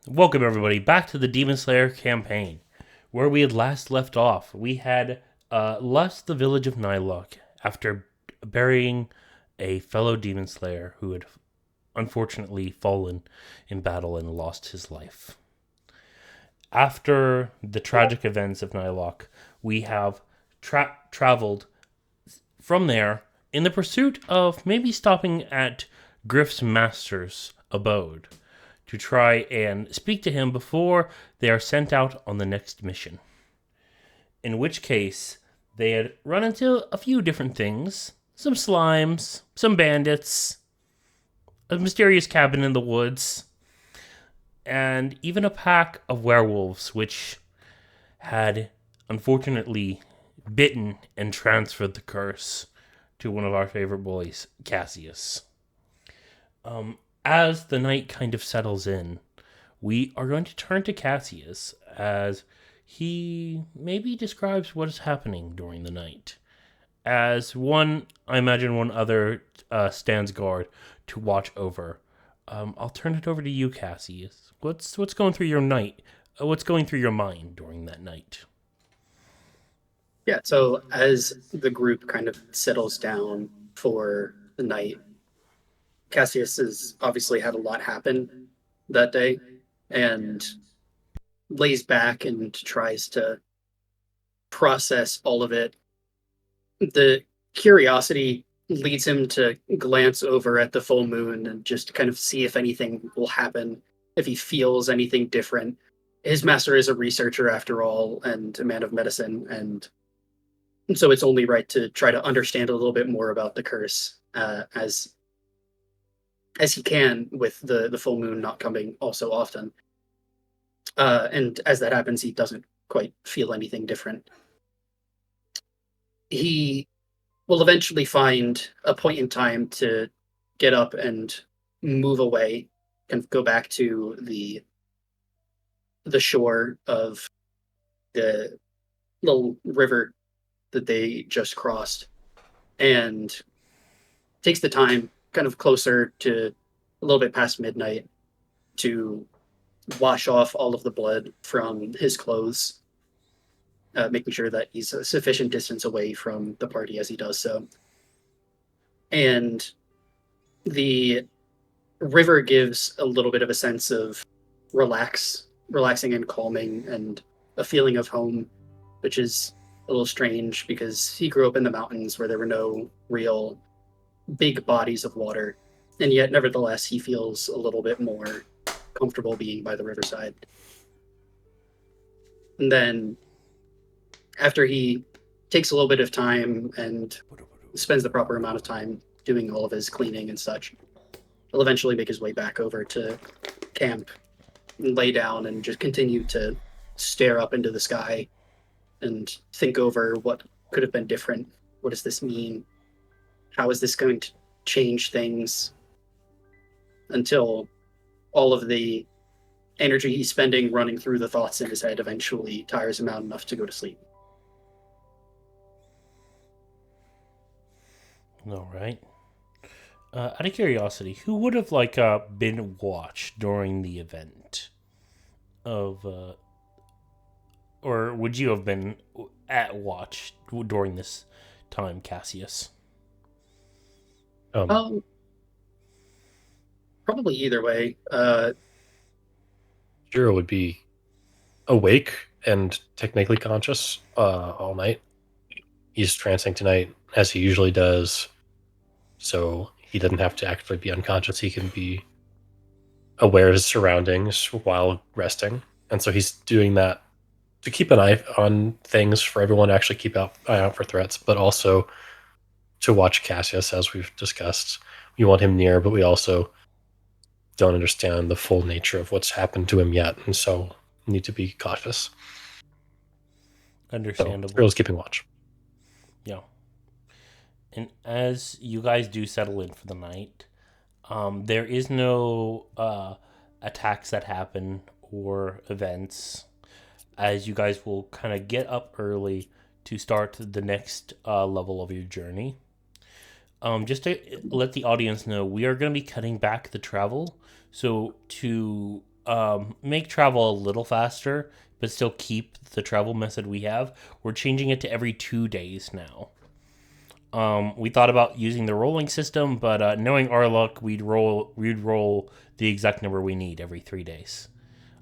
Welcome, everybody, back to the Demon Slayer campaign, where we had last left off. We had left the village of Nylok after burying a fellow Demon Slayer who had unfortunately fallen in battle and lost his life. After the tragic events of Nylok, we have traveled from there in the pursuit of maybe stopping at Griff's master's abode to try and speak to him before they are sent out on the next mission. In which case, they had run into a few different things. Some slimes, some bandits, a mysterious cabin in the woods, and even a pack of werewolves which had unfortunately bitten and transferred the curse to one of our favorite boys, Cassius. As the night kind of settles in, we are going to turn to Cassius as he maybe describes what is happening during the night. As I imagine one other stands guard to watch over. I'll turn it over to you, Cassius. What's going through your night? What's going through your mind during that night? Yeah, so as the group kind of settles down for the night, Cassius has obviously had a lot happen that day and lays back and tries to process all of it. The curiosity leads him to glance over at the full moon and just kind of see if anything will happen, if he feels anything different. His master is a researcher after all and a man of medicine, and so it's only right to try to understand a little bit more about the curse as he can, with the full moon not coming all so often. And as that happens, he doesn't quite feel anything different. He will eventually find a point in time to get up and move away, and go back to the shore of the little river that they just crossed, and takes the time kind of closer to a little bit past midnight to wash off all of the blood from his clothes, making sure that he's a sufficient distance away from the party as he does so. And the river gives a little bit of a sense of relaxing and calming, and a feeling of home, which is a little strange because he grew up in the mountains where there were no real big bodies of water, and yet nevertheless he feels a little bit more comfortable being by the riverside. And then after he takes a little bit of time and spends the proper amount of time doing all of his cleaning and such, he'll eventually make his way back over to camp and lay down and just continue to stare up into the sky and think over what could have been different. What does this mean? How is this going to change things? Until all of the energy he's spending running through the thoughts in his head eventually tires him out enough to go to sleep. All right. Out of curiosity, who would have been watched during the event of, or would you have been at watch during this time, Cassius? Um, Probably either way. Jiro would be awake and technically conscious all night. He's trancing tonight as he usually does, so he doesn't have to actively be unconscious. He can be aware of his surroundings while resting, and so he's doing that to keep an eye on things, for everyone to actually keep an eye out for threats, but also to watch Cassius, as we've discussed. We want him near, but we also don't understand the full nature of what's happened to him yet, and so need to be cautious. Understandable. So, Jiro's keeping watch. Yeah. And as you guys do settle in for the night, there is no attacks that happen or events, as you guys will kind of get up early to start the next level of your journey. Just to let the audience know, we are going to be cutting back the travel. So to make travel a little faster, but still keep the travel method we have, we're changing it to every 2 days now. We thought about using the rolling system, but knowing our luck, we'd roll the exact number we need every 3 days,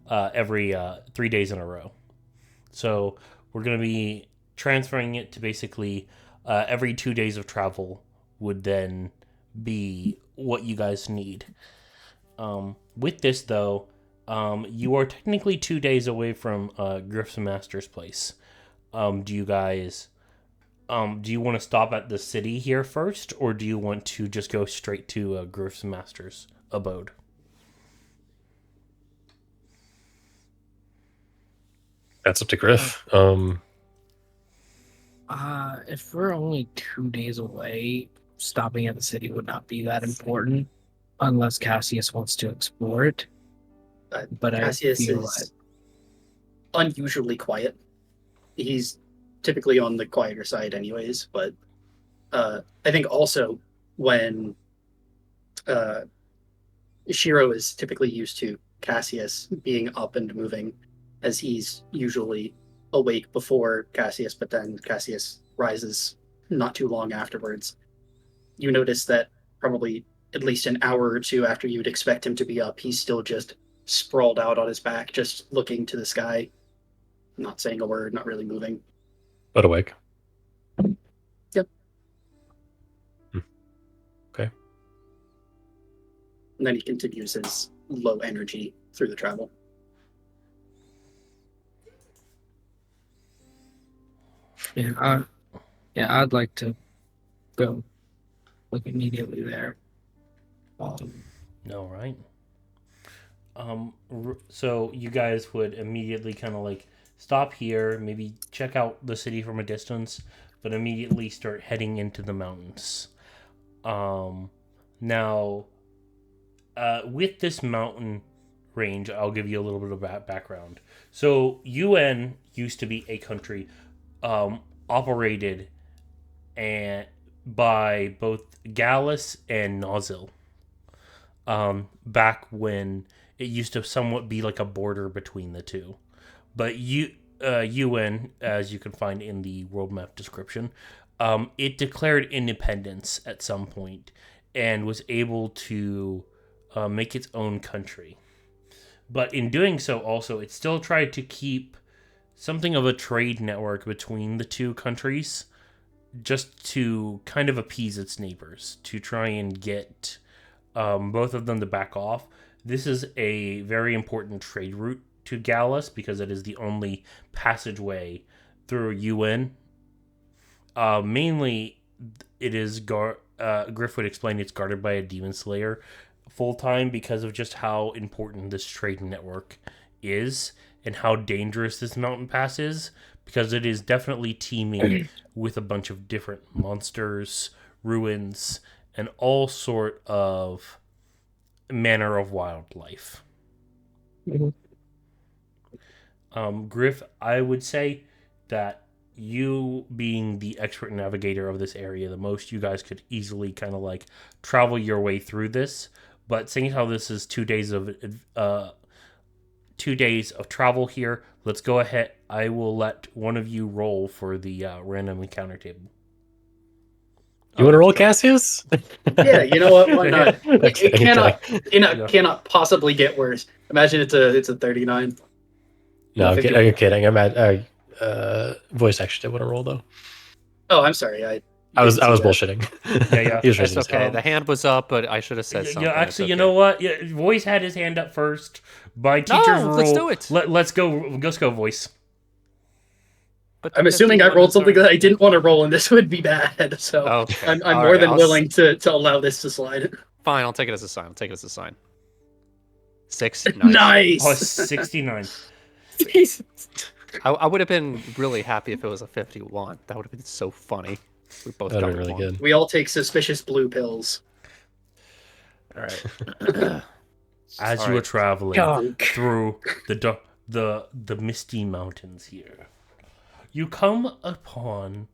every 3 days in a row. So we're going to be transferring it to basically every 2 days of travel would then be what you guys need. With this, though, you are technically 2 days away from Griff's Master's place. Do you guys... do you want to stop at the city here first, or do you want to just go straight to Griff's Master's abode? That's up to Griff. If we're only 2 days away, stopping at the city would not be that important, unless Cassius wants to explore it. But Cassius I feel is unusually quiet. He's typically on the quieter side anyways, but I think also when Shiro is typically used to Cassius being up and moving, as he's usually awake before Cassius, but then Cassius rises not too long afterwards. You notice that probably at least an hour or two after you'd expect him to be up, he's still just sprawled out on his back, just looking to the sky, not saying a word, not really moving. But awake. Yep. Okay. And then he continues his low energy through the travel. Yeah, I'd like to go immediately there. All right. So you guys would immediately kind of like stop here, maybe check out the city from a distance, but immediately start heading into the mountains. Now, with this mountain range, I'll give you a little bit of background. So UN used to be a country operated by both Gallus and Nozzle. Back when it used to somewhat be like a border between the two. But UN, as you can find in the world map description, it declared independence at some point and was able to make its own country. But in doing so, also, it still tried to keep something of a trade network between the two countries, just to kind of appease its neighbors, to try and get both of them to back off. This is a very important trade route to Gallus because it is the only passageway through UN. Mainly, it is Griff would explain it's guarded by a demon slayer full time because of just how important this trade network is and how dangerous this mountain pass is, because it is definitely teeming with a bunch of different monsters, ruins, and all sort of manner of wildlife. Mhm. Griff, I would say that you being the expert navigator of this area, the most you guys could easily kind of like travel your way through this. But seeing how this is 2 days of 2 days of travel here, let's go ahead. I will let one of you roll for the random encounter table. You want to roll, Cassius? Yeah, you know what? Why not? Okay, It cannot possibly get worse. Imagine it's a 39. No, I'm 51. kidding. I'm at voice actually did want to roll though. Oh, I'm sorry. I was didn't see that. bullshitting. Yeah. He was It's raising his okay. hand. The hand was up, but I should have said something. Yeah, It's actually, you okay. know what? Yeah, Voice had his hand up first. By teacher's No, rule, let's do it. Let's go. Let's go, Voice. But I'm assuming I 51 rolled is something our- that I didn't want to roll, and this would be bad. So Okay. I'm All more right, than I'll willing to allow this to slide. Fine, I'll take it as a sign. 6. Nice. Oh, 69. I would have been really happy if it was a 51. That would have been so funny. We both That'd got be really one. good. We all take suspicious blue pills. All right. As All you are right. traveling through the misty mountains here, you come upon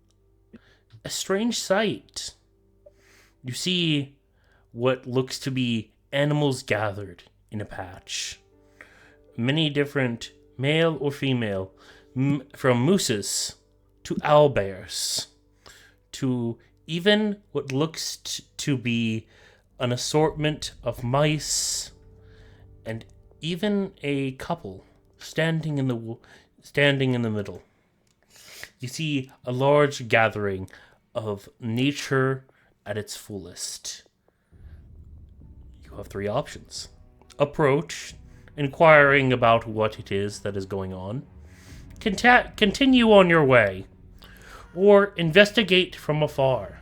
a strange sight. You see what looks to be animals gathered in a patch. many different male or female, from mooses to owlbears to even what looks to be an assortment of mice, and even a couple standing in the middle. You see a large gathering of nature at its fullest. You have 3 options. Approach, inquiring about what it is that is going on. Continue on your way. Or investigate from afar.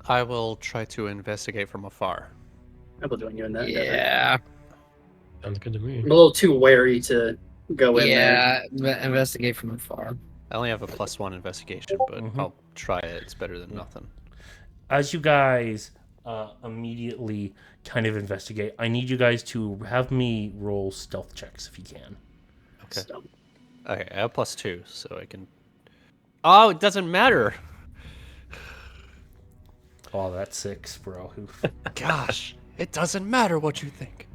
I will try to investigate from afar. I will join you in that. endeavor. Yeah. Sounds good to me. I'm a little too wary to go in there. Yeah. Investigate from afar. I only have a +1 investigation, but I'll try it. It's better than nothing. As you guys immediately kind of investigate, I need you guys to have me roll stealth checks if you can. Okay. So, Okay, I have +2, so I can. Oh, it doesn't matter. Oh, that's 6, bro. Gosh, it doesn't matter what you think.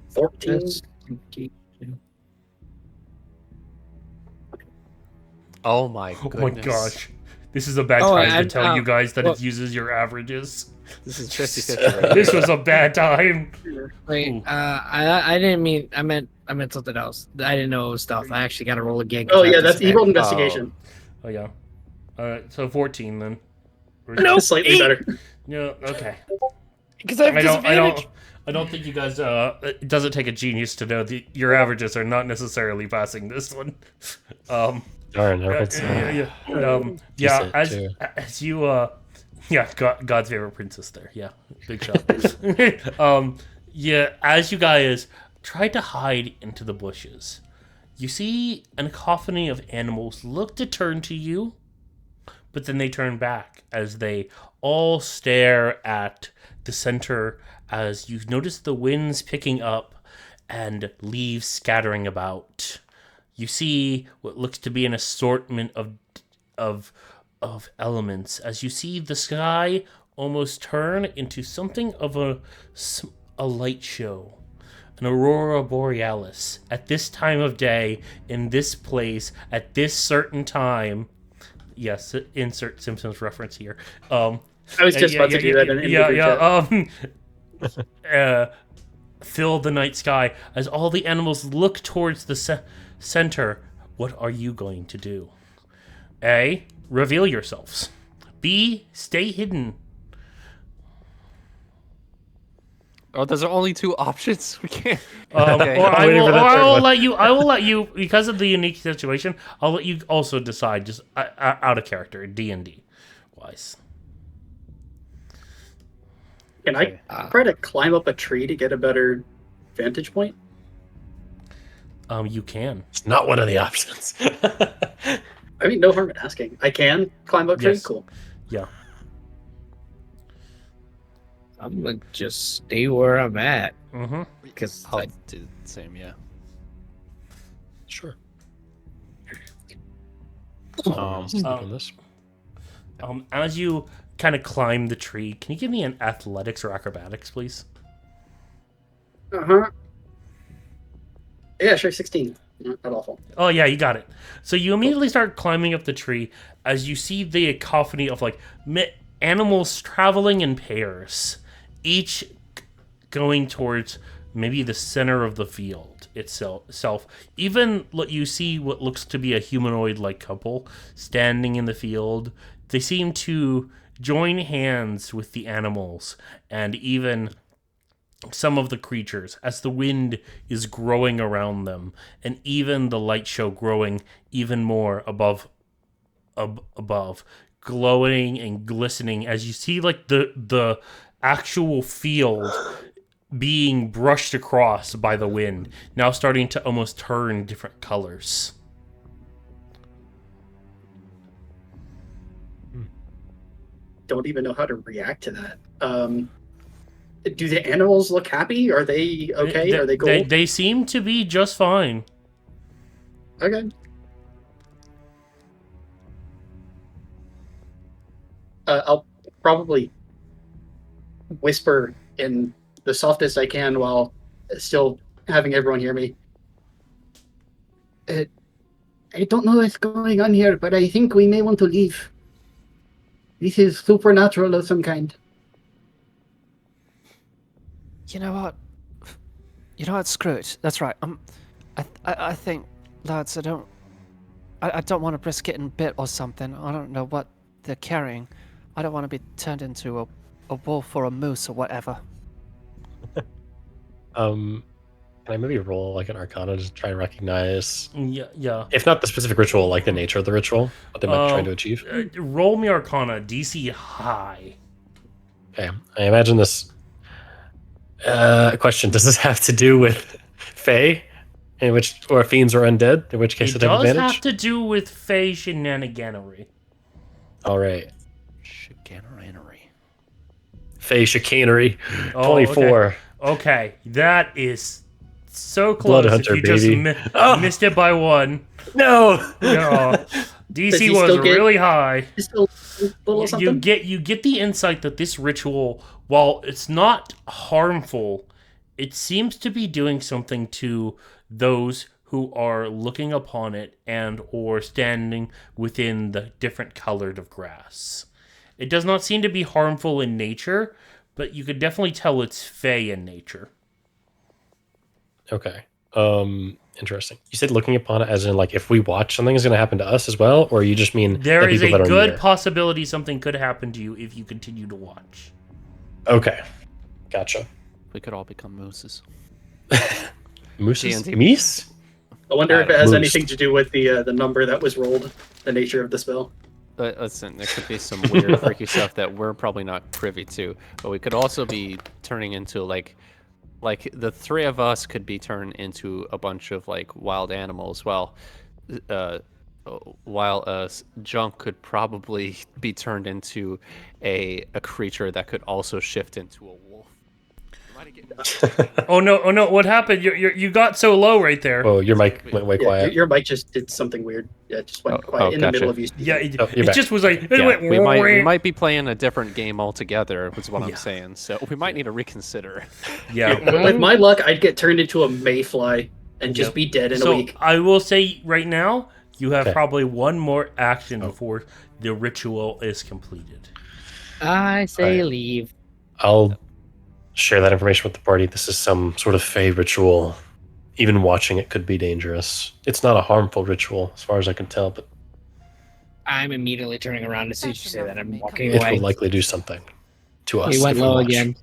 14. Oh my Oh goodness. my gosh. This is a bad Oh, time to and, tell you guys that well- it uses your averages. This is 50-50 right This here. was a bad time. Wait, Ooh. I didn't mean. I meant something else. I didn't know it was stealth. I actually got to roll again. 'cause Oh I have yeah, to that's spend- evil investigation. Oh, yeah. Alright, so 14 then. Nope, Slightly 8. better. Yeah, okay. Because I have disadvantage. I don't think you guys, it doesn't take a genius to know that your averages are not necessarily passing this one. Darn, everyone's Yeah, decent, too. as you, God's favorite princess there. Yeah, big shot. Yeah, as you guys try to hide into the bushes, you see a cacophony of animals look to turn to you, but then they turn back as they all stare at the center as you notice the winds picking up and leaves scattering about. You see what looks to be an assortment of elements as you see the sky almost turn into something of a light show. An aurora borealis at this time of day, in this place, at this certain time. Yes, insert Simpsons reference here. I was just about to do that in the group chat. Fill the night sky as all the animals look towards the center. What are you going to do? A. Reveal yourselves. B. Stay hidden. Oh, those are only 2 options. We can't. Okay. Or I'm waiting for that third one. I will let you, because of the unique situation, I'll let you also decide just out of character, D&D wise. Can I try to climb up a tree to get a better vantage point? You can. It's not one of the options. I mean, no harm in asking. I can climb up a tree? Yes. Cool. Yeah. I'm gonna just stay where I'm at Mm-hmm. because I'll do the same, yeah. Sure. Um, On this. As you kind of climb the tree, can you give me an athletics or acrobatics, please? Uh-huh. Yeah, sure, 16. Not awful. Oh yeah, you got it. So you immediately start climbing up the tree as you see the cacophony of like animals traveling in pairs, each going towards maybe the center of the field itself. Even you see what looks to be a humanoid-like couple standing in the field. They seem to join hands with the animals and even some of the creatures as the wind is growing around them, and even the light show growing even more above, glowing and glistening as you see like the actual field being brushed across by the wind, now starting to almost turn different colors. Don't even know how to react to that. Do the animals look happy? Are they okay? Are they cool? They seem to be just fine. Okay. I'll probably whisper in the softest I can while still having everyone hear me. I don't know what's going on here, but I think we may want to leave. This is supernatural of some kind. You know what? Screw it. That's right. I think, lads, I don't want to risk getting bit or something. I don't know what they're carrying. I don't want to be turned into a wolf or a moose or whatever. Can I maybe roll like an Arcana to try and recognize, Yeah. if not the specific ritual, like the nature of the ritual, what they might be trying to achieve? Roll me Arcana, DC high. Okay, I imagine this. Question: does this have to do with Fae, or fiends or undead? In which case, It it have does advantage. have to do with Fae shenaniganery. All right, Chicanery. Fae chicanery. Oh, 24. Okay, that is so Blood close. Hunter, If you baby. just missed it by one. No. No, Does he DC was still get- really high. Just a little something. You get the insight that this ritual, while it's not harmful, it seems to be doing something to those who are looking upon it and or standing within the different colored of grass. It does not seem to be harmful in nature, but you could definitely tell it's fey in nature. Okay. Interesting. You said looking upon it as in like if we watch something is going to happen to us as well, or you just mean There the is people a that are good near? possibility something could happen to you if you continue to watch. Okay. Gotcha. We could all become mooses. Mooses? D&D. Meese? I wonder if it has Moose. anything to do with the number that was rolled, the nature of the spell. Listen, there could be some weird, freaky stuff that we're probably not privy to, but we could also be turning into like the three of us could be turned into a bunch of like wild animals. While Junk could probably be turned into a creature that could also shift into a wolf. Oh no! What happened? You got so low right there. Oh, your mic went way Yeah, quiet. your mic just did something weird. Yeah, it just went quiet in the gotcha. middle of you speaking. Yeah, Oh, it you're back. just was like it Yeah, went. we might be playing a different game altogether. Was what Yeah. I'm saying. So we might need to reconsider. Yeah. With my luck, I'd get turned into a mayfly and just Yep. be dead in a So week. I will say right now, you have Okay. probably one more action Oh. before the ritual is completed. I say Right. leave. I'll share that information with the party. This is some sort of Fey ritual. Even watching it could be dangerous. It's not a harmful ritual, as far as I can tell, but I'm immediately turning around as soon as you say that. I'm walking it away. will likely do something to us. He went if we low watch. again.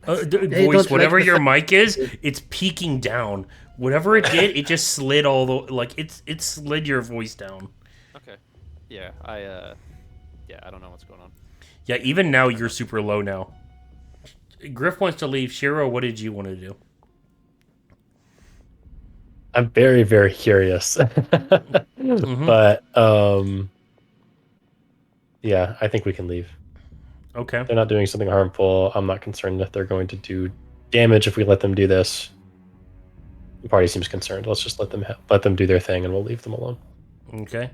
Hey, Voice, don't whatever like the your fact- mic is, it's peaking down. Whatever it did, it just slid all the like it slid your voice down. Okay. Yeah, I don't know what's going on. Yeah, even now you're super low now. Griff wants to leave. Shiro, what did you want to do? I'm very, very curious. Mhm. But yeah, I think we can leave. Okay. They're not doing something harmful. I'm not concerned that they're going to do damage if we let them do this. The party seems concerned. Let's just let them do their thing, and we'll leave them alone. Okay.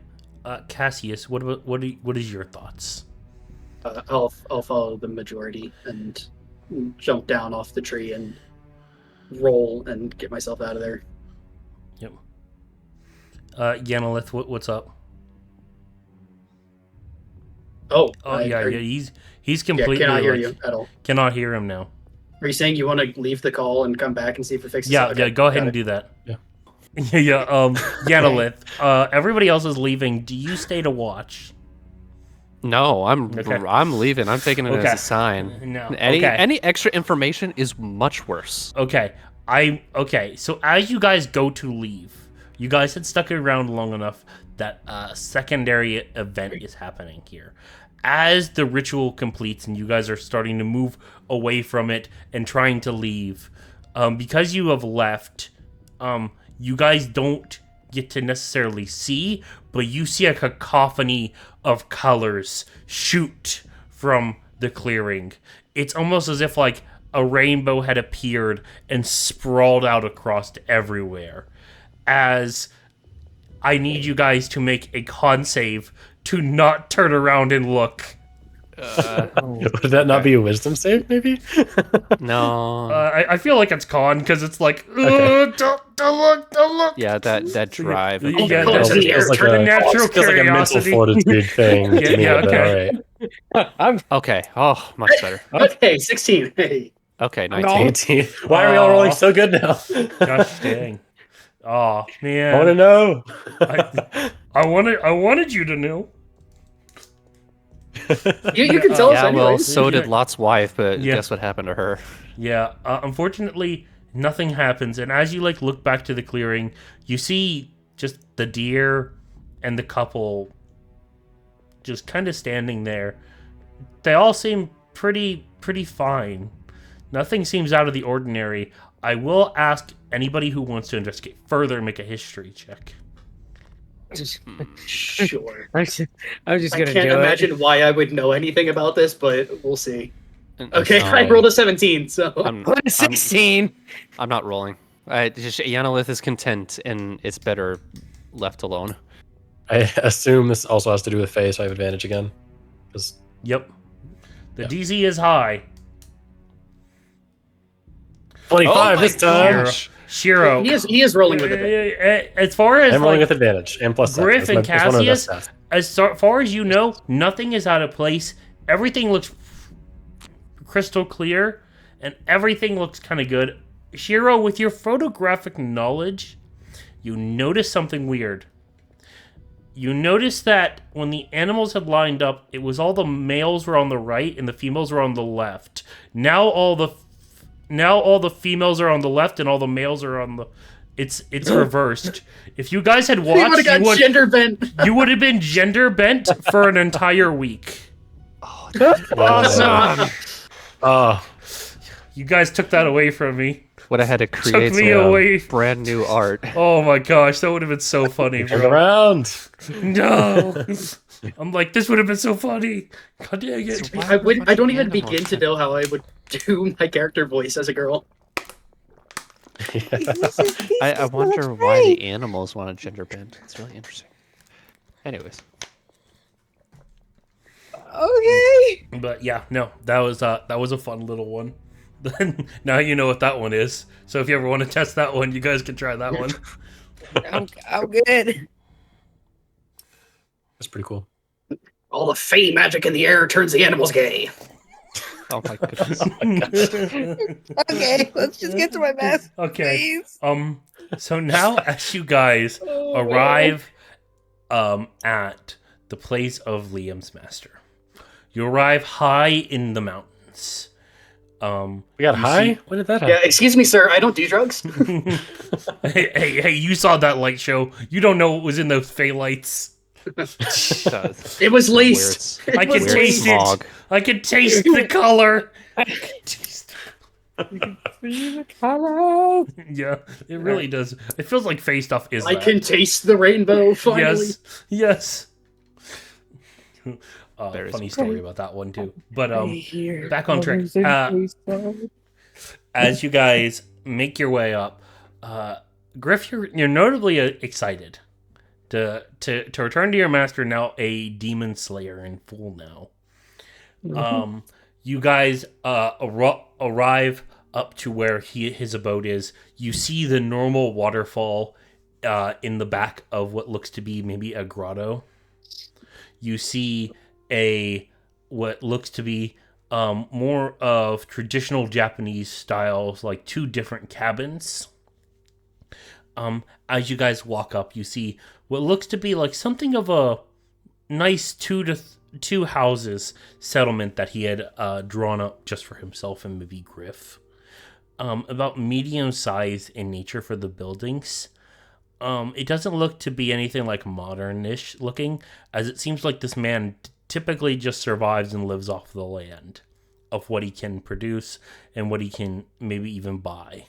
Cassius, what is your thoughts? I'll follow the majority and jump down off the tree and roll and get myself out of there. Yep. Yanalith, what's up? Oh, Yeah, he's completely cannot hear like, you at all. Cannot hear him now. Are you saying you want to leave the call and come back and see if it fixes it? Yeah, Okay, go ahead got and it. do that. Yeah. Yeah. Yanalith, everybody else is leaving. Do you stay to watch? No, I'm Okay. leaving. I'm taking it Okay. as a sign. No. Any Okay. any extra information is much worse. Okay. So as you guys go to leave, you guys had stuck around long enough that a secondary event is happening here. As the ritual completes and you guys are starting to move away from it and trying to leave, because you have left, you guys don't get to necessarily see, but you see a cacophony of colors shoot from the clearing. It's almost as if like a rainbow had appeared and sprawled out across everywhere. As I need you guys to make a con save to not turn around and look. Would that not be a wisdom save, maybe? No. I feel like it's con because it's like, Okay. don't look. Yeah, that drive. Yeah, Oh, yeah, God, that's the air like turn. a, natural feels like a mental curiosity. fortitude thing Yeah, to me, yeah, but okay. all right. I'm Okay. Oh, much better. Okay, 16. Hey. Okay, No. 19. 18. Why are we all rolling so good now? Gosh dang. Oh I want to man, know. I wanted you to know. You can tell us Yeah, well, anyways. so did Lot's wife, but Yeah. guess what happened to her? Yeah, unfortunately, nothing happens. And as you like look back to the clearing, you see just the deer and the couple just kind of standing there. They all seem pretty fine. Nothing seems out of the ordinary. I will ask anybody who wants to investigate further make a history check. Sure. I'm just I gonna can't do imagine why I would know anything about this, but we'll see. And- Okay, uh, I rolled a 17, so it. 16. I'm not rolling. Yanolith is content, and it's better left alone. I assume this also has to do with Faye, so I have advantage again. 'Cause- Yep. The Yeah. DZ is high. 25 my this time. gosh. Shiro. he is rolling with it. As far as I'm rolling like, with advantage and plus Griff seven. and That's one of the best Cassius, stats. as far as you know, nothing is out of place. Everything looks crystal clear, and everything looks kind of good. Shiro, with your photographic knowledge, you notice something weird. You notice that when the animals had lined up, it was all the males were on the right and the females were on the left. Now all the females are on the left and all the males are on the. It's reversed. If you guys had He would watched, have got gender bent. you would have been gender bent for an entire week. Awesome. Oh, You guys took that away from me. Would have had to create me some away. brand new art. Oh my gosh, that would have been so funny, turn bro. around. No, I'm like, this would have been so funny. God dang it. I don't even begin to know how I would do my character voice as a girl. I wonder why the animals want a gender bend. It's really interesting. Anyways, Okay. But yeah, no, that was a fun little one. Then now you know what that one is. So if you ever want to test that one, you guys can try that one. I'm good. That's pretty cool. All the fey magic in the air turns the animals gay. oh my goodness. Okay, let's just get to my math, Okay. please. So now as you guys arrive at the place of Liam's master. You arrive high in the mountains. We got You high? see- When did that Yeah, happen? excuse me, sir. I don't do drugs. hey, you saw that light show. You don't know what was in those fey lights. It was laced. Weird- I can was taste smog. it. I can taste the color. Yeah, it really does. It feels like fey stuff is I that. can taste the rainbow. Finally. Yes. Very Funny smart. story about that one too. But Here. back on track. As you guys make your way up, Griff, you're notably excited to return to your master, now a demon slayer in full now. You guys arrive up to where his abode is. You see the normal waterfall in the back of what looks to be maybe a grotto. You see what looks to be more of traditional Japanese styles, like two different cabins. As you guys walk up, you see what looks to be like something of a nice two houses settlement that he had drawn up just for himself and maybe Griff. About medium size in nature for the buildings. It doesn't look to be anything like modern-ish looking, as it seems like this man typically just survives and lives off the land of what he can produce and what he can maybe even buy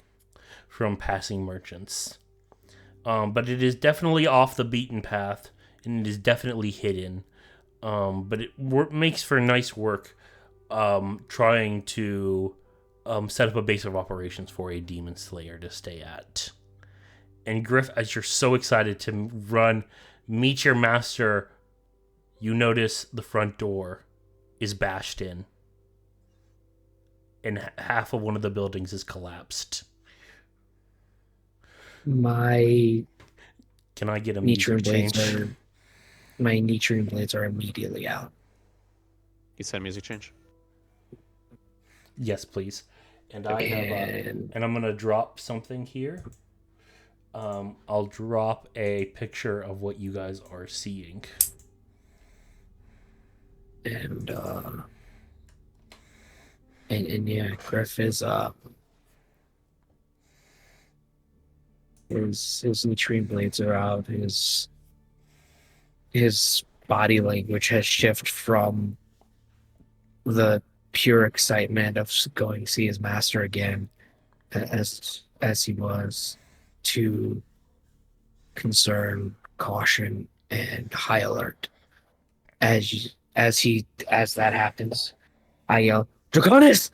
from passing merchants. But it is definitely off the beaten path, and it is definitely hidden. But it makes for nice work trying to set up a base of operations for a demon slayer to stay at. And Griff, as you're so excited to meet your master, you notice the front door is bashed in, and half of one of the buildings is collapsed. My Can I get a music Nitrium blades change? are my Nitrium blades are immediately out. You said music change. Yes, please. And I have And and I'm gonna drop something here. I'll drop a picture of what you guys are seeing. and yeah, Griff is his Nitrium blades are out. His body language has shifted from the pure excitement of going to see his master again, as he was, to concern, caution, and high alert. As that happens, I yell, "Draconis!"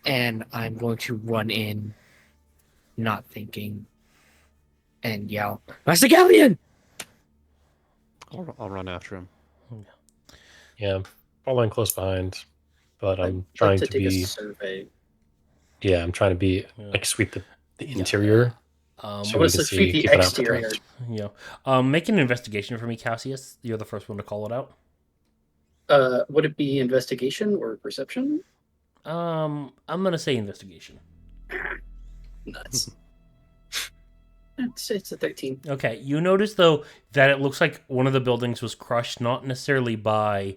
and I'm going to run in, not thinking, and yell, "Master Galleon!" I'll run after him. Yeah, I'm following close behind, but I'm I'd trying like to take a be. survey. Yeah, I'm trying to be Yeah. like sweep the interior. So I we want can to sweep the keep an eye out. exterior. Yeah. Make an investigation for me, Cassius. You're the first one to call it out. Would it be investigation or perception? I'm gonna say investigation. Nuts. It's a 13. Okay, you notice though that it looks like one of the buildings was crushed, not necessarily by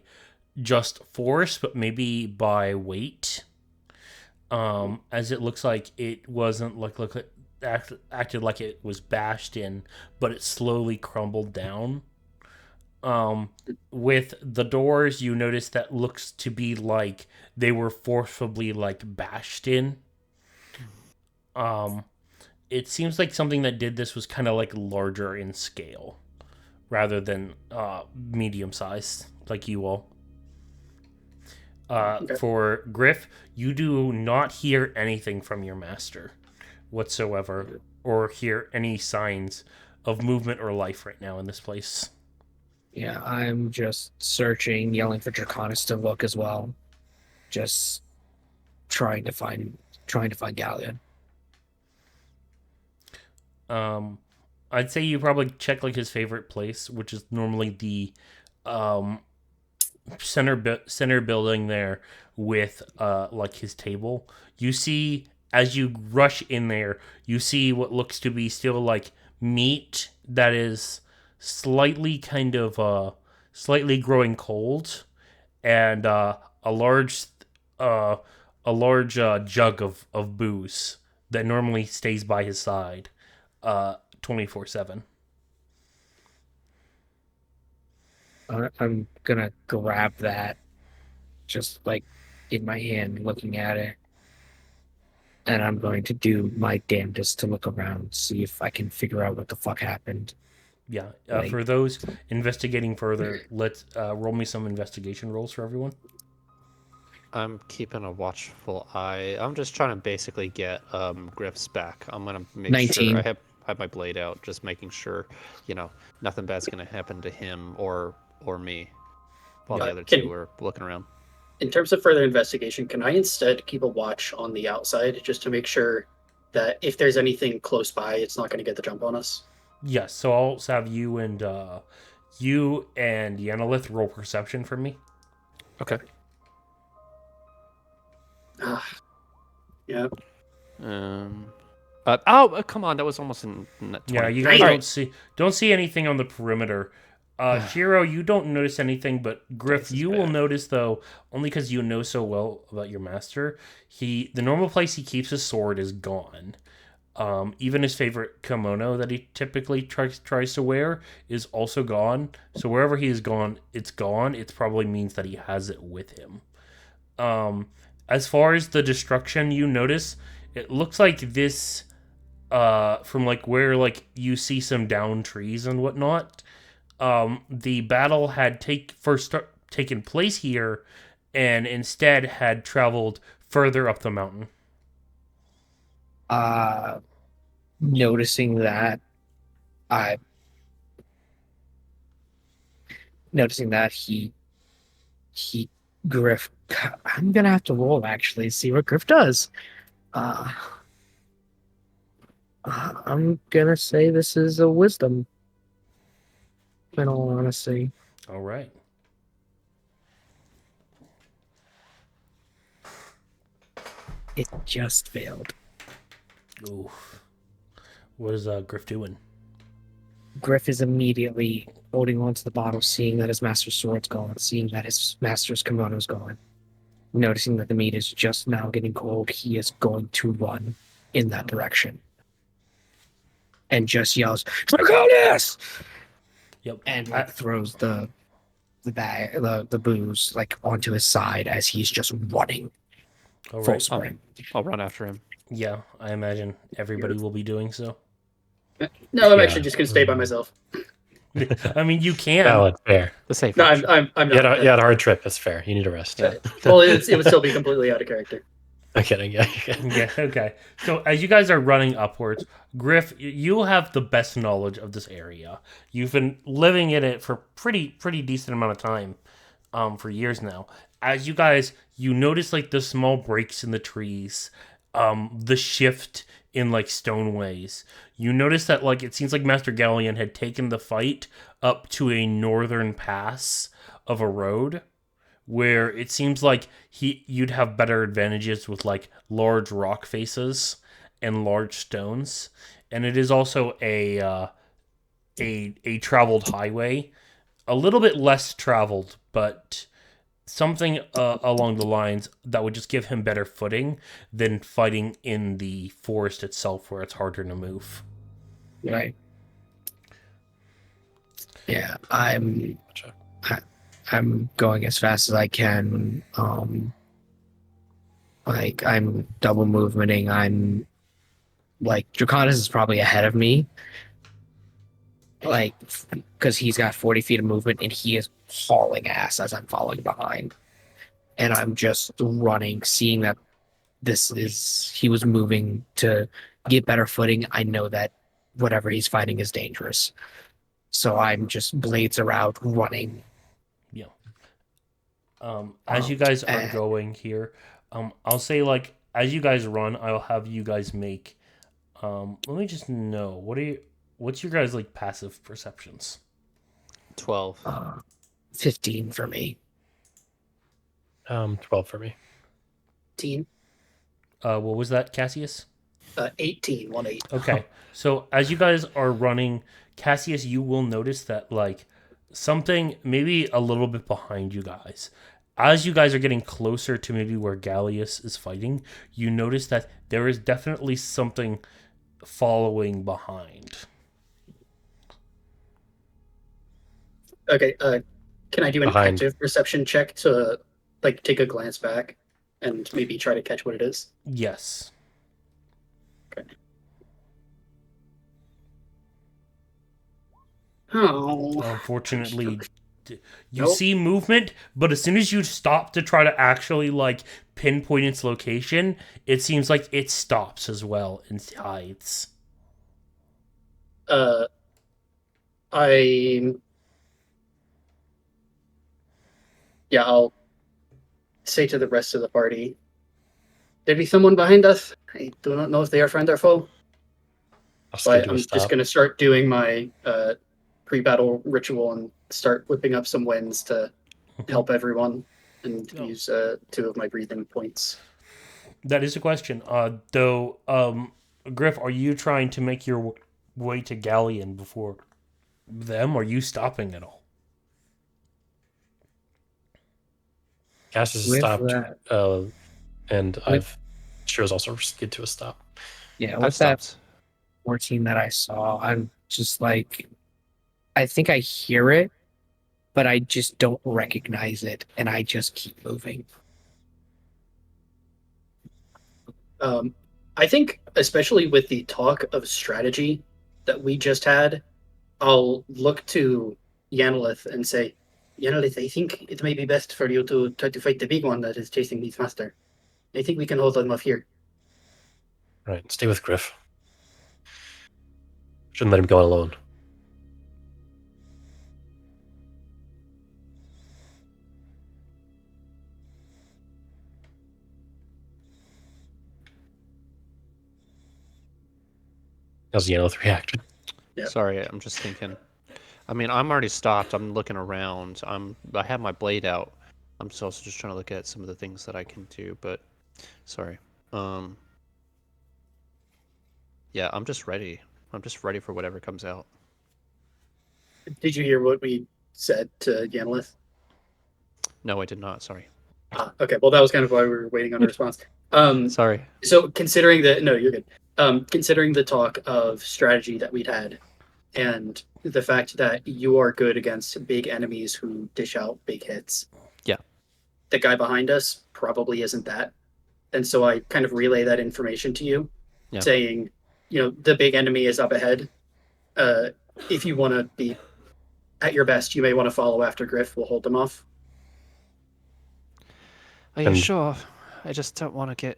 just force, but maybe by weight. As it looks like it wasn't acted like it was bashed in, but it slowly crumbled down. With the doors, you notice that looks to be like they were forcibly like bashed in. It seems like something that did this was kind of like larger in scale rather than medium size like you all. Okay. For Griff, you do not hear anything from your master whatsoever, or hear any signs of movement or life right now in this place. Yeah, I'm just searching, yelling for Draconis to look as well. Just trying to find Galleon. I'd say you probably check like his favorite place, which is normally the center building there with like his table. You see as you rush in there, you see what looks to be still like meat that is slightly slightly growing cold, and a large jug of booze that normally stays by his side 24/7. I'm gonna grab that, just like in my hand, looking at it, and I'm going to do my damnedest to look around, see if I can figure out what the fuck happened. Yeah. Like- For those investigating further, let's roll me some investigation rolls for everyone. I'm keeping a watchful eye. I'm just trying to basically get Griff's back. I'm gonna make 19. sure I have my blade out, just making sure, nothing bad's gonna happen to him or me, while Yeah, the other can- two are looking around. In terms of further investigation, can I instead keep a watch on the outside just to make sure that if there's anything close by, it's not going to get the jump on us? Yes. So I'll have you and Yanalith roll perception for me. Okay. Yeah. Come on, that was almost in 20. Yeah, you guys Right. don't see anything on the perimeter. Shiro, you don't notice anything, but Griff, This is you will bad. notice though, only because you know so well about your master. The normal place he keeps his sword is gone. Even his favorite kimono that he typically tries to wear is also gone. So wherever he is gone, it's gone. It probably means that he has it with him. As far as the destruction, you notice it looks like this. From like where like you see some downed trees and whatnot. The battle had taken place here, and instead had traveled further up the mountain. Noticing that, he Griff. I'm gonna have to roll actually, see what Griff does. Uh, I'm gonna say this is a wisdom. In all honesty, All right. it just failed. Oof. What is Griff doing? Griff is immediately holding onto the bottle, seeing that his master's sword's gone, seeing that his master's kimono's gone. Noticing that the meat is just now getting cold, he is going to run in that direction. And just yells, "Draconis!" Yep. And like throws the bag, the booze like onto his side as he's just running All full right. sprint. I'll run after him. Yeah, I imagine everybody will be doing so. No, I'm Yeah. actually just gonna stay by myself. I mean, you can. Valid, fair. The safe No, option. I'm You had, not. you had a hard trip. That's fair. You need a rest. Well, it would still be completely out of character. I'm kidding. Yeah. Yeah, okay. So as you guys are running upwards, Griff, you have the best knowledge of this area. You've been living in it for pretty decent amount of time, for years now. As you notice like the small breaks in the trees, the shift in like stoneways. You notice that like it seems like Master Galleon had taken the fight up to a northern pass of a road, where it seems like you'd have better advantages with like large rock faces and large stones, and it is also a traveled highway, a little bit less traveled, but something along the lines that would just give him better footing than fighting in the forest itself, where it's harder to move. Right. Yeah, Gotcha. I'm going as fast as I can. Like I'm double movementing. I'm like Draconis is probably ahead of me, like because he's got 40 feet of movement and he is hauling ass as I'm following behind. And I'm just running, seeing that he was moving to get better footing. I know that whatever he's fighting is dangerous. So I'm just blades around running. Yeah. As you guys are and- going here, I'll say like as you guys run, I'll have you guys make. Let me just know what's your guys like passive perceptions? 12. 15 for me. 12 for me. 18, What was that, Cassius? 18, 1-8. Okay, so as you guys are running, Cassius, you will notice that like something maybe a little bit behind you guys. As you guys are getting closer to maybe where Gallius is fighting, you notice that there is definitely something following behind. Okay, can I do an Behind. active perception check to like take a glance back and maybe try to catch what it is? Yes. Oh, Unfortunately, you Nope. see movement, but as soon as you stop to try to actually like pinpoint its location, it seems like it stops as well and hides. I yeah, I'll say to the rest of the party, there be someone behind us. I do not know if they are friend or foe, I'll skid but to I'm a just stop. going to start doing my pre-battle ritual and start whipping up some winds to help everyone and Oh. use 2 of my breathing points. That is a question. Though, Griff, are you trying to make your way to Galleon before them? Or are you stopping at all? Cassius has With stopped, that, and I've Shiro's also skid to a stop. yeah, I've with that stopped. 14 that I saw, I'm just like, I think I hear it, but I just don't recognize it, and I just keep moving. I think, especially with the talk of strategy that we just had, I'll look to Yanalith and say, Yanalith, I think it may be best for you to try to fight the big one that is chasing his master. I think we can hold them off here. Right, stay with Griff. Shouldn't let him go alone. How's Yenilith react? Yeah. Sorry, I'm just thinking. I mean, I'm already stopped. I'm looking around. I have my blade out. I'm just also just trying to look at some of the things that I can do. But sorry. Yeah, I'm just ready. I'm just ready for whatever comes out. Did you hear what we said to Yanlith? No, I did not. Sorry. Okay. Well, that was kind of why we were waiting on a response. Sorry. So considering that, no, you're good. Considering the talk of strategy that we'd had, and the fact that you are good against big enemies who dish out big hits. Yeah. The guy behind us probably isn't that. And so I kind of relay that information to you, saying, the big enemy is up ahead. If you want to be at your best, you may want to follow after Griff. We'll hold them off. Are you sure? I just don't want to get.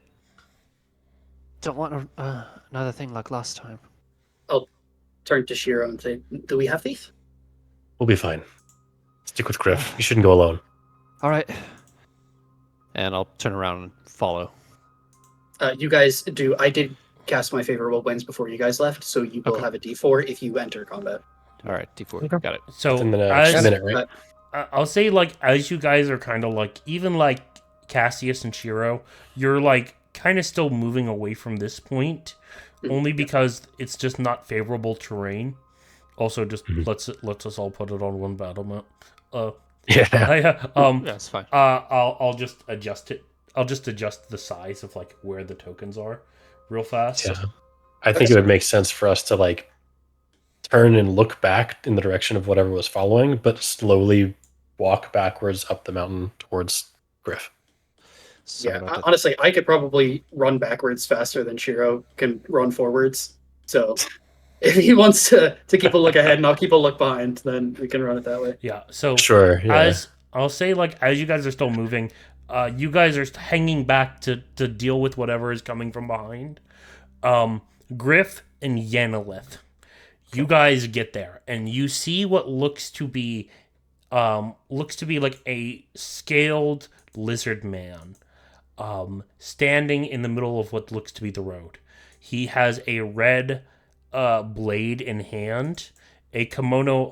Don't want another thing like last time. I'll turn to Shiro and say, do we have these? We'll be fine. Stick with Griff. You shouldn't go alone. All right. And I'll turn around and follow. You guys do. I did cast my favorable winds before you guys left, so you will have a D4 if you enter combat. All right, D4. Okay. Got it. So In the next as, minute, right? I'll say, like, as you guys are kind of like, even like Cassius and Shiro, you're like kind of still moving away from this point, only because it's just not favorable terrain. Also, just let's us all put it on one battle map. Yeah. That's fine. I'll just adjust it. I'll just adjust the size of like where the tokens are, real fast. Yeah. I think it would make sense for us to like turn and look back in the direction of whatever was following, but slowly walk backwards up the mountain towards Griff. Sorry Yeah, about that. honestly, I could probably run backwards faster than Shiro can run forwards. So if he wants to keep a look ahead and I'll keep a look behind, then we can run it that way. Yeah. So Sure. Yeah. as I'll say, like, as you guys are still moving, you guys are hanging back to deal with whatever is coming from behind. Griff and Yenilith, you guys get there and you see what looks to be like a scaled lizard man, standing in the middle of what looks to be the road. He has a red blade in hand, a kimono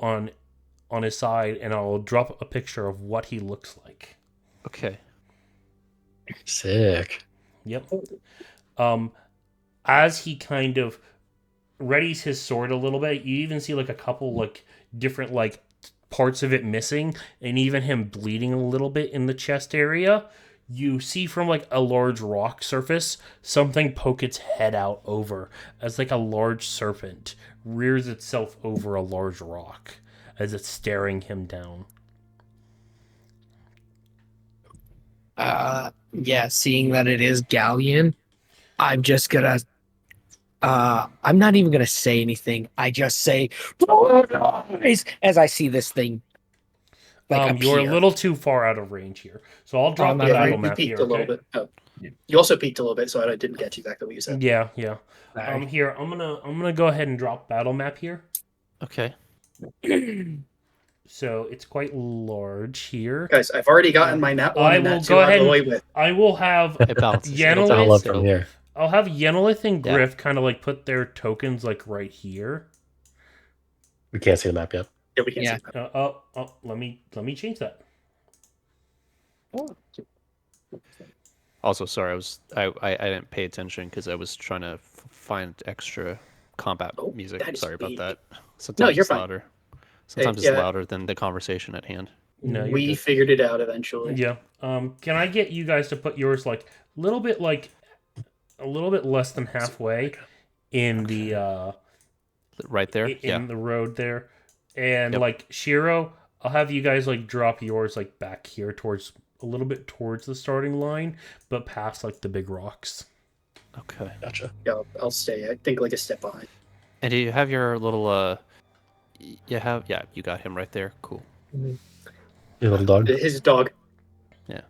on his side, and I'll drop a picture of what he looks like. Okay. Sick. Yep. As he kind of readies his sword a little bit, you even see like a couple like different like parts of it missing, and even him bleeding a little bit in the chest area. You see from like a large rock surface something poke its head out over as like a large serpent rears itself over a large rock as it's staring him down. Yeah, seeing that it is Galleon, I'm just gonna I'm not even gonna say anything. I just say as I see this thing. Like You're a appear. little too far out of range here, so I'll drop the not battle you map peeked here. a little Okay? bit. Oh. You also peeked a little bit, so I didn't catch exactly what you said. Yeah. Sorry. Here I'm gonna go ahead and drop battle map here. Okay. So it's quite large here. Guys, I've already gotten my nat 1 I and will nat 2 go out ahead of the and- way with. I will have It balances. Yenilith- I'll love It'll- from here. I'll have Yenilith and Yeah. Griff kind of like put their tokens like right here. We can't see the map yet. Yeah, we can't Yeah. see that. Let me change that. Also, sorry, I didn't pay attention because I was trying to find extra combat Oh, music. that is Sorry about sweet. that. Sometimes you're it's fine. louder. Sometimes yeah. it's louder than the conversation at hand. No, you're We good. figured it out eventually. Yeah. Can I get you guys to put yours like a little bit less than halfway in the Right there. in the road there, and Yep. like Shiro, I'll have you guys like drop yours like back here towards a little bit towards the starting line, but past like the big rocks. Okay. Gotcha. Yeah, I'll stay. I think like a step behind. And do you have your little you got him right there. Cool. Your little dog. His dog. Yeah.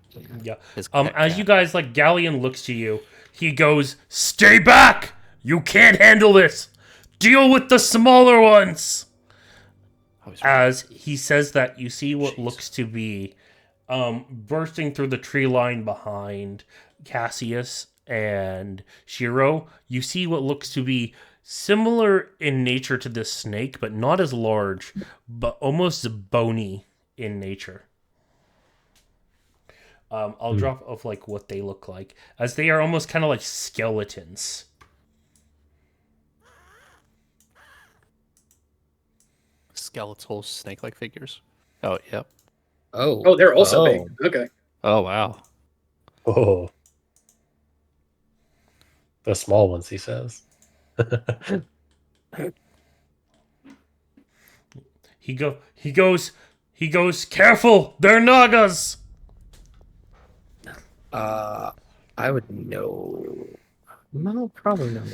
His As cat. you guys like, Galleon looks to you. He goes, "Stay back! You can't handle this. Deal with the smaller ones." I was right. As he says that, you see what looks to be bursting through the tree line behind Cassius and Shiro. You see what looks to be similar in nature to this snake, but not as large, but almost bony in nature. I'll drop off like what they look like, as they are almost kind of like skeletons. Skeletal snake-like figures. Oh, yep. Oh, they're also big. Okay. Oh, wow. Oh. The small ones, he says. He goes, careful, they're Nagas! I would know. No, probably not.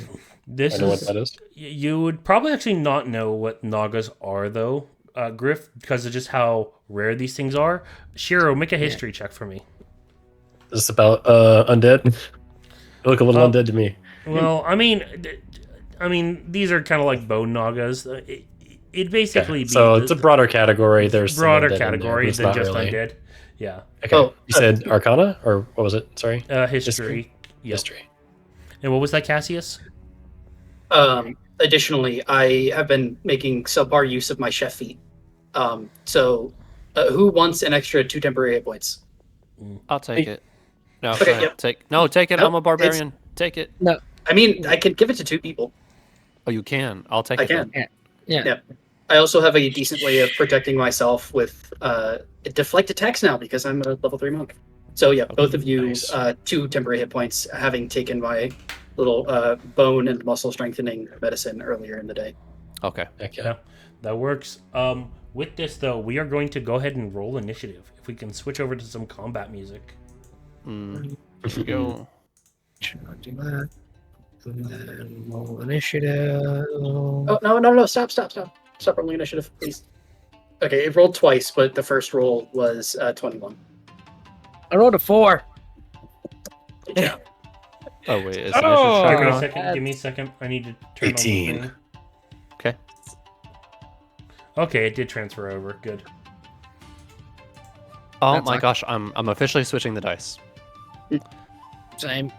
This I know what is, that is. you would probably actually not know what Nagas are, though, Griff, because of just how rare these things are. Shiro, make a history check for me. Is this about undead? They look a little undead to me. Well, I mean, these are kind of like bone Nagas. It basically Okay, be so it's a broader category. There's some broader undead in there, category but it's than not just really. undead. Yeah. Okay. Oh, You said Arcana, or what was it? Sorry. History. Yep. History. And what was that, Cassius? Additionally, I have been making subpar use of my chef feat. So, who wants an extra 2 temporary hit points? I'll take it. No, Okay, no, yep. take it. Nope, I'm a barbarian. Take it. I mean, I can give it to 2 people. Oh, you can. I'll take I it. can. Then. Yeah. I also have a decent way of protecting myself with deflect attacks now because I'm a level 3 monk. So yeah, both of you, Nice. 2 temporary hit points, having taken my little bone and muscle strengthening medicine earlier in the day. Okay. Heck Yeah, yeah. that works. With this though, we are going to go ahead and roll initiative. If we can switch over to some combat music. Here we go. Should not do that. And then roll initiative. Oh no! Stop! Stop rolling initiative, please. Okay, it rolled twice, but the first roll was 21. I rolled a 4. Good job. Oh wait, is Oh! initiative Give me a check on? second. Give me a second. I need to turn 18. on the thing. Okay. Okay, it did transfer over. Good. Oh That's my fine. gosh, I'm officially switching the dice. Same.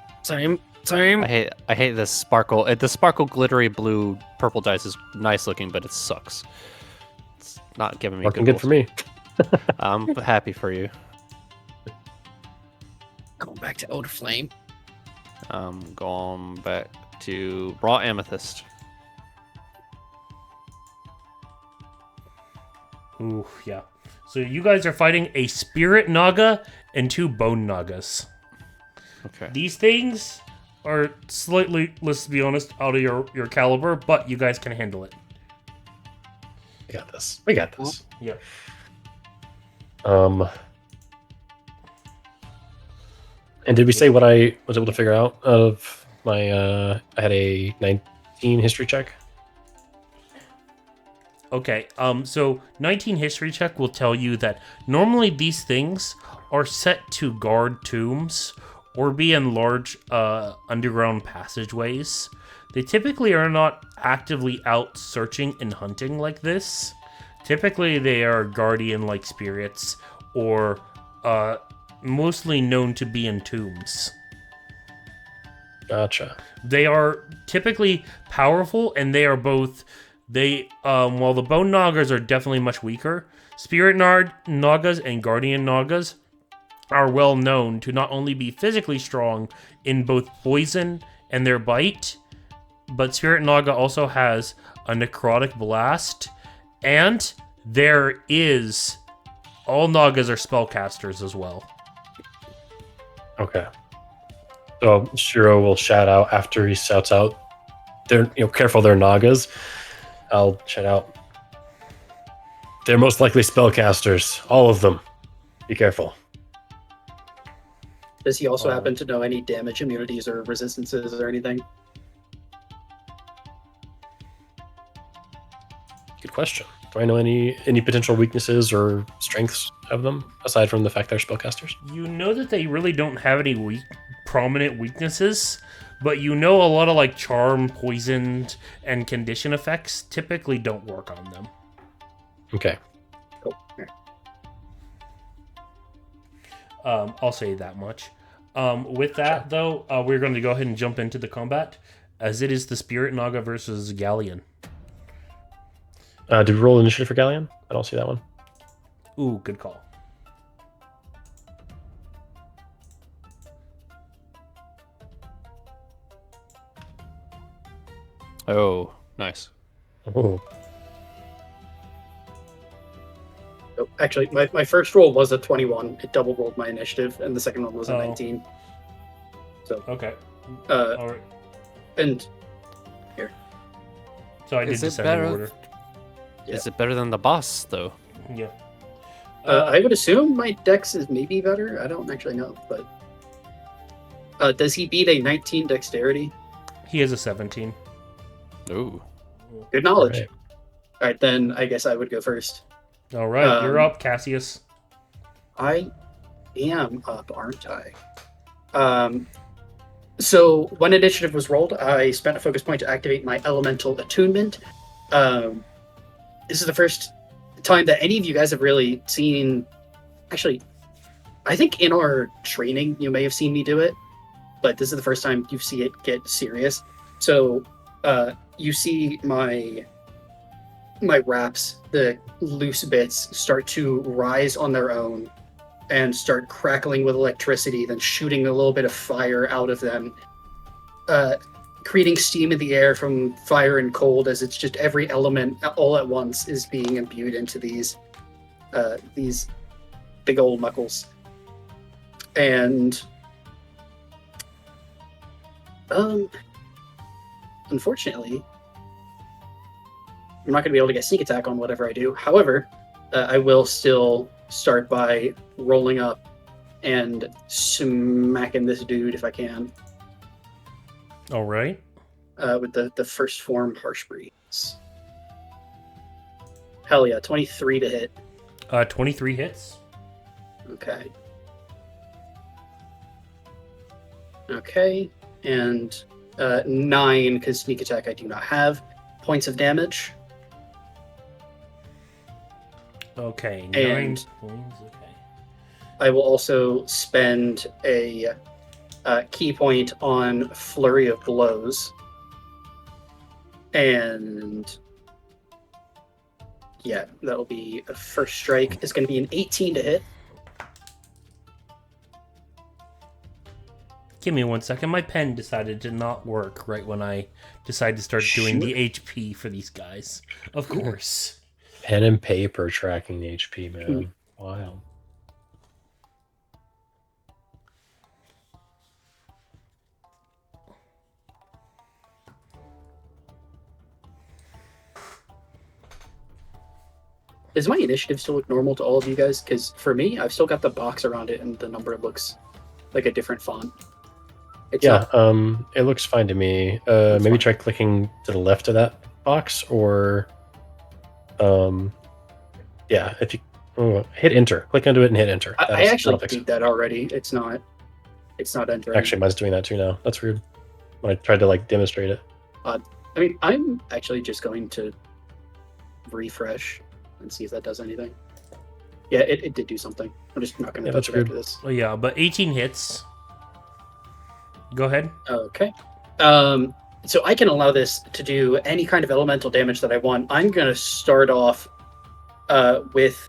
I hate this sparkle. The sparkle glittery blue purple dice is nice looking, but it sucks. It's not giving me Working good for me. I'm happy for you. Going back to Elder Flame. I'm going back to raw amethyst. Ooh, yeah. So you guys are fighting a spirit naga and 2 bone nagas. Okay. These things are slightly, let's be honest, out of your caliber, but you guys can handle it. We got this. We got this. Yeah. And did we say what I was able to figure out of my? I had a 19 history check. Okay, so 19 history check will tell you that normally these things are set to guard tombs or be in large underground passageways. They typically are not actively out searching and hunting like this. Typically they are guardian-like spirits or mostly known to be in tombs. Gotcha. They are typically powerful, and they are both. While the bone nagas are definitely much weaker, spirit nagas and guardian nagas are well known to not only be physically strong in both poison and their bite, but spirit naga also has a necrotic blast, and there is all nagas are spellcasters as well. Okay. So Shiro will shout out after he shouts out, "They're careful, they're nagas." I'll shout out, "They're most likely spellcasters, all of them. Be careful." Does he also happen to know any damage immunities or resistances or anything? Good question. Do I know any potential weaknesses or strengths of them aside from the fact they're spellcasters? You know that they really don't have any prominent weaknesses, but you know a lot of like charm, poisoned, and condition effects typically don't work on them. Okay. Cool. I'll say that much. With that, though, we're going to go ahead and jump into the combat. as it is the Spirit Naga versus Galleon. Did we roll initiative for Galleon? I don't see that one. Ooh, good call. Oh, nice. Oh, Oh, actually, my first roll was a 21. It double rolled my initiative, and the second one was a Oh. 19. So, Okay. uh, All right. and So I did Is it descending better? order. Yeah. Is it better than the boss though? Yeah. I would assume my dex is maybe better. I don't actually know, but does he beat a 19 dexterity? He has a 17. Ooh. Good knowledge. Right. All right, then I guess I would go first. All right, you're Um, up, Cassius. I am up, aren't I? So when initiative was rolled, I spent a focus point to activate my elemental attunement. This is the first time that any of you guys have really seen. Actually, I think in our training you may have seen me do it, but this is the first time you see it get serious. So you see my wraps, the loose bits, start to rise on their own and start crackling with electricity, then shooting a little bit of fire out of them, creating steam in the air from fire and cold, as it's just every element all at once is being imbued into these big old knuckles. And unfortunately, I'm not going to be able to get sneak attack on whatever I do. However, I will still start by rolling up and smacking this dude if I can All right. with the first form Harsh Breeze. Hell yeah, 23 to hit. 23 hits. Okay. Okay, and 9, because sneak attack I do not have, points of damage. Okay, 9 And- points. Okay. I will also spend a key point on Flurry of Blows. And yeah, that'll be a first strike. It's going to be an 18 to hit. Give me 1 second. My pen decided to not work right when I decided to start doing the HP for these guys. Of course. pen and paper tracking the HP, man. Wild. Does my initiative still look normal to all of you guys? Because for me, I've still got the box around it and the number looks like a different font. It's Yeah, not- it looks fine to me. Maybe try clicking to the left of that box, or yeah, if you hit enter, click into it and hit enter. I actually that'll fix did it. that already. It's not entering. Actually, mine's doing that too now. That's weird. When I tried to like demonstrate it. I mean, I'm actually just going to refresh and see if that does anything. Yeah, it did do something. I'm just not going to Yeah, touch that's it after weird. this. Oh, yeah, but 18 hits. Go ahead. Okay. So I can allow this to do any kind of elemental damage that I want. I'm going to start off with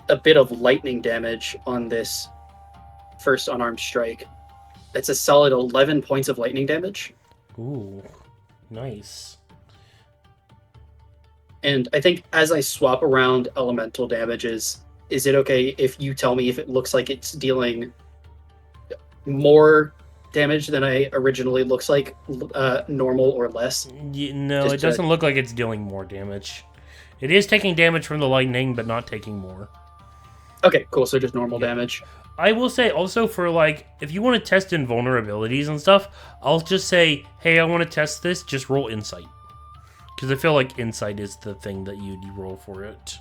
a bit of lightning damage on this first unarmed strike. That's a solid 11 points of lightning damage. Ooh, nice. And I think as I swap around elemental damages, is it okay if you tell me if it looks like it's dealing more damage than I originally looks like, normal or less? No, Just it doesn't look like it's dealing more damage. It is taking damage from the lightning, but not taking more. Okay, cool. So just normal Yeah. damage. I will say also for like, if you want to test invulnerabilities and stuff, I'll just say, hey, I want to test this, just roll insight. Because I feel like insight is the thing that you'd roll for it.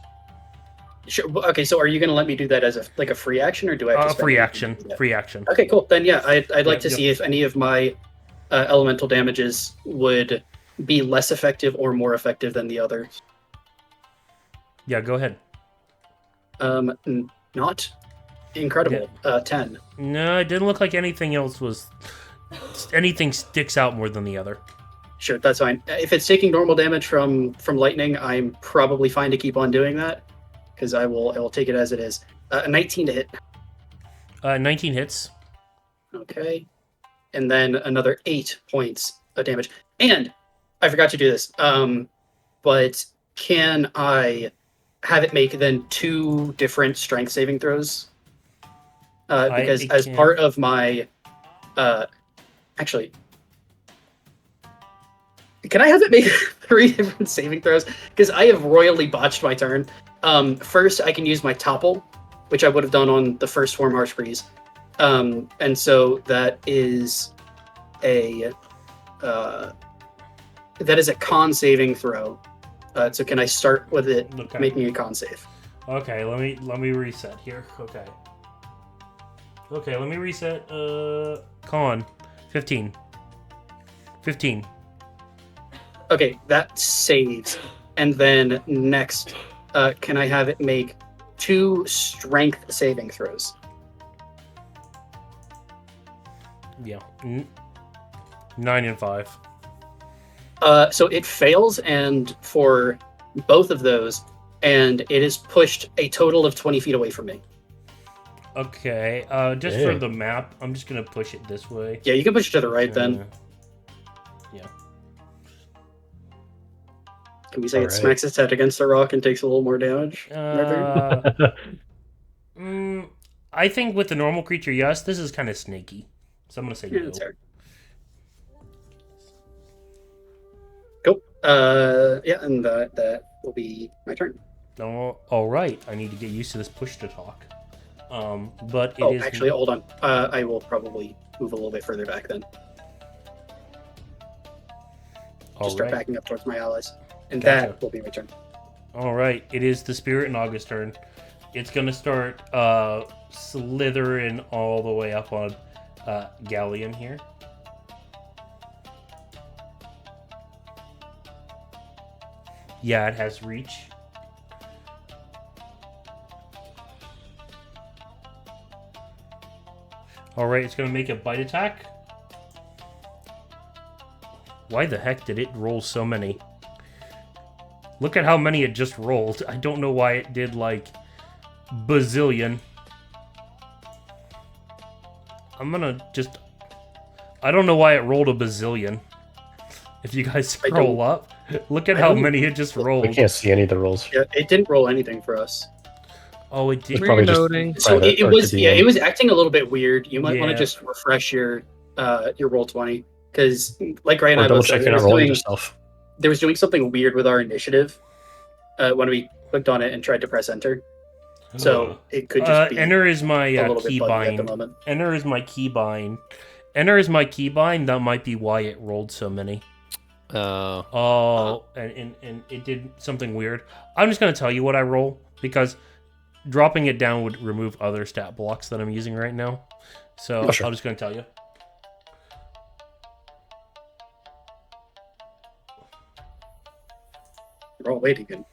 Sure. Okay, so are you going to let me do that as a free action, or do I have to spend Free anything action. to do that? Free action. Okay, cool. Then yeah, I'd like to Yeah. see if any of my elemental damages would be less effective or more effective than the others. Yeah, go ahead. Not incredible. 10. No, it didn't look like anything else was... Anything sticks out more than the other. Sure, that's fine. If it's taking normal damage from lightning, I'm probably fine to keep on doing that because I will take it as it is. A 19 to hit. 19 hits. Okay, and then another 8 points of damage. And I forgot to do this. But can I have it make then 2 different strength saving throws? Because as can. part of my, actually, can I have it make 3 different saving throws? Because I have royally botched my turn. First, I can use my topple, which I would have done on the first form Harsh Breeze. And so that is a con saving throw. So can I start with it making a con save? Okay, let me reset here. Okay, let me reset. Con 15. Okay, that saves. And then next, can I have it make 2 strength saving throws? Yeah. 9 and 5. So it fails, and for both of those, and it is pushed a total of 20 feet away from me. Okay, just for the map, I'm just gonna push it this way. Yeah, you can push it to the right then. Yeah. Can we say it Alright. smacks its head against the rock and takes a little more damage? I think with the normal creature, yes. This is kind of snaky, so I'm gonna say Yeah, no. that's fair. Cool. Yeah, and that will be my turn. Oh, all right. I need to get used to this push to talk. But it is. Actually, hold on. I will probably move a little bit further back then. Just start backing up towards my allies. And that will be my turn. All right. It is the Spirit and August turn. It's going to start slithering all the way up on Galleon here. Yeah, it has reach. Alright, it's going to make a bite attack. Why the heck did it roll so many? Look at how many it just rolled. I don't know why it did, like, bazillion. I'm gonna just... I don't know why it rolled a bazillion. If you guys scroll up, look at how many it just rolled. We can't see any of the rolls. Yeah, it didn't roll anything for us. Oh, it did. It's probably just Reloading. So private it or was to yeah, DM. it was acting a little bit weird. You might want Yeah. to just refresh your roll 20 because like Ray and Or I double both check said, you're not rolling yourself. there was doing something weird with our initiative when we clicked on it and tried to press enter. So it could just be Enter is my a little bit key buggy at the bind. moment. Enter is my key bind. Enter is my key bind. That might be why it rolled so many. Oh, and it did something weird. I'm just gonna tell you what I roll because dropping it down would remove other stat blocks that I'm using right now. So Oh, sure. I'm just gonna tell you. We're all waiting in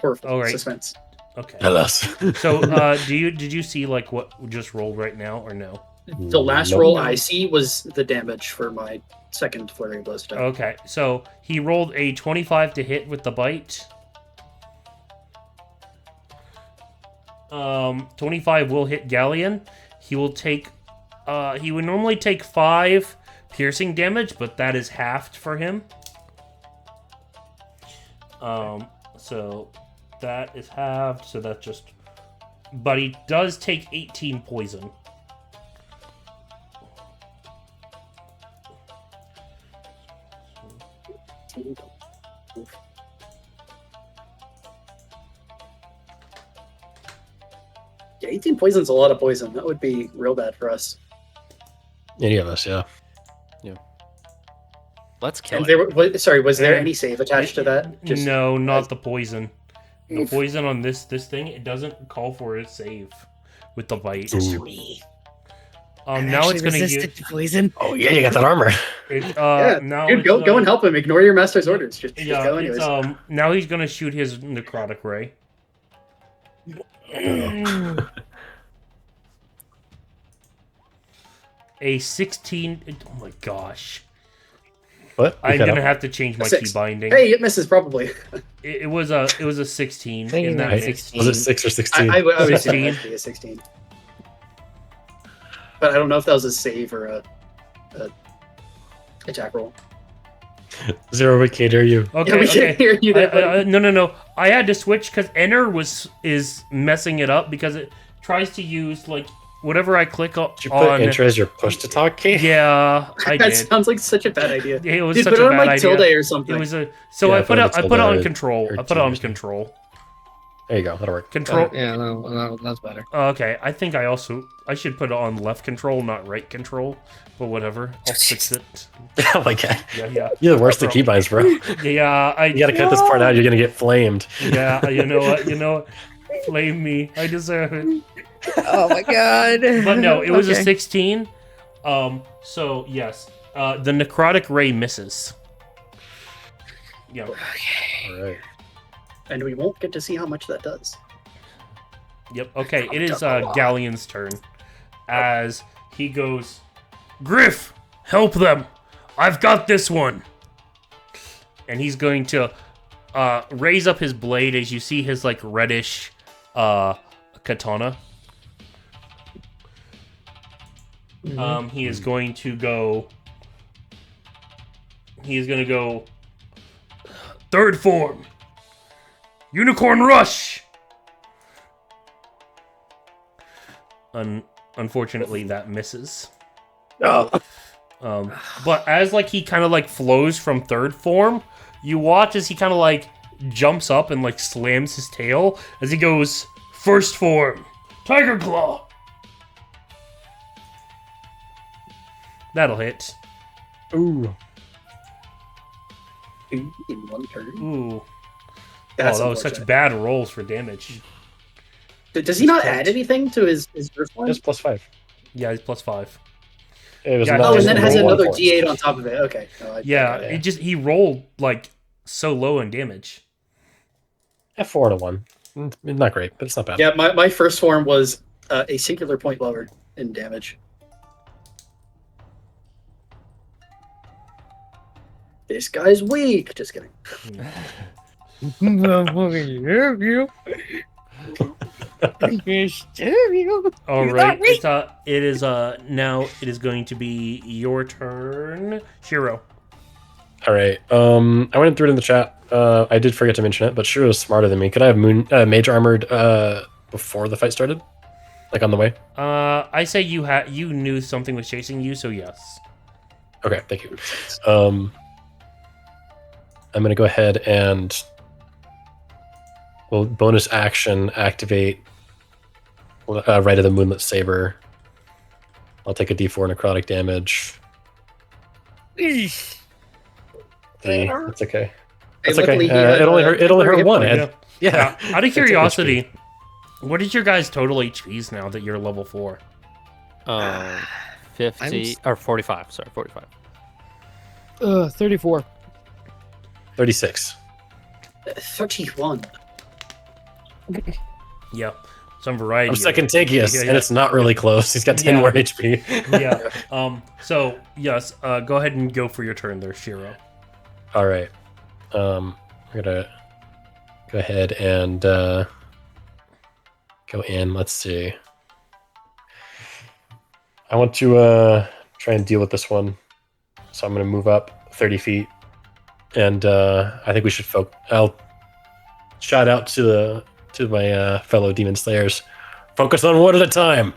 horrible All right. suspense. Okay. Tell us. So did you see like what just rolled right now or no? The last Nope. roll I see was the damage for my second flurry of blows attack. Okay. So he rolled a 25 to hit with the bite. 25 will hit Galleon. He will take he would normally take 5 piercing damage, but that is halved for him. So that is halved, so that's just but he does take 18 poison. Yeah, 18 poison's a lot of poison. That would be real bad for us. Any of us, yeah. Let's kill And it. was there And- any save attached to that? Just No, not as- the poison. The Oof. poison on this thing, it doesn't call for a save with the bite. Ooh. Now it's gonna use resistant to poison. Oh yeah, you got that armor. it, Yeah, now dude, it's, go and help him. Ignore your master's orders. Just Yeah, go it's, anyways. now he's gonna shoot his necrotic ray. A 16. Oh my gosh. What? You I'm cut gonna out? have to change my key 6. binding. Hey, it misses probably. It was a 16. think In it's that like mix. 16. Was it 6 or 16? I would say 16. it would be a 16. But I don't know if that was a save or a attack roll. Zero, we can't hear you. Okay, Yeah, we okay. can't hear you there, buddy. No. I had to switch because Enter is messing it up because it tries to use like whatever I click on. Did you put enter as your push to talk key? Yeah, I That did. sounds like such a bad idea. It was Dude, such put a it on bad like idea. tilde or something. It was a Yeah, I put it tilde on control. or I put it on T or something. control. There you go. That'll work. Control. Yeah, no, that's better. Okay, I think I should put it on left control, not right control. But whatever, I'll fix it. Oh my god. Yeah. You're the worst at keybinds, bro. You Yeah, gotta cut this part out. You're gonna get flamed. Yeah, you know what? Flame me. I deserve it. Oh my god. But no, it was a Okay. 16. So yes, the necrotic ray misses. Yeah. All right. And we won't get to see how much that does. Yep. Okay, it is Galleon's turn. As he goes, Griff, help them! I've got this one. And he's going to raise up his blade as you see his like reddish katana. He is going to go. He is going to go. Third form. Unicorn rush. Unfortunately, that misses. Oh. But as like he kind of like flows from third form, you watch as he kind of like jumps up and like slams his tail as he goes first form, Tiger Claw. That'll hit. Ooh. In one turn. Ooh. That's That was such unfortunate. bad rolls for damage. Does he not add anything to his first one? Just +5. Yeah, he's +5. It was Yeah, not Oh, and just then a it has roll another one for D8 on top of it. Okay. No, Yeah, yeah. he rolled like so low in damage. F4 to 1. Not great, but it's not bad. Yeah, my first form was a singular point lower in damage. This guy's weak. Just kidding. All right, it is now it is going to be your turn, Shiro. All right. I went and threw it in the chat. I did forget to mention it, but Shiro's smarter than me. Could I have mage armored before the fight started? Like on the way? I say you knew something was chasing you, so yes. Okay, thank you. I'm gonna go ahead and bonus action activate Right of the Moonlit Saber. I'll take a D4 necrotic damage. It's okay. It's okay. luckily he had, It only hurt. It only hurt hit one. point. Ed. Yeah. Out of It's a curiosity, what is your guys' total HPs now that you're level 4? 50 or 45. Sorry, 45. 34. 36. 31. Yeah, some variety. I'm of second it. tankiest, Yeah, and it's not really close. He's got 10 Yeah. more HP. Yeah. So yes. Go ahead and go for your turn there, Shiro. All right. We're gonna go ahead and go in. Let's see. I want to try and deal with this one, so I'm gonna move up 30 feet, and I think we should I'll shout out to my fellow demon slayers. Focus on one at a time,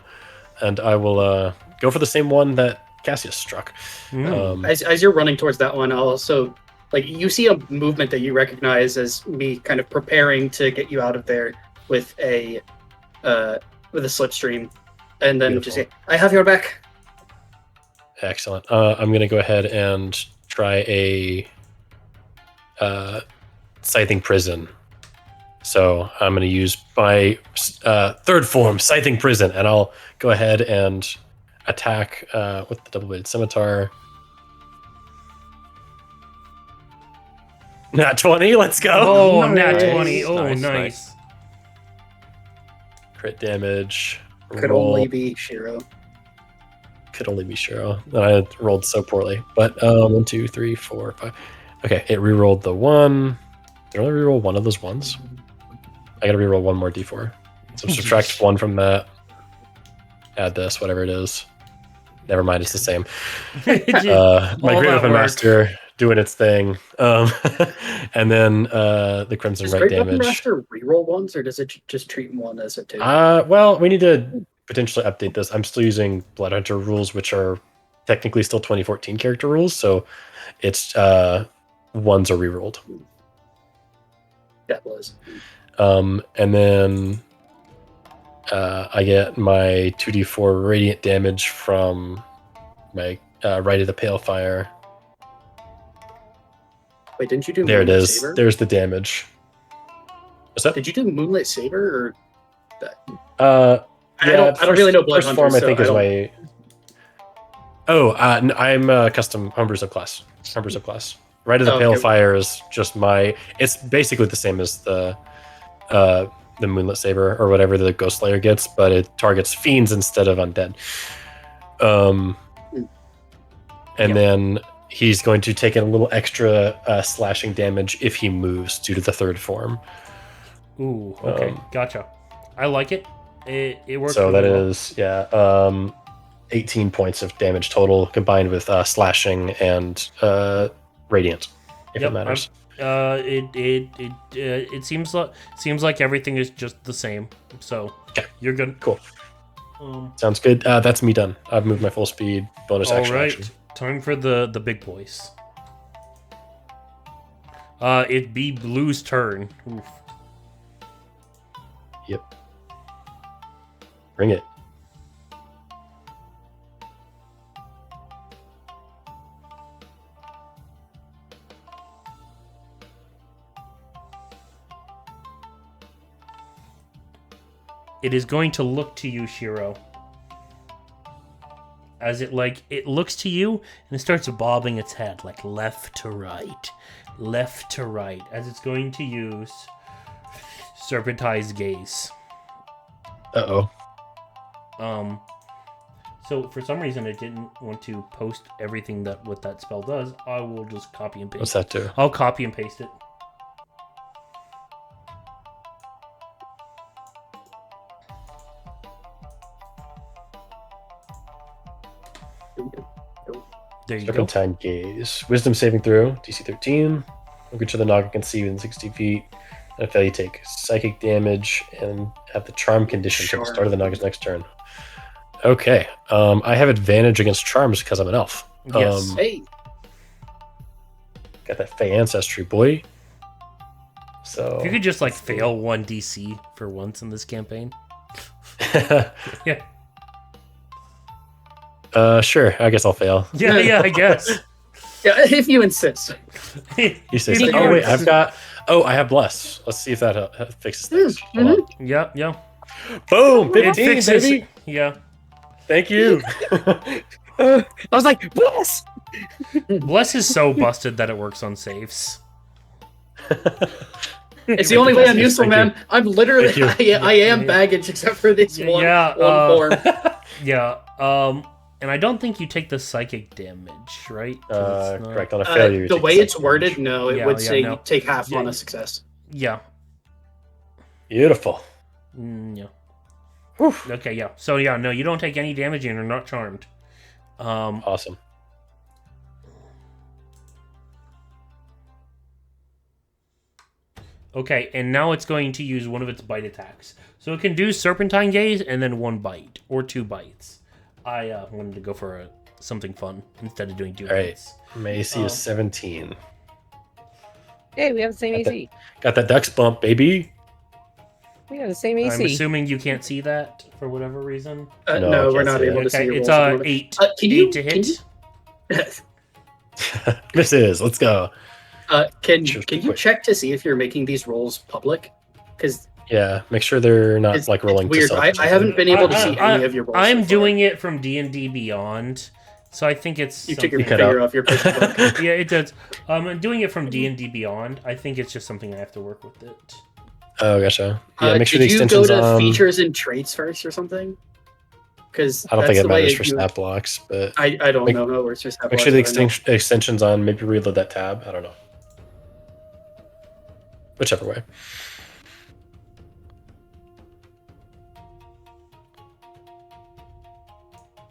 and I will go for the same one that Cassius struck. As you're running towards that one, I'll also like you see a movement that you recognize as me kind of preparing to get you out of there with a slipstream, and then just say, "I have your back." Excellent. I'm going to go ahead and try a Scything Prison. So I'm going to use my third form, Scything Prison, and I'll go ahead and attack with the double-bladed scimitar. Nat 20, let's go. Oh, nat Nice. 20. Oh, Nice, nice. nice. Crit damage. Could roll only be Shiro. Could only be Shiro. I rolled so poorly. But 1, 2, 3, 4, 5. Okay, it re-rolled the 1. Did I only re-roll one of those ones? I gotta re-roll one more d4. So subtract 1 from that. Add this, whatever it is. Never mind, it's the same. My Great Weapon Master doing its thing. And then the Crimson Does Right Great Weapon damage. Master reroll ones, or does it just treat one as a 2? Well, we need to potentially update this. I'm still using Blood Hunter rules, which are technically still 2014 character rules, so it's ones are rerolled. That was. And then I get my 2d4 radiant damage from my Rite of the Pale Fire. Wait, didn't you do There it Moonlight is. Saber? There's the damage. What's that? Did you do Moonlight Saber or that? I don't really know Blood First Hunter, form, I so think, I is don't- my. Oh, I'm a custom homebrew subclass. Homebrew subclass. Rite of the Oh, Pale okay. Fire is just my. It's basically the same as the Moonlit Saber or whatever the Ghost Slayer gets, but it targets fiends instead of undead. And then he's going to take in a little extra slashing damage if he moves due to the third form. Ooh, okay, gotcha. I like it. It works. So really that well. is 18 points of damage total combined with slashing and radiant, if it matters. It seems like everything is just the same. So you're good. Cool. Sounds good. That's me done. I've moved my full speed. Bonus All action. right, Action. time for the big boys. It'd be Blue's turn. Oof. Yep. Bring it. It is going to look to you, Shiro. As it looks to you and it starts bobbing its head like left to right, as it's going to use Serpentized Gaze. Uh-oh. So for some reason it didn't want to post everything that what that spell does. I will just copy and paste. What's that do? I'll copy and paste it. There you go. Serpentine Gaze. Wisdom saving throw, DC 13. Look at the Naga can see within 60 feet. And if you take psychic damage and have the charm condition till the start of the Naga's next turn. Okay. I have advantage against charms because I'm an elf. Yes. Hey, Got that Fey ancestry, boy. So If you could just fail one DC for once in this campaign. Yeah. Sure. I guess I'll fail. Yeah, I guess. yeah, if you insist. He says, If "Oh you- wait, I have bless. Let's see if that fixes things." Hold on. Yeah. Boom! It 15, fixes. baby. Yeah. Thank you. I was like, bless! Bless is so busted that it works on saves. It's the only way I'm Thank useful, you. man. I'm literally, Thank you. I am baggage except for this one form. Yeah. And I don't think you take the psychic damage, right? 'Cause it's not- Correct. On a failure, you The take way it's psychic worded, damage. no, it Yeah, would yeah, say no. you take half Yeah. on a success. Yeah. Beautiful. Yeah. Okay, yeah. So yeah, no, you don't take any damage and you're not charmed. Awesome. Okay, and now it's going to use one of its bite attacks. So it can do Serpentine Gaze and then one bite or 2 bites. I wanted to go for something fun instead of doing 2 All right. bites. My AC is 17. Hey, we have the same Got that- AC. Got that dex bump, baby. We have the same I'm AC. assuming you can't see that for whatever reason. No, No, I we're can't not see able it. to see Okay, your it's rolls at the moment. 8. Can 8 you- to can hit. This is. Let's go. Can Sure, you quick. check to see if you're making these rolls public? Because Yeah. Make sure they're not it's, rolling. it's weird. to I haven't been able to see any of your rolls. I'm so far. doing it from D&D Beyond, so I think it's You took your You cut finger out. off your Facebook. yeah, it does. I'm doing it from D&D Beyond. I think it's just something I have to work with it. Oh, gotcha. Yeah. Make sure the did you go extension's to on. features and traits first or something? because I don't think that's it the way matters for you. stat blocks, but I don't Make- know how it works for stat make sure the blocks, but I know. extension's on. Maybe reload that tab. I don't know. Whichever way.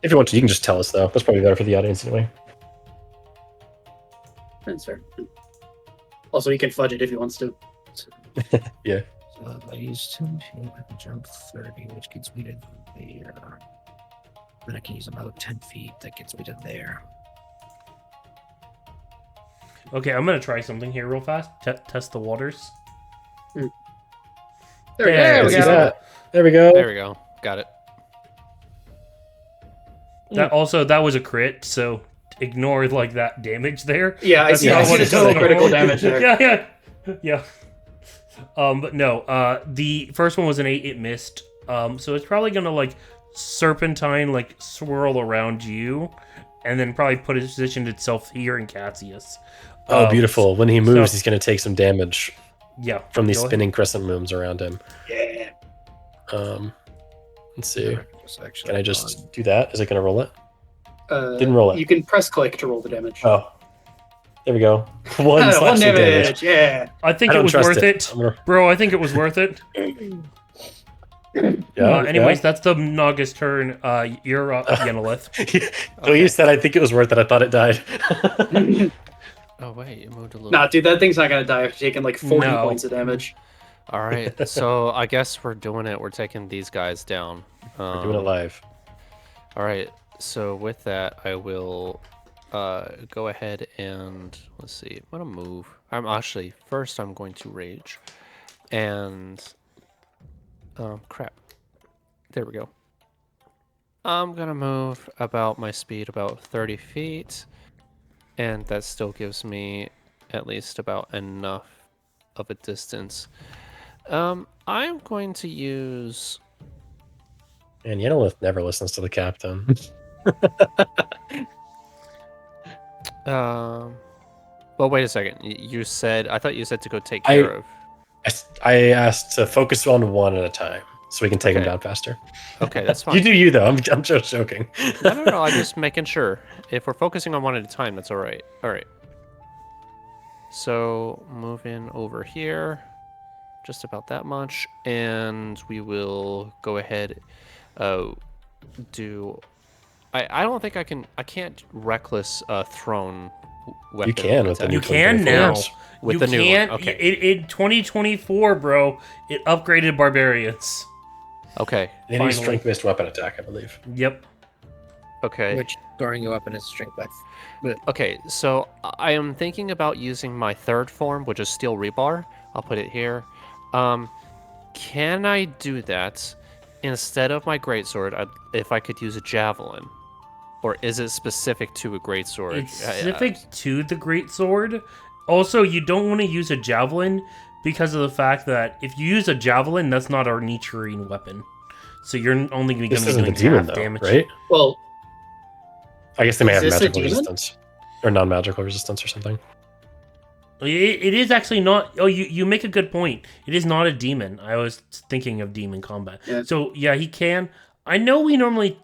If you want to, you can just tell us though. That's probably better for the audience anyway. That's fair. Also, he can fudge it if he wants to. Yeah. So if I use 10 feet, I can jump 30, which gets me to there. Then I can use another 10 feet, that gets me to there. Okay, I'm gonna try something here real fast. Test the waters. There There we See go. that? There we go. There we go. Got it. That was a crit, so ignore like that damage there. Yeah, I That's see. not I see what the it's total saying. critical damage there. Yeah. But no. The first one was an 8. It missed. So it's probably gonna like serpentine, like swirl around you, and then probably position itself here in Cassius. Oh, beautiful. When he moves, so- he's going to take some damage Yeah. from these go ahead. spinning crescent moons around him. Yeah. Let's see. It's actually Can I just do that? Is it going to roll it? Didn't roll it. You can press click to roll the damage. Oh. There we go. One One slashing damage. damage. Yeah. I think I it don't was trust worth it. it. I'm gonna- Bro, I think it was worth it. Yeah, Anyways, that's the Naga's turn. You're up, Yenilith. So you said I think it was worth it. I thought it died. Oh wait, it moved a little. Nah, dude, that thing's not gonna die after taking like 40 No. points of damage. All right, so I guess we're doing it. We're taking these guys down. We're doing it live. All right, so with that, I will go ahead and let's see. I'm gonna move. I'm going to rage, and crap. There we go. I'm gonna move about my speed about 30 feet, and that still gives me at least about enough of a distance. I'm going to use. And Yenilith never listens to the captain. Well, wait a second. You said I thought you said to go take care of. I asked to focus on one at a time so we can take him Okay. down faster. Okay, that's fine. You do you though. I'm just joking. No. I'm just making sure. If we're focusing on one at a time, that's all right. All right. So move in over here, just about that much, and we will go ahead. Do. I don't think I can. I can't reckless thrown weapon. You can with the attack. new You can 2024 now. ones. With you the new one, can't. okay. In 2024, bro, it upgraded barbarians. Okay. They need Finally. strength-based weapon attack, I believe. Yep. Okay. Which throwing you up in his strength back. Okay, so I am thinking about using my third form, which is Steel Rebar. I'll put it here. Can I do that instead of my greatsword? If I could use a javelin, or is it specific to a greatsword? It's specific to the great sword. Also, you don't want to use a javelin because of the fact that if you use a javelin, that's not our nitrine weapon. So you're only going to This be isn't the doing demon half though, damage. right? Well, I guess they may Is have this a magical demon? resistance. Or non-magical resistance or something. It is actually not. Oh, you make a good point. It is not a demon. I was thinking of demon combat. Yeah. So yeah, he can. I know we normally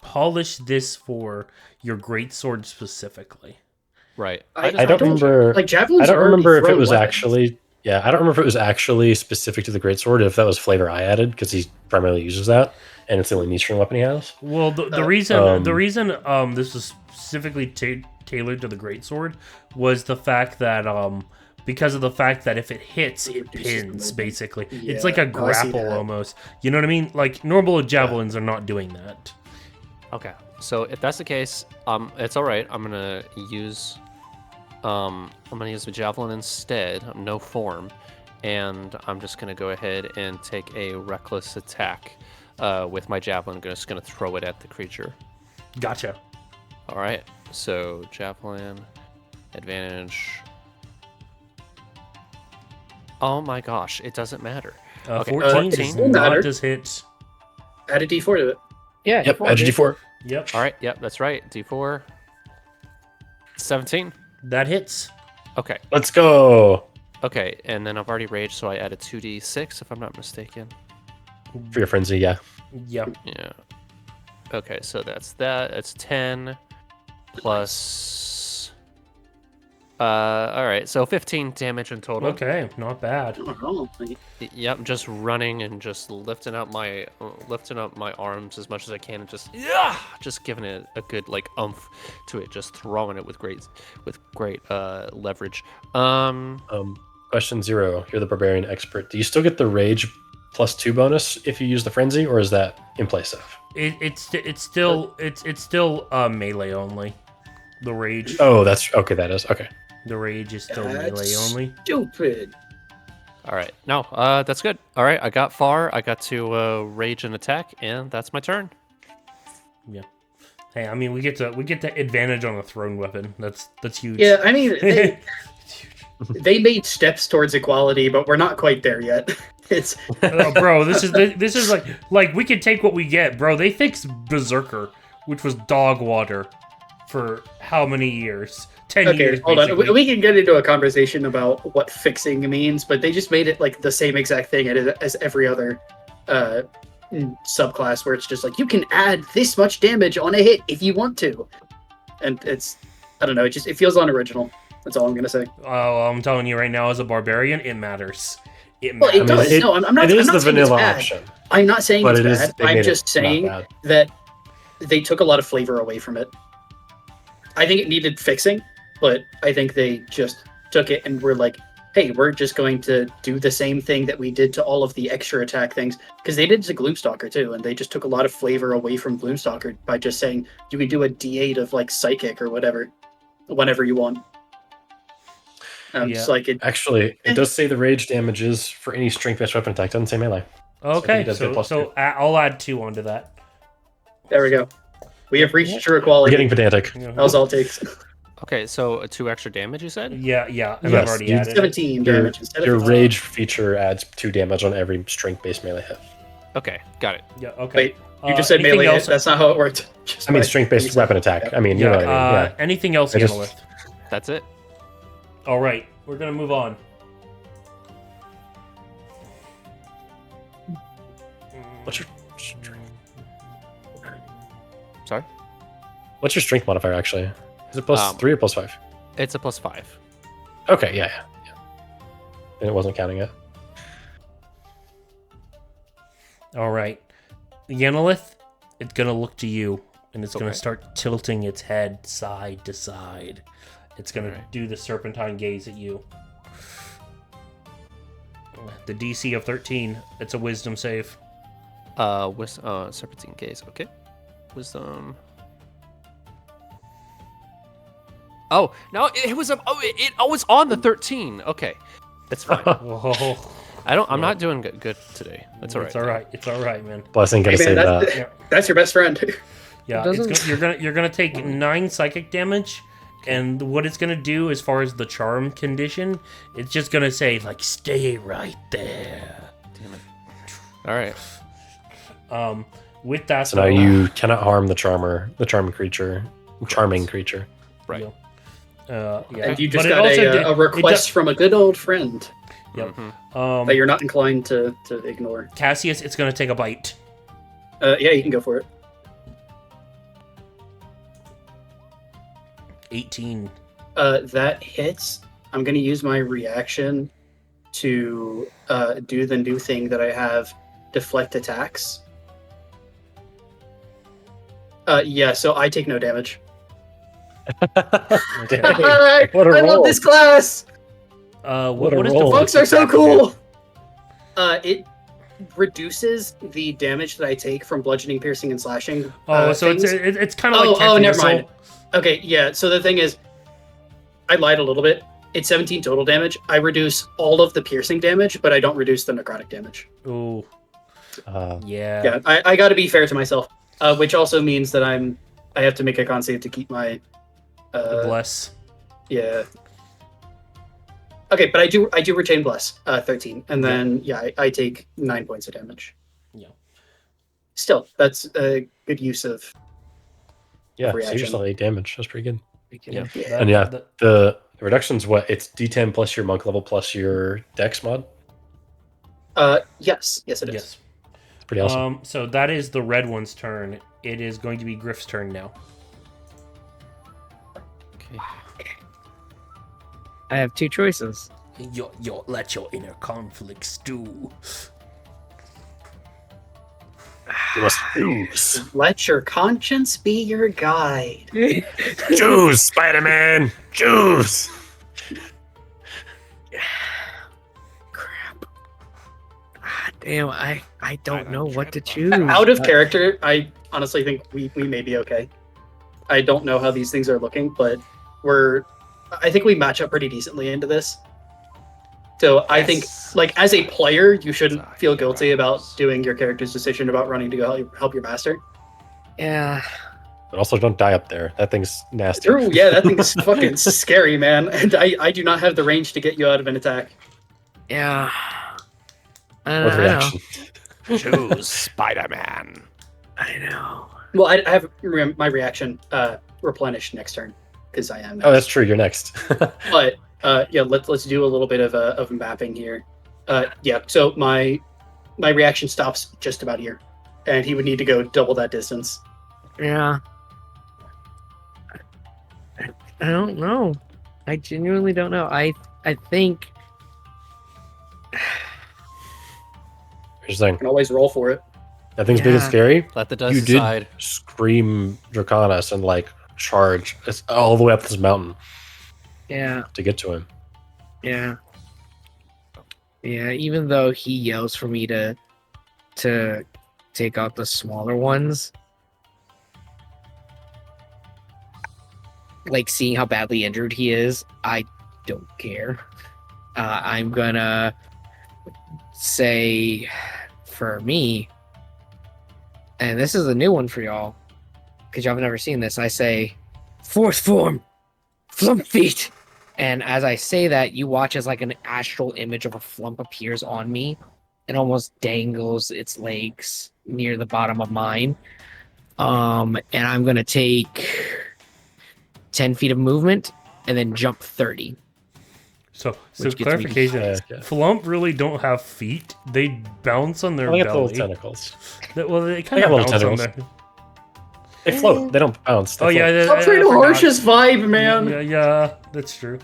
polish this for your greatsword specifically. Right. I don't remember. like javelins. I don't are already remember if it thrown was weapons. actually. Yeah, I don't remember if it was actually specific to the greatsword. If that was flavor I added, because he primarily uses that, and it's the only niche weapon he has. Well, the Uh, reason this was specifically tailored to the greatsword was the fact that because of the fact that if it hits, it reduces the pins movement. basically. Yeah, It's like a no, I see grapple that. almost. You know what I mean? Like normal javelins are not doing that. Okay. So if that's the case, it's all right. I'm gonna use the javelin instead. No form, and I'm just gonna go ahead and take a reckless attack with my javelin. I'm just gonna throw it at the creature. Gotcha. All right. So javelin, advantage. Oh my gosh! It doesn't matter. Okay, 14 does 14. not Matter. just hit. Add a D4 to it. Yeah. Yep, edge D4. Yep, All right. Yep, that's right. D4. 17. that hits. Okay. Let's go Okay, and then I've already raged, so I add a 2d6 if I'm not mistaken. for your frenzy. Yeah, Yep. Yeah. Okay, so that's that. That's 10 plus. All right, so 15 damage in total. Okay, not bad. I don't know. Yep, just running and just lifting up my arms as much as I can, and just giving it a good like oomph to it, just throwing it with great leverage. Question 0. You're the barbarian expert. Do you still get the rage +2 bonus if you use the frenzy, or is that in place of? It's still melee only. The rage. Oh, that's okay. That is okay. The rage is still melee That's only. stupid. All right, no, that's good. All right, I got far. I got to rage and attack, and that's my turn. Yeah. Hey, I mean, we get the advantage on a thrown weapon. That's huge. Yeah, I mean, they made steps towards equality, but we're not quite there yet. It's Oh, bro, this is like we can take what we get, bro. They fixed Berserker, which was dog water, for how many years? 10 okay. years. Hold on, basically. we can get into a conversation about what fixing means, but they just made it like the same exact thing as every other subclass, where it's just like you can add this much damage on a hit if you want to, and it's I don't know. It feels unoriginal. That's all I'm gonna say. Oh, I'm telling you right now, as a barbarian, it matters. It Well, matters. it does. No, I'm not. It is I'm not the saying it's vanilla bad. option, I'm not saying but it's it is. bad. They made I'm it just not saying bad. that they took a lot of flavor away from it. I think it needed fixing, but I think they just took it and were like, hey, we're just going to do the same thing that we did to all of the extra attack things. Because they did it to Gloomstalker too, and they just took a lot of flavor away from Gloomstalker by just saying you can do a D8 of like Psychic or whatever, whenever you want. It's like it. Actually, it does say the rage damages for any strength-based weapon attack. Doesn't say melee. Okay, does get so +2. I'll add 2 onto that. There we go. We have reached true We're equality. getting pedantic. Yeah, That was all it takes. Okay, so 2 extra damage, you said? yeah, and Yes, I've already you- added it. 17 Your, damage instead your of 15. rage feature adds 2 damage on every strength-based melee hit. Okay, got it. Yeah, okay. Wait, you just said anything melee. else? That's not how it worked. Just I mean, by- strength-based weapon attack. I mean, you Yeah, know what I mean. Yeah. anything else, I just- Yanolith? That's it. All right, we're gonna move on. What's your strength? Sorry? What's your strength modifier actually? Is it plus 3 or plus 5? It's a +5. Okay, yeah. And it wasn't counting it. All right, Yanolith, it's gonna look to you, and it's gonna Okay. start tilting its head side to side. It's gonna Alright. do the serpentine gaze at you. The DC of 13. It's a Wisdom save. With Serpentine Gaze. Okay. Wisdom. Oh no! It was it was on the 13. Okay, that's fine. Oh, I'm not doing good today. That's all right. It's all right. It's all right, man. Blessing, gotta Hey, say man, that. that's your best friend. Yeah, Doesn't- you're gonna take 9 psychic damage, and what it's gonna do as far as the charm condition, it's just gonna say like, "Stay right there." Damn it. All right. With that, So now though, you cannot harm the charming creature. Right. yeah. And you But just it got also a request from a good old friend Yep. Mhm. that you're not inclined to ignore. Cassius, it's gonna take a bite. Yeah, you can go for it. 18. That hits. I'm going to use my reaction to do the new thing that I have, deflect attacks. Yeah, so I take no damage. Okay. I What a love roll. this class. What a is roll. the Folks are so attack again? cool. It reduces the damage that I take from bludgeoning, piercing, and slashing. Oh, so things. it's kind of like Oh, never Missile. mind. Okay, yeah. So the thing is, I lied a little bit. It's 17 total damage. I reduce all of the piercing damage, but I don't reduce the necrotic damage. Ooh, yeah. Yeah, I got to be fair to myself, which also means that I have to make a con save to keep my. Bless. Yeah. Okay, but I do retain bless 13, and then I take 9 points of damage. Yeah. Still, that's a good use of. Yeah, so Reaction. you're still 8 damage. That's pretty good. Yeah. Yeah. And yeah, that- the reduction's what? It's D10 plus your monk level plus your dex mod. Yes, it is. yes. It's pretty awesome. So that is the red one's turn. it is going to be Griff's turn now. Okay. I have two choices. Let your inner conflict stew. You must choose. Let your conscience be your guide. Choose, Spider-Man. Choose. Crap. Damn, I don't know what to choose. Out of character, I honestly think we may be okay. I don't know how these things are looking, but I think we match up pretty decently into this. So I think, like, as a player, you shouldn't feel guilty about doing your character's decision about running to go help your master. Yeah. But also don't die up there. That thing's nasty. True, yeah, that thing's fucking scary, man. And I do not have the range to get you out of an attack. Yeah. With reaction. Choose Spider-Man. I know. Well, I have my reaction replenished next turn because I am. Oh, that's true. You're next. But yeah, let's do a little bit of mapping here. Yeah, so my reaction stops just about here, and he would need to go double that distance. Yeah. I don't know. I genuinely don't know. I think Here's the thing. Can always roll for it. That thing's big and Yeah. scary. Let the dust You decide. did scream Draconis and like charge all the way up this mountain yeah, to get to him. yeah. Yeah, even though he yells for me to take out the smaller ones, like seeing how badly injured he is, I don't care. I'm gonna say for me, and this is a new one for y'all, because y'all have never seen this, I say, fourth form, flump feet. And as I say that, you watch as like an astral image of a flump appears on me and almost dangles its legs near the bottom of mine. And I'm gonna take 10 feet of movement and then jump 30. So Which gets me- clarification: Yeah. Flump really don't have feet; they bounce on their They got little belly. tentacles. Well, they kind got of little bounce on tentacles. their. They float. They don't bounce. They Oh yeah, float. I That's pretty forgot. harshest vibe, man. Yeah, that's true.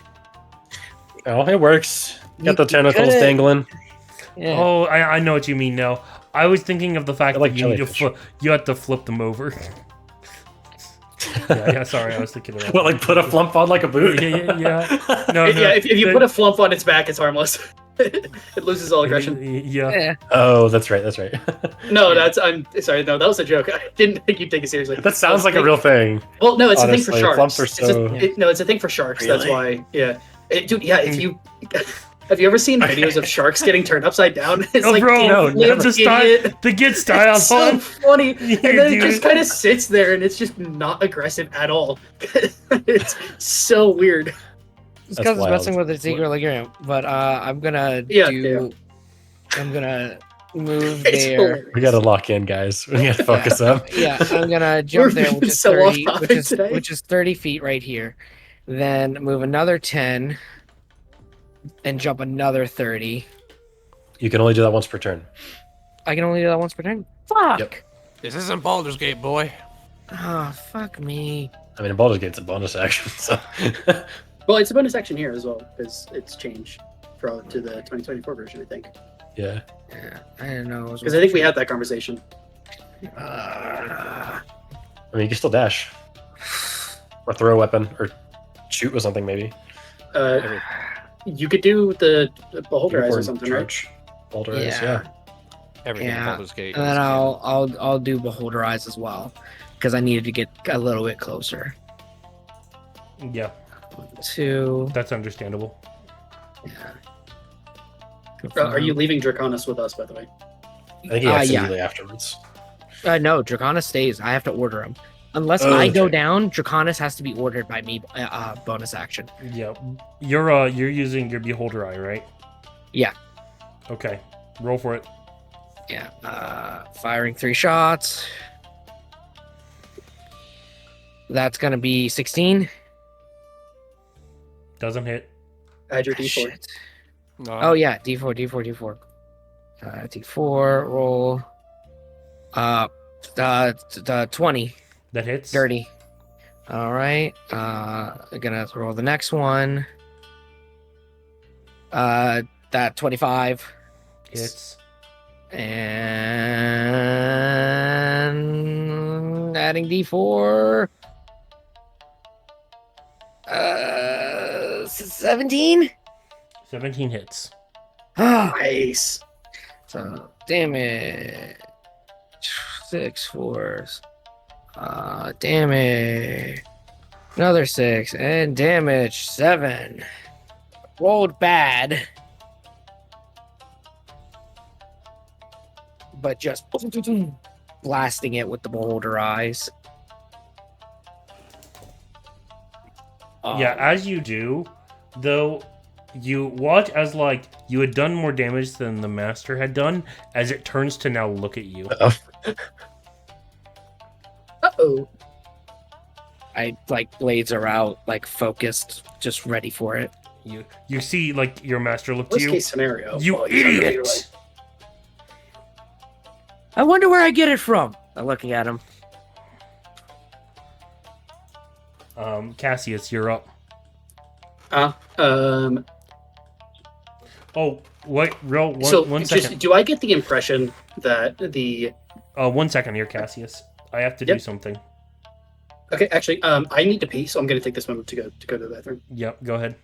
Oh, it works. Got the You tentacles could've- dangling. Yeah. Oh, I know what you mean now. I was thinking of the fact They're like that you need to jellyfish. you have to flip them over. yeah, sorry, I was thinking of that. What, like put a flump on like a boot? Yeah. No, Yeah, if you put a flump on its back, it's harmless. It loses all aggression. Yeah. Yeah. Oh, that's right. That's right. No, I'm sorry. No, that was a joke. I didn't think you'd take it seriously. That sounds like a real thing. Well, no, it's a thing for Honestly, sharks. flumps are It's a- so- no, it's a thing for sharks. That's Really? why. Yeah, dude. Yeah, if you have you ever seen videos of sharks getting turned upside down? It's Oh, like bro, no, idiot. never. the style, the get style It's so on. funny, Yeah, and then it just dude. kind of sits there, and it's just not aggressive at all. It's so weird. It's That's because it's wild. messing with its equilibrium. But I'm gonna Yeah, do. I'm gonna move It's there. hilarious. We gotta lock in, guys. We gotta focus up. Yeah, I'm gonna jump there, which is so off 30, topic today. which is 30 feet right here. Then move another 10, and jump another 30. You can only do that once per turn. I can only do that once per turn. Fuck. Yep. This isn't Baldur's Gate, boy. Oh, fuck me. I mean, in Baldur's Gate, it's a bonus action. So Well, it's a bonus action here as well because it's changed to the 2024 version, I think. yeah. Yeah, I don't know. Because I think we had that conversation. I mean, you can still dash or throw a weapon or shoot with something maybe. Uh, you could do the beholder eyes or something, right? charge. Boulder eyes, Yeah. yeah. Everything in Yeah. Baldur's Gate. And is then canon. I'll do beholder eyes as well, because I needed to get a little bit closer. Yeah, 2. that's understandable. Yeah. Are you leaving Draconis with us, by the way? I think he has to yeah. melee afterwards. No, Draconis stays. I have to order him. Unless Oh, I go okay. down, Draconis has to be ordered by me. Bonus action. Yeah, you're using your beholder eye, right? Yeah. Okay, roll for it. Yeah. Firing 3 shots. That's gonna be 16. Doesn't hit. Add your Ah, D4. shit. No, Oh yeah, D4. D4. roll. 20. That hits. Dirty. All right. I'm gonna roll the next one. That 25. Hits. And adding D4. 17. 17 hits. Nice. So damage. 6 fours. Damage. Another 6 and damage 7. Rolled bad. But just blasting it with the beholder eyes. Yeah, as you do, though, you watch as like you had done more damage than the master had done, as it turns to now look at you. Uh-oh. I like blades are out, like focused, just ready for it. You see like your master look to Worst you. case scenario. You Oh, you're gonna be idiot! like, I wonder where I get it from. I'm looking at him. Cassius, you're up. Oh, wait, one just second. do I get the impression that the 1 second here, Cassius. I have to do Yep. something. okay, actually, I need to pee, so I'm gonna take this moment to go to the bathroom. Yep, go ahead.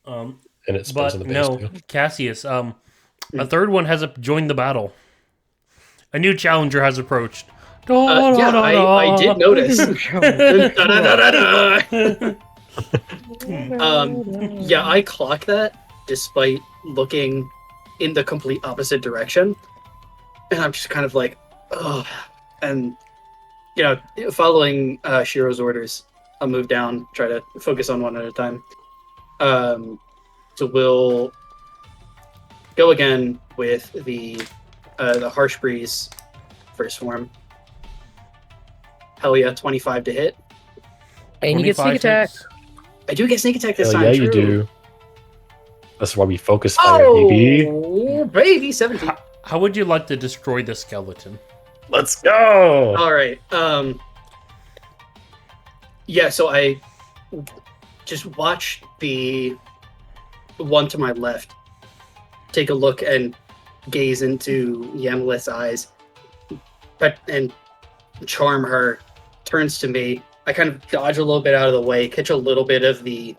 And it spins in But the base no, too. Cassius, a third one has joined the battle. A new challenger has approached. Yeah, I did notice. Yeah, I clock that despite looking in the complete opposite direction, and I'm just kind of like, oh, and following Shiro's orders, I'll move down, try to focus on one at a time. So we'll go again with the harsh breeze first form. Hell yeah, 25 to hit. And you get sneak 25 attack. hits. I do get sneak attack this Hell time. yeah, you true. do. That's why we focus fire, Oh, baby. baby, 17. How would you like to destroy the skeleton? Let's go. All right. Yeah, so I just watch the one to my left take a look and gaze into Yamlet's eyes, and charm her. Turns to me. I kind of dodge a little bit out of the way, catch a little bit of the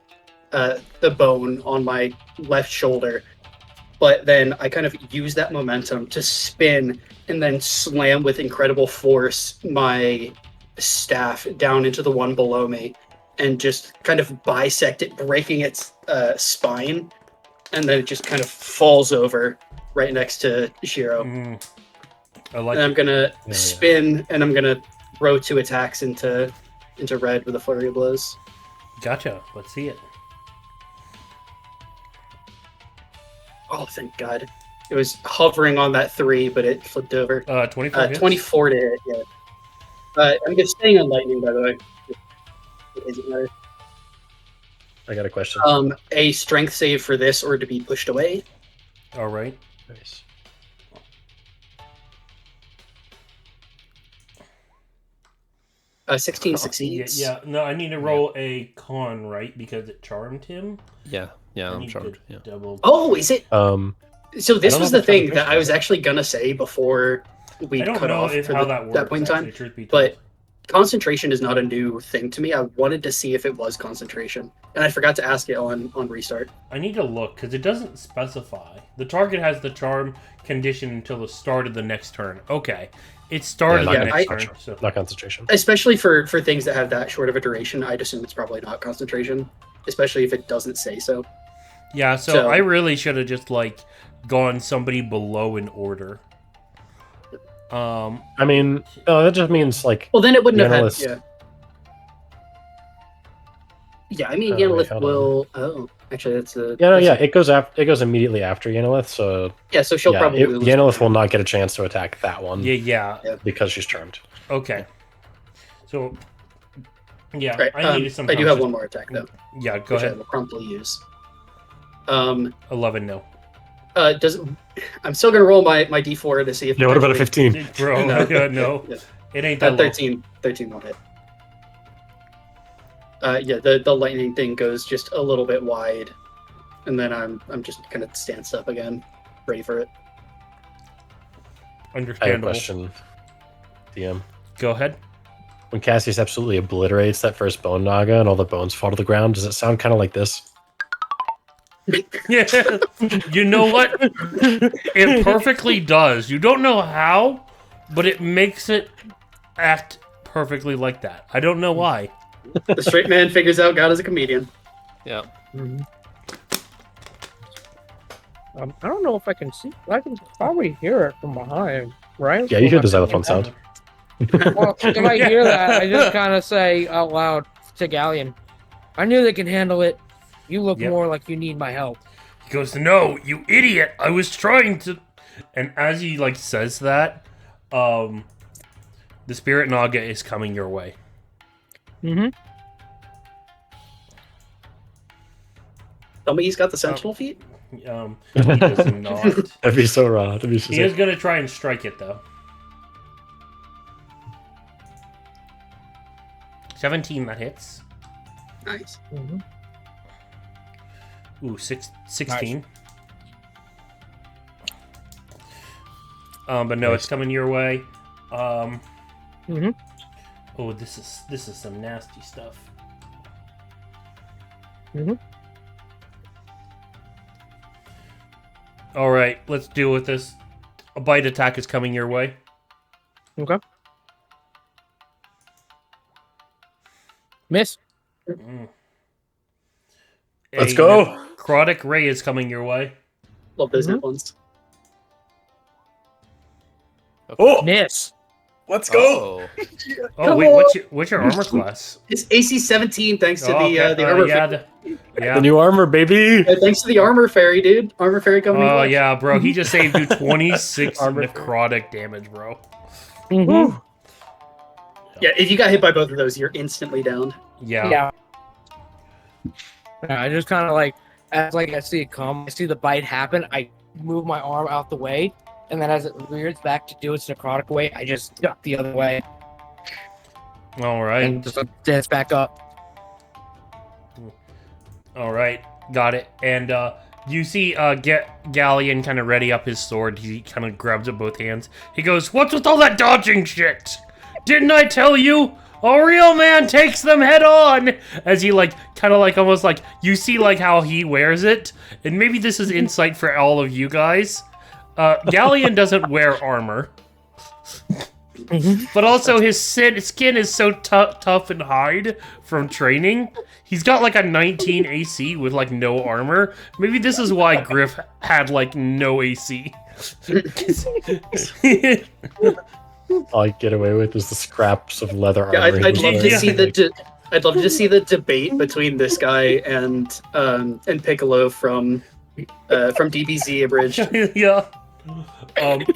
bone on my left shoulder, but then I kind of use that momentum to spin and then slam with incredible force my staff down into the one below me and just kind of bisect it, breaking its spine, and then it just kind of falls over right next to Shiro. I like And I'm it. gonna yeah. spin, and I'm gonna throw 2 attacks into red with a flurry of blows. Gotcha. Let's see it. Oh, thank God! It was hovering on that 3, but it flipped over. 24 hits. 24 to hit. Yeah. I'm just staying on lightning, by the way. It doesn't matter. I got a question. A strength save for this, or to be pushed away. All right. Nice. 16 succeeds. Yeah, no, I need to roll a con, right? Because it charmed him. Yeah, I I'm need charmed. to Yeah. double. Oh, is it? So this don't was know the if thing it's that I was actually gonna say before we I don't cut know off if for how the, that works. that point in time. Actually, truth be told. But concentration is not a new thing to me. I wanted to see if it was concentration, and I forgot to ask it on restart. I need to look because it doesn't specify. The target has the charm condition until the start of the next turn. Okay, it started Yeah, the not next con- turn. So Not concentration. Especially for things that have that short of a duration, I'd assume it's probably not concentration. Especially if it doesn't say so. yeah, so So- I really should have just like gone somebody below in order. I mean, that just means like Well, then it wouldn't have had. Analyst. Yeah. Yeah, I mean, Oh, wait, Yanalith hold on. will. Oh, actually, that's a. yeah, no, that's yeah. a- It goes after. It goes immediately after Yanalith, so yeah, so she'll yeah, probably lose. Yanalith will not get a chance to attack that one Yeah. because she's charmed. Okay. So yeah, Right. I needed some. I do have conscious- one more attack though, Yeah, go which I ahead. will promptly use. 11. No. I'm still gonna roll my d4 to see if. Yeah, what about a actually- 15? Bro, no. Yeah. It ain't that low. 13 won't hit. Yeah, the lightning thing goes just a little bit wide, and then I'm just gonna stand up again, ready for it. I have a Understandable. question, DM. Go ahead. When Cassius absolutely obliterates that first bone naga and all the bones fall to the ground, does it sound kind of like this? Yeah. You know what? It perfectly does. You don't know how, but it makes it act perfectly like that. I don't know why. The straight man figures out God is a comedian. Yeah. I don't know if I can see. I can probably hear it from behind, right? Yeah, you hear the xylophone sound. Well, if I hear that, I just kind of say out loud to Galleon, I knew they can handle it. You look Yep. more like you need my help. He goes, "No, you idiot! I was trying to." And as he says that, the spirit naga is coming your way. Mm-hmm. Tell me he's got the sentinel feet? He does not. That'd be so raw. That'd be so He is sick. gonna try and strike it though. 17, that hits. Nice. Mm-hmm. Ooh, 16. But no, it's coming your way. Mhm. Oh, this is some nasty stuff. Mhm. All right, let's deal with this. A bite attack is coming your way. Okay. Miss. Mm. Let's A go. necrotic ray is coming your way. Love those Mhm. hit ones. Oh, Miss. let's go. Oh. Oh Come wait, on. what's your armor class? It's AC 17 thanks to Oh, the okay. armor. Yeah, The new armor, baby. Thanks to the armor fairy, dude. Armor fairy coming. Oh in. yeah, bro. He just saved you 26 Armor- necrotic damage, bro. Mm-hmm. Yeah, if you got hit by both of those, you're instantly down. Yeah. Yeah. I just kind of as I see it come, I see the bite happen. I move my arm out the way, and then as it rears back to do its necrotic way, I just duck the other way All right. and just dance back up. All right. Got it. And you see Galleon kind of ready up his sword. He kind of grabs it both hands. He goes, "What's with all that dodging shit? Didn't I tell you? A real man takes them head on." As he almost you see how he wears it. And maybe this is insight for all of you guys. Galleon doesn't wear armor. But also his skin is so tough and hide from training. He's got a 19 AC with no armor. Maybe this is why Griff had no AC. All I get away with is the scraps of leather Yeah, armor. I'd he love was to Yeah. see wearing. I'd love to see the debate between this guy and Piccolo from DBZ Abridged. Yeah.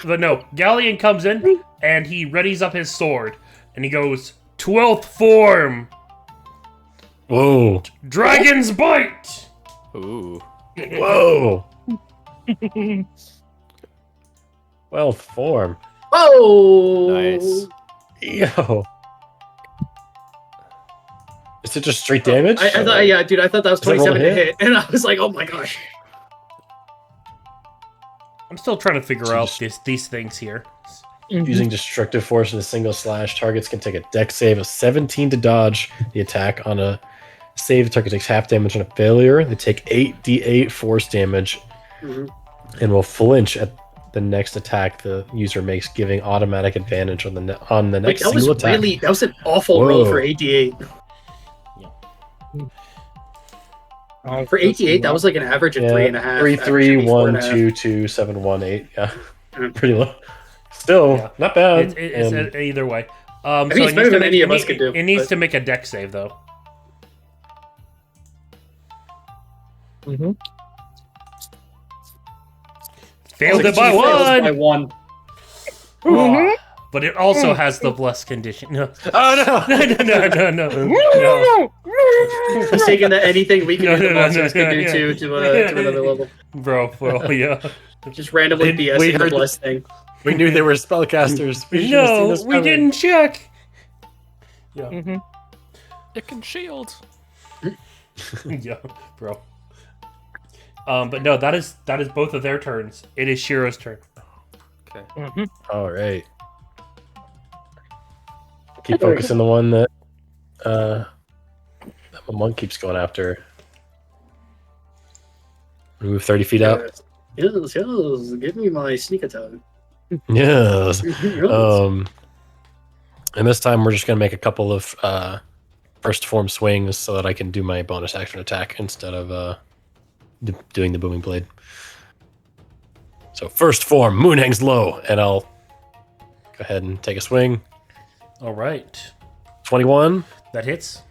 But no, Galleon comes in and he readies up his sword and he goes, "12th form, Whoa. Dragon's Bite." Ooh. Whoa. Well form. Oh, Nice. Yo. Is it just straight damage? I thought, yeah, dude, I thought that was Does that roll 27 a to hit? hit, and I was like, oh my gosh. I'm still trying to figure out these things here. Using destructive force in a single slash, targets can take a dex save of 17 to dodge the attack. On a save, the target takes half damage. On a failure, they take 8d8 force damage Mhm. and will flinch at the next attack the user makes, giving automatic advantage on the Wait, next that was single attack. really, that was an awful roll Whoa. for 88. Oh, For 88, that was like an average of 3.5. 3 3 average 1 4.5. 2 2 7 1 8. Yeah, Mm. pretty low. Still Yeah. not bad. It's either way. I think it's better than any of us could do. It needs but- to make a deck save though. Mhm. Failed it Like, by she fails by one. one. Oh, but it also has the blessed condition. No, Oh no! no. He's taking that anything we can No, do, the no, no, monsters no, can do yeah. too to another level. Bro, well, yeah. Just randomly We BSing the heard- bless thing. We knew they were spellcasters. We should have seen No, this we coming. didn't check. Yeah, Mm-hmm. It can shield. yeah, bro. But no, that is both of their turns. It is Shiro's turn. Okay. Mm-hmm. All right. Keep focusing the one that my monk keeps going after. Move 30 feet out. Yes, give me my sneak attack. Yes. Yes. And this time we're just gonna make a couple of first form swings so that I can do my bonus action attack instead of doing the booming blade. So first form, moon hangs low, and I'll go ahead and take a swing. All right, 21 that hits.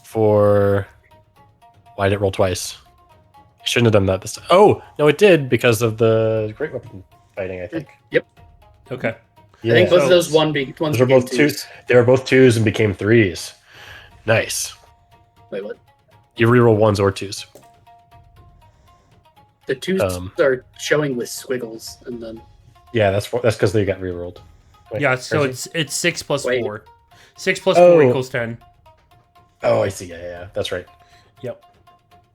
for. Why did it roll twice? I shouldn't have done that this time. Oh no, it did because of the great weapon fighting. I think. Okay. I think both of those So- ones Those are both became twos. They were both twos and became threes. Nice. Wait, what? You reroll ones or twos. The twos are showing with squiggles, and then Yeah, that's because they got rerolled. Wait, Yeah, so crazy? it's 6 plus Wait. 4. 6 plus 4 Oh. equals 10. Oh, I see. Yeah, that's right. Yep.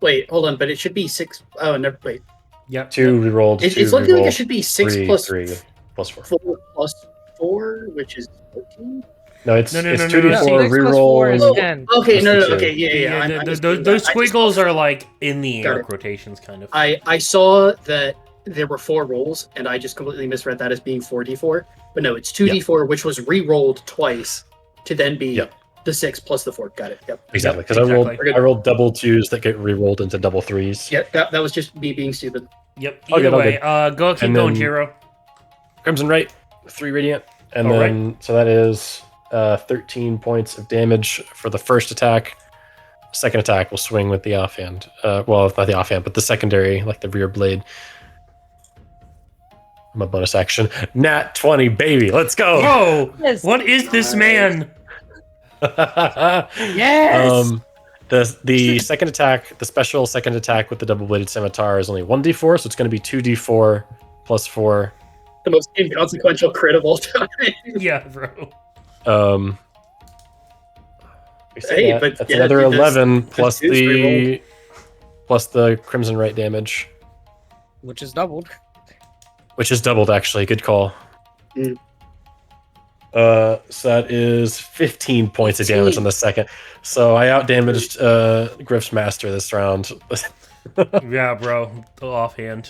wait, hold on, but it should be 6. Oh, never. Wait, Yep. Two rerolled. it's two looking like rerolled, it should be 6 three, plus 3 plus 4. 4 plus 4, which is 14. No, it's No, it's no, 2d4 no. 6 plus 4 is reroll. 10. Okay, Plus no, the no, two. okay, yeah. Yeah, I'm those just doing those that. I just- squiggles are like in the Got air it. quotations, kind of. I saw that there were 4 rolls, and I just completely misread that as being 4d4. But no, it's 2d4, which was re-rolled twice to then be Yep. the 6 plus the 4. Got it. Yep. Exactly, because exactly. I rolled double twos that get rerolled into double threes. Yeah, that was just me being stupid. Yep. All Either good, all way, good. go keep And going, then- Hero. Crimson right, 3 radiant, and All then so that is 13 points of damage for the first attack. Second attack will swing with the offhand. Well, not the offhand, but the secondary, like the rear blade. My bonus action, nat 20, baby, let's go. Whoa! Yes. What is this Nice. man? Yes! The second attack, the special second attack with the double bladed scimitar is only 1d4, so it's going to be 2d4 plus 4. The most inconsequential crit of all time. Yeah, bro. We said Hey, that. but That's yeah, another dude, 11 plus twos the plus the crimson right damage, Which is doubled. which is doubled actually. Good call. Mm. So that is 15 points of damage on the second. So I outdamaged Griff's master this round. Yeah, bro. The offhand.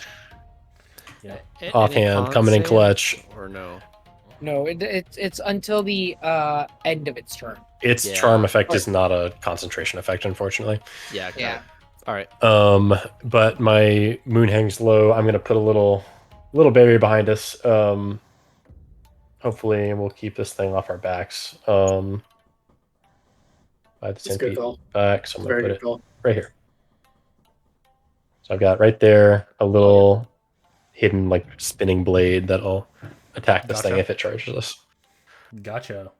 Any Offhand, con coming in save clutch. Or no? No, it's until the end of its turn. Its Yeah. charm effect is not a concentration effect, unfortunately. Yeah. got Yeah. it. All right. But my moon hangs low. I'm gonna put a little barrier behind us. Hopefully we'll keep this thing off our backs. 5 to That's 10 a good feet call. back. So I'm gonna Very put good it call. right here. So I've got right there a little hidden like spinning blade that'll attack this thing Gotcha. if it charges us. Gotcha.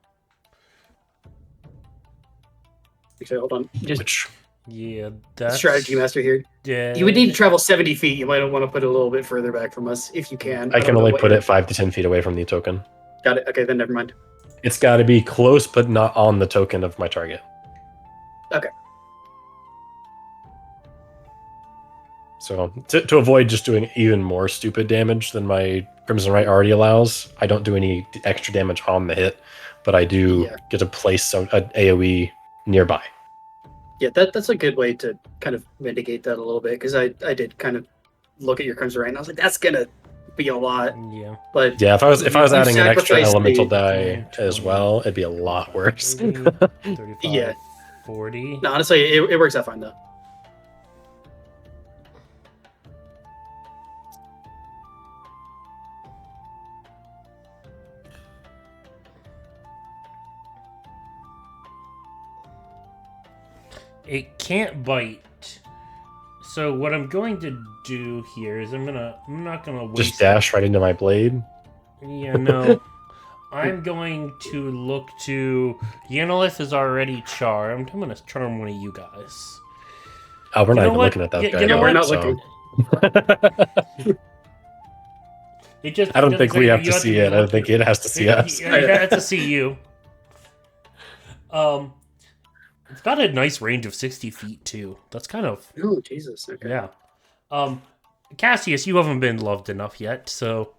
Okay, hold on. Just Which Yeah, that's strategy master here. dead. You would need to travel 70 feet. You might want to put it a little bit further back from us if you can. I don't can know only what put your- it 5 to 10 feet away from the token. Got it. Okay, then never mind. It's got to be close, but not on the token of my target. Okay. So to avoid just doing even more stupid damage than my Crimson Right already allows, I don't do any extra damage on the hit, but I do Yeah. get to place an AoE nearby. Yeah, that's a good way to kind of mitigate that a little bit because I did kind of look at your Crimson Right and I was like, that's gonna be a lot. Yeah. But Yeah, if I was You adding an extra sacrifice elemental the- die as well, it'd be a lot worse. 30, 35, Yeah. 40. no, honestly, it works out fine though. It can't bite. So what I'm going to do here is I'm not gonna waste. Just dash right into my blade. Yeah, no. I'm going to look to... Yanolith is already charmed. I'm going to charm one of you guys. Oh, we're You not know even what? looking at that You guy. know we're what? not so- looking. It just, I don't it think doesn't we say have you to see it. I don't think it has to see us. It has to see you. It's got a nice range of 60 feet too. That's kind of Oh, Jesus. Okay. yeah. Cassius, you haven't been loved enough yet, so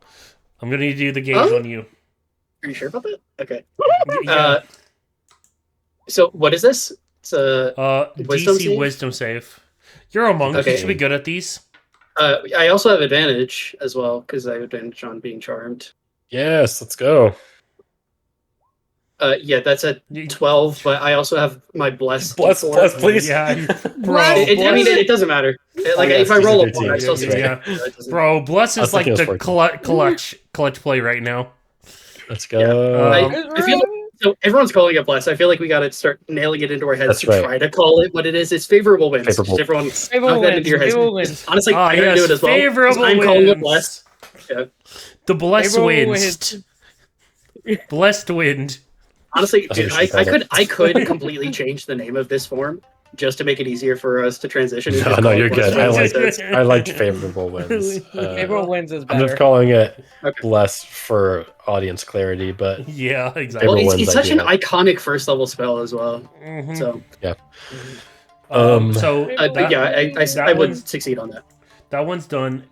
I'm gonna do the gauge Huh? on you. Are you sure about that? Okay. Yeah. So what is this? It's a wisdom DC save? wisdom save. You're a monk. You Okay. should be good at these. I also have advantage as well because I have advantage on being charmed. Yes, let's go. Yeah, that's at 12, but I also have my bless. Bless, D4. bless, please. Yeah, bro. I mean, it doesn't matter. Like yes, if I roll a DC 1, I still succeed. Yeah. It doesn't- Bro, bless I was is like thinking it the was clutch play right now. Let's go. I feel like, so everyone's calling it bless. I feel like we got to start nailing it into our heads That's to right. try to call it what it is. It's favorable wins. Favorable. Just everyone Favorable knock that into wins, your heads. favorable wins. Honestly, I gotta do it as well. 'cause Favorable I'm calling it wins. bless. Yeah. The blessed Favorable wins. Blessed wind. Honestly, That's dude, what you should call I could completely change the name of this form just to make it easier for us to transition. and No, just no, call it you're bless good. I wins like instead. I liked favorable wins. Favorable wins is I'm better. just calling it Okay. bless for audience clarity, but Yeah, exactly. Well, Favorable it's wins such an idea. iconic first level spell as well. Mhm. So, So but yeah, that I would one's- succeed on that. that one's done.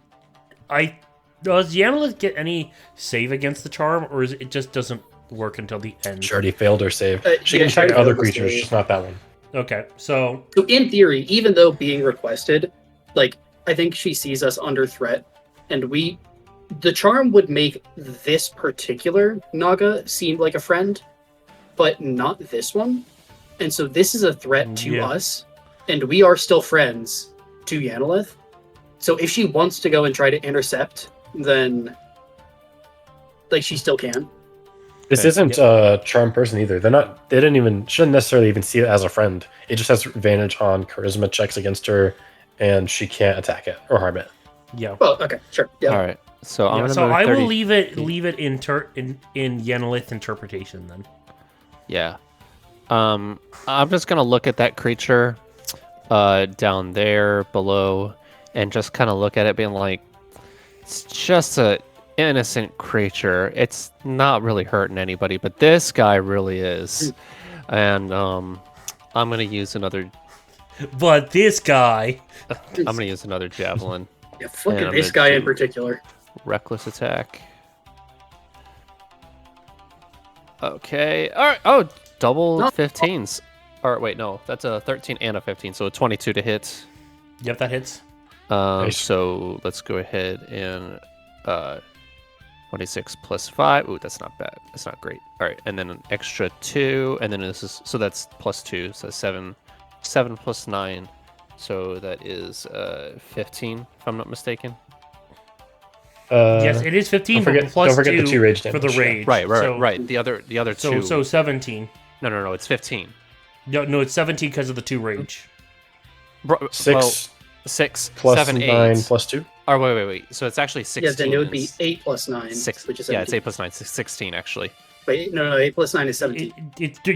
Does Yanolith get any save against the charm, or is it just doesn't work until the end? she already failed her save. She Yeah, can she check already other failed the creatures, save. just not that one. Okay, so So in theory, even though being requested, like I think she sees us under threat, and the charm would make this particular Naga seem like a friend, but not this one. And so this is a threat to Yeah. us, and we are still friends to Yanolith. So if she wants to go and try to intercept, then like she still can. This Okay, isn't a charm person either. Shouldn't necessarily even see it as a friend. It just has advantage on charisma checks against her, and she can't attack it or harm it. yeah. Well, okay, sure. Yeah. All right. So I'm Yeah, gonna so move I 30 will leave it in Yanolith interpretation then. Yeah. I'm just gonna look at that creature down there below and just kind of look at it being like, it's just a innocent creature. It's not really hurting anybody, but this guy really is. And I'm gonna use another But this guy, javelin. Yeah, fuck And it, I'm this gonna guy in do- particular. Reckless attack. Okay. All right. Oh, double No. 15s. Or wait, no, that's a 13 and a 15, so a 22 to hit. yep, that hits. Nice. So let's go ahead and 26 plus 5. Ooh, that's not bad. That's not great. All right, and then an extra 2, and then this is so that's plus 2, so 7 plus 9. So that is 15 if I'm not mistaken. Yes, it is 15, don't but forget- plus don't forget the 2 two rage for the damage, yeah. rage. Right. So- Right. The other So two. so 17. No, it's 15. No, it's 17 because of the 2 rage. Well, 6 6 plus 7 9 8. plus 2. Or wait. So it's actually 16. Yeah, then it would be is 8 plus 9, 6. which is Yeah, 17. it's 8 plus 9. 16 actually. Wait, no, 8 plus 9 is 17.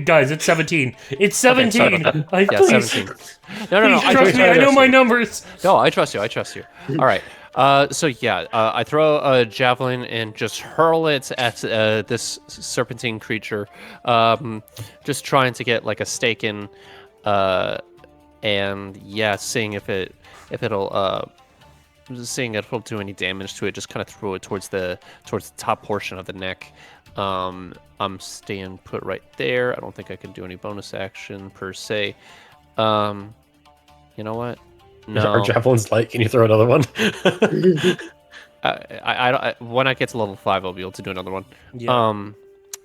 Guys, it's 17. It's Okay, sorry 17. about that. Yeah, Please, 17. No. please trust me. I know my numbers. No, I trust you. All right. So yeah, I throw a javelin and just hurl it at this serpentine creature, just trying to get like a stake in, and yeah, seeing if it'll do any damage to it. Just kind of throw it towards the top portion of the neck. I'm staying put right there. I don't think I can do any bonus action per se. You know what? No. Our javelin's light. Can you throw another one? When I get to level 5, I'll be able to do another one. Yeah.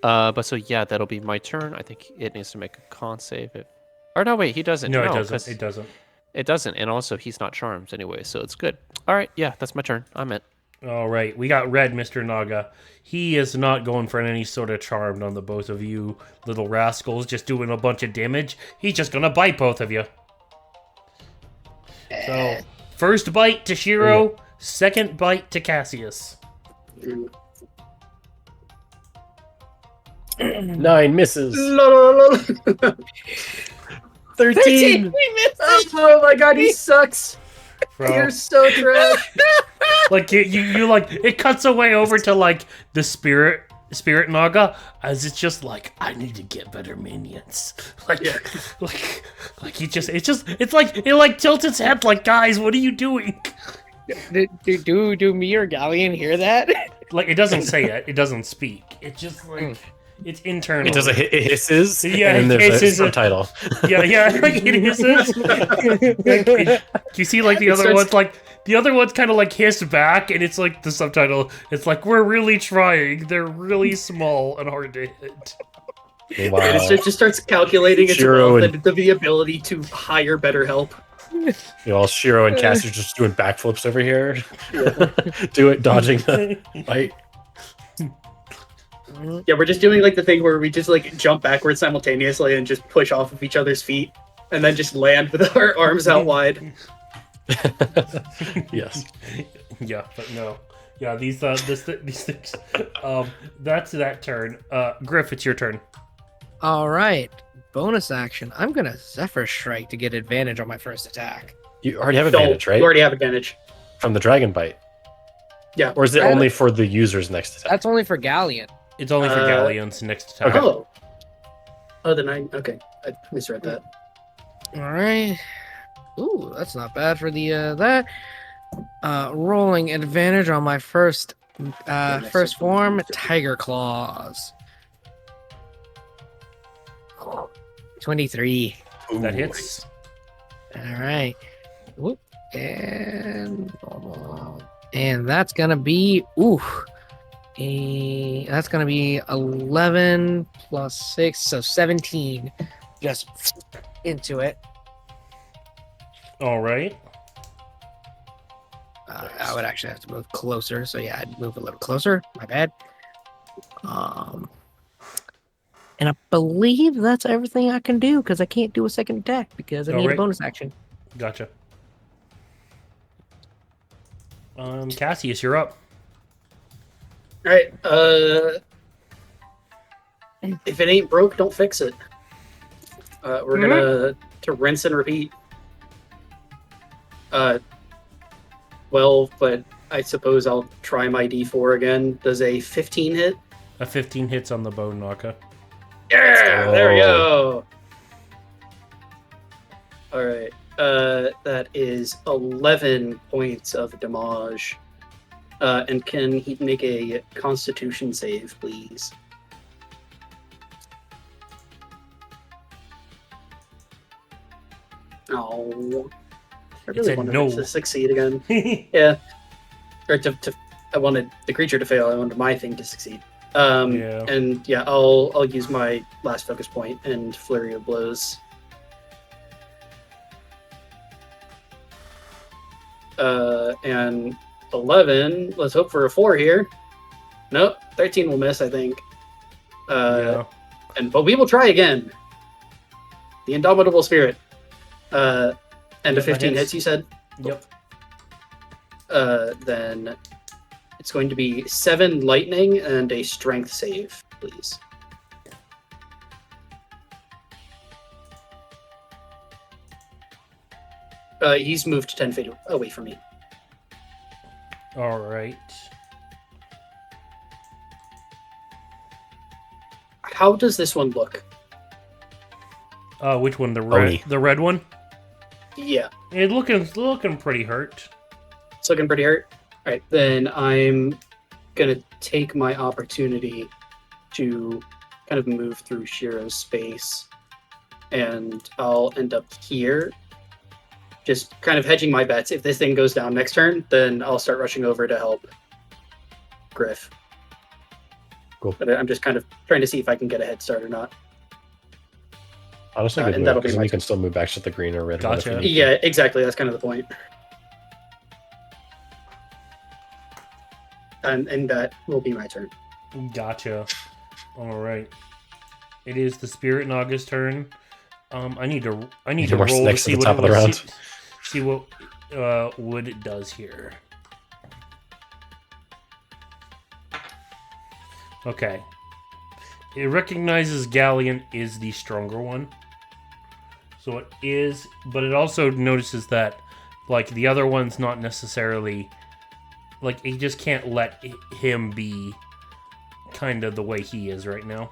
But so yeah, that'll be my turn. I think it needs to make a con save. Or no, wait, he doesn't. No, it 'cause doesn't. It doesn't. It doesn't, and also he's not charmed anyway, so it's good. All right, yeah, that's my turn. I'm it. All right, we got Red, Mr. Naga. He is not going for any sort of charm on the both of you little rascals, just doing a bunch of damage. He's just gonna bite both of you. So, first bite to Shiro, second bite to Cassius. 9 misses. La, la, la, la. 13. We missed it. Oh my god, he sucks. Bro. You're so trash. Like you like it cuts away over to like the spirit Naga as it's just like I need to get better minions. Like Yeah. like it's like it like tilts its head like guys, what are you doing? Do me or Galleon hear that? Like it doesn't say it, it doesn't speak. It's just like it's internal. It does it hisses. Yeah, and then it there's a hisses. subtitle. Yeah, like it hisses. Like, you see like the other ones like the other ones kind of like hiss back and it's like the subtitle it's like we're really trying, they're really small and hard to hit. Wow. It just starts calculating its Shiro wealth and- and the ability to hire better help. You know, all Shiro and Cass are just doing backflips over here. Dodging the fight. Yeah, we're just doing like the thing where we just like jump backwards simultaneously and just push off of each other's feet and then just land with our arms out wide. Yes. Yeah, but no. Yeah, these things. That's that turn. Griff, it's your turn. All right. Bonus action. I'm gonna Zephyr Strike to get advantage on my first attack. You already have advantage, You right? already have advantage. From the Dragon Bite. Yeah. Or is it I- only for the user's next attack? That's only for Galleon. It's only for Galleon's next attack. Oh. Oh, the 9. Okay. I misread that. All right. Ooh, that's not bad for the that. Rolling advantage on my first first form, Tiger Claws. 23. That hits. All right. Whoop. And that's gonna be that's gonna be 11 plus 6, so 17. Just into it. All right. I would actually have to move closer, so yeah, I'd move a little closer. My bad. And I believe that's everything I can do because I can't do a second attack because I need a Alright. bonus action. Gotcha. Cassius, you're up. All right. If it ain't broke, don't fix it. We're gonna to rinse and repeat. Well, but I suppose I'll try my D4 again. Does a 15 hit? A 15 hits on the bone knocker. Yeah, there we go. All right. That is 11 points of damage. And can he make a Constitution save, please? Oh, I It really said wanted no. it to succeed again. Yeah, or I wanted the creature to fail. I wanted my thing to succeed. Yeah. And yeah, I'll use my last focus point and flurry of blows. And 11. Let's hope for a 4 here. Nope, 13 will miss, I think. Yeah. But we will try again. The Indomitable Spirit. And Yeah, a that 15 hits. hits, you said? Yep. Then it's going to be 7 lightning and a strength save, please. He's moved 10 feet away from me. All right. How does this one look? Which one? The red. Oni. The red one. Yeah, It looking pretty hurt. it's looking pretty hurt. All right, then I'm gonna take my opportunity to kind of move through Shiro's space, and I'll end up here. Just kind of hedging my bets. If this thing goes down next turn, then I'll start rushing over to help Griff. Cool. But I'm just kind of trying to see if I can get a head start or not. Honestly, and good move, that'll be because then my you can still move back to the green or red one if you Gotcha. need to. Yeah, exactly. That's kind of the point. And that will be my turn. Gotcha. All right. It is the Spirit Naga's turn. I need to Need more roll to snakes see at the what top of the round. see what Wood it does here. Okay. It recognizes Galleon is the stronger one. So it is, but it also notices that, like, the other one's not necessarily, like, he just can't let him be kind of the way he is right now.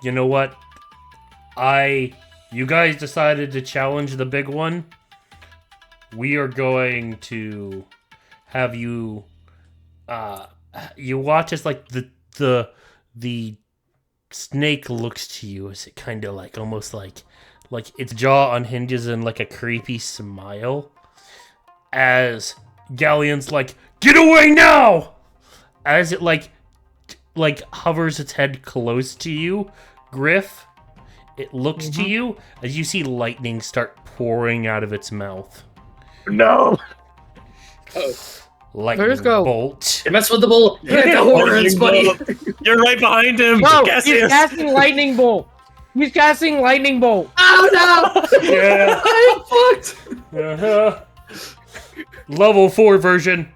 You know what? You guys decided to challenge the big one. We are going to have you, you watch as, like, the snake looks to you as it kind of, like, almost like its jaw unhinges in, like, a creepy smile. As Galleon's like, get away now! As it, like hovers its head close to you, Griff, it looks to you as you see lightning start pouring out of its mouth. No. Lightning Let's go. bolt. You mess with the bull. Get the horns, buddy. You're right behind him. No, Cassius. he's casting lightning bolt. He's casting lightning bolt. Oh no! Yeah. I'm fucked. Uh-huh. Level 4 version.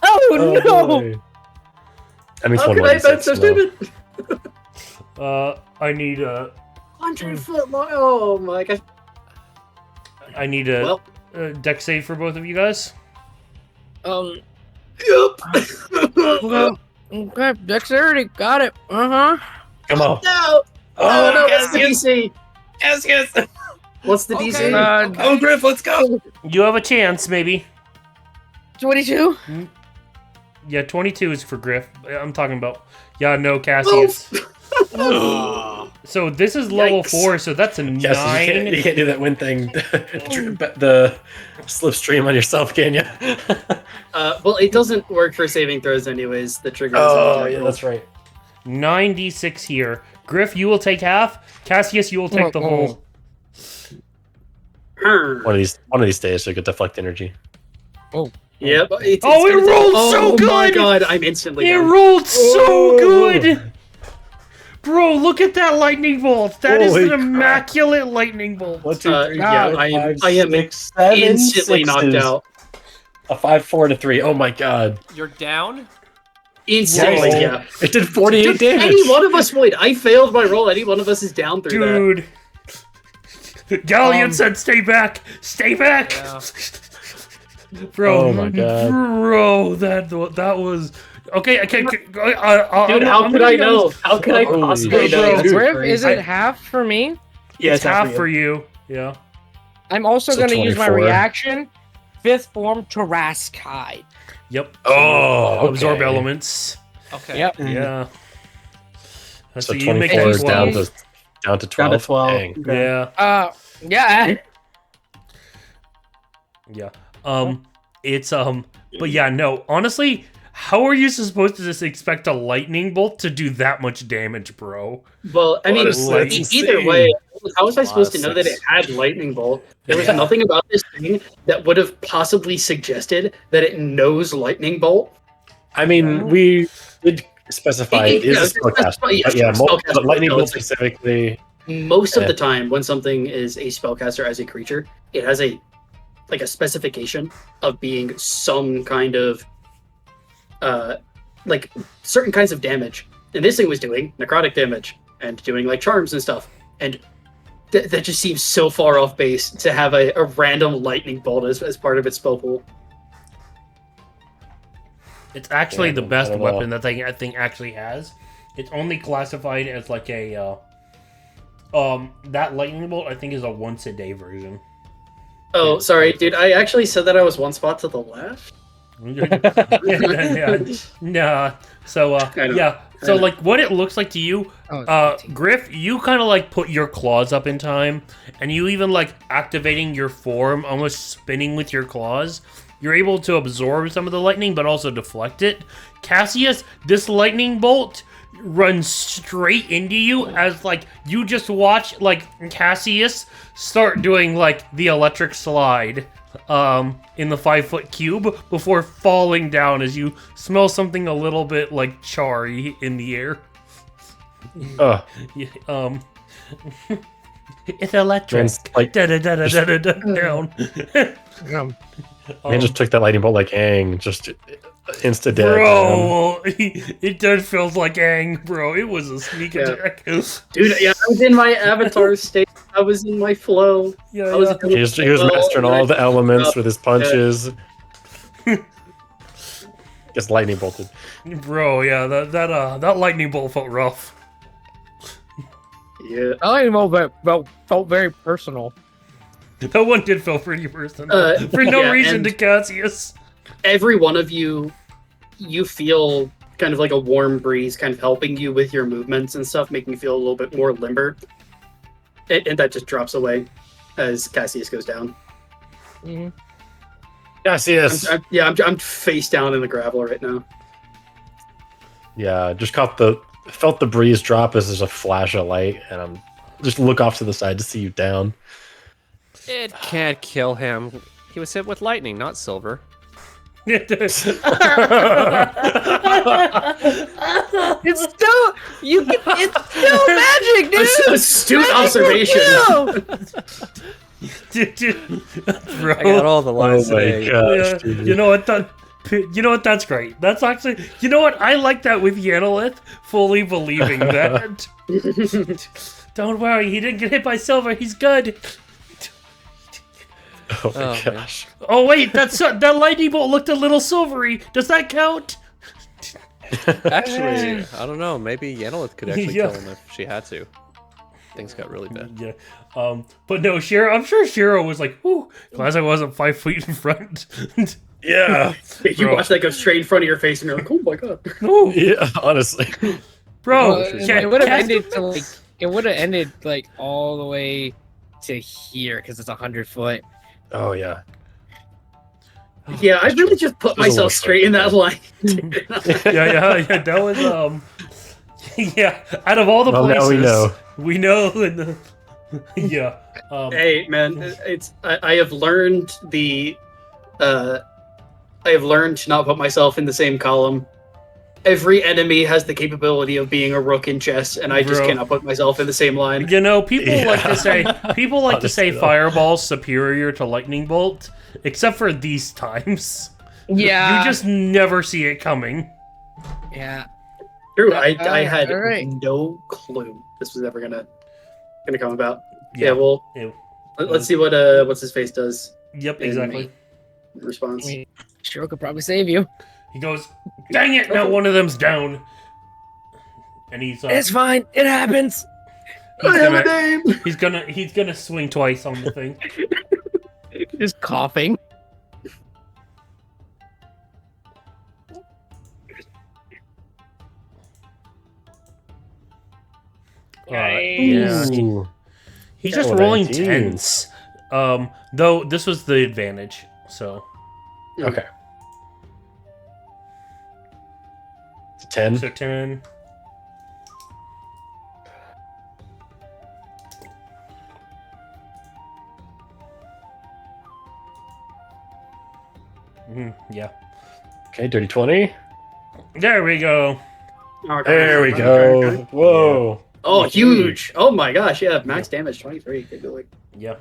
Oh, no! boy. That means How one could more I bet so D6 stupid? I need 100-foot long. Oh my gosh. I need a Well, deck save for both of you guys. yep. Okay, dexterity, got it. Come on. No. Oh no, that's the Cassius. DC. Cassius. What's the DC? Oh, Griff, let's go. You have a chance, maybe. 22. Yeah, 22 is for Griff. I'm talking about. Yeah, no, Cassius. So this is level Yikes. 4, so that's a 9. Cassius, you can't do that win thing. The slipstream on yourself, can you? Well, it doesn't work for saving throws anyways. The trigger is Oh, on yeah, that's right. 9d6 here. Griff, you will take half. Cassius, you will take the whole. One of these days, you'll get deflect energy. Yep. It rolled so Oh my good! god, I'm instantly It down. rolled so good! Bro, look at that lightning bolt. That is Holy an crap. immaculate lightning bolt. 1, 2, 3, yeah, 4, I am- 5, I am 6, 7, instantly knocked sixes. out. A 5, 4, and a 3. Oh my god. You're down? Instantly, Whoa. yeah. It did 48 Dude, damage. any one of us would. I failed my roll. Any one of us is down through that. Dude. Galleon said, stay back. Stay back. Yeah. Bro, Oh my god. Bro, that was... Okay, I can't... Dude, how could I know? How could I Holy possibly shit. know? Dude, Griff, crazy. is it half for me? Yeah, It's half for you. Yeah. I'm also So going to use my 24. reaction. 5th form Tarraskai. Yep. Oh, Absorb okay. elements. Okay. Yep. Yeah. So you make 24 it is 12. down to 12. Down to 12. Dang. Yeah. Yeah. Yeah. It's but yeah, no. Honestly, how are you supposed to just expect a lightning bolt to do that much damage, bro? Well, I mean, Honestly, that's either insane. way, how was I supposed to Lot know of that it six. had lightning bolt? There was Yeah. nothing about this thing that would have possibly suggested that it knows lightning bolt. I mean, we did specify it is a Yeah, spellcaster. yeah, But yeah, spellcaster, but lightning no, bolt it's like- specifically. Most of Yeah. the time, when something is a spellcaster as a creature, it has a specification of being some kind of like certain kinds of damage. And this thing was doing necrotic damage and doing like charms and stuff. And that just seems so far off base to have a random lightning bolt as part of its spell pool. It's actually Yeah, the I best don't know. weapon that thing I think actually has. It's only classified as like a that lightning bolt I think is a once a day version. Oh, sorry, dude. I actually said that I was one spot to the left. Nah. So I know. yeah. So I know. like what it looks like to you, Griff, you kind of like put your claws up in time, and you even like activating your form, almost spinning with your claws. You're able to absorb some of the lightning, but also deflect it. Cassius, this lightning bolt runs straight into you as like you just watch like Cassius start doing like the electric slide in the 5-foot cube before falling down as you smell something a little bit like charry in the air. Oh, Yeah, it's electric. man's like Da da da da da da down. Man just took that lightning bolt like Aang, just insta dead. Bro, it does feel like Aang, bro. It was a sneak attack. Dude, yeah, I was in my avatar state. I was in my flow. Yeah, I was yeah. He was mastering all the elements with his punches. Gets lightning bolted. Bro, yeah, that lightning bolt felt rough. Yeah. I felt very personal. That one did feel pretty personal. For no yeah, reason and- to Cassius. Every one of you feel kind of like a warm breeze kind of helping you with your movements and stuff, making you feel a little bit more limber. And that just drops away as Cassius goes down. Cassius! I'm face down in the gravel right now. Yeah, just felt the breeze drop as there's a flash of light, and I'm just look off to the side to see you down. It can't kill him. He was hit with lightning, not silver. It's still it's still magic, dude. Astute observation. Bro. I got all the lines today. Yeah, dude. you know what? That's great. That's actually, you know what? I like that with Yanalith, fully believing that. Don't worry, he didn't get hit by silver. He's good. Oh my Oh, gosh. Oh wait, that lightning bolt looked a little silvery. Does that count? Actually, I don't know. Maybe Yenilith could actually Yeah. kill him if she had to. Things got really bad. Yeah. But no, Shiro. I'm sure Shiro was like, "Ooh, glad I wasn't 5 feet in front." Yeah. You Bro. watch that go straight in front of your face, and you're like, "Oh my god!" Ooh, Yeah, honestly. bro, It would have ended to like it would have ended like all the way to here because it's 100 foot. Oh yeah. Yeah, I really just put Doesn't myself look straight in that line. yeah. That was yeah. Out of all the Well, places, now we know. We know. In the, yeah. Hey, man, I have learned I have learned to not put myself in the same column. Every enemy has the capability of being a rook in chess, and I just Bro. cannot put myself in the same line. You know, people like to say Honestly, though. fireball's superior to lightning bolt, except for these times. Yeah. You just never see it coming. Yeah. True, I had all right. no clue this was ever gonna come about. Yeah. Well, Ew. let's see what what's his face does Yep, in exactly. response. I mean, Shiro could probably save you. He goes, "Dang it! Now one of them's down." And he's It's fine. It happens. I have a name. he's gonna swing twice on the thing. Just coughing. Yeah, Ooh. he's just Oh, rolling 19. tens. Though this was the advantage, so Okay. 10. 10. Yeah. Okay, dirty 20. There we go. There we go. Whoa. Oh, huge! Oh my gosh, yeah, max damage 23. Could go like Yeah.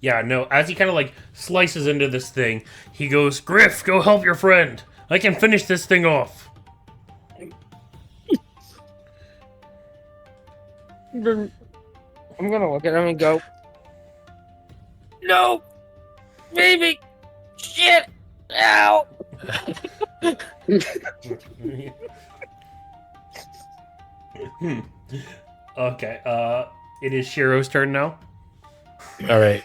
Yeah, no, as he kind of like slices into this thing, he goes, "Griff, go help your friend. I can finish this thing off." I'm gonna look at him and go, no, baby, shit, ow. Okay, it is Shiro's turn now. All right.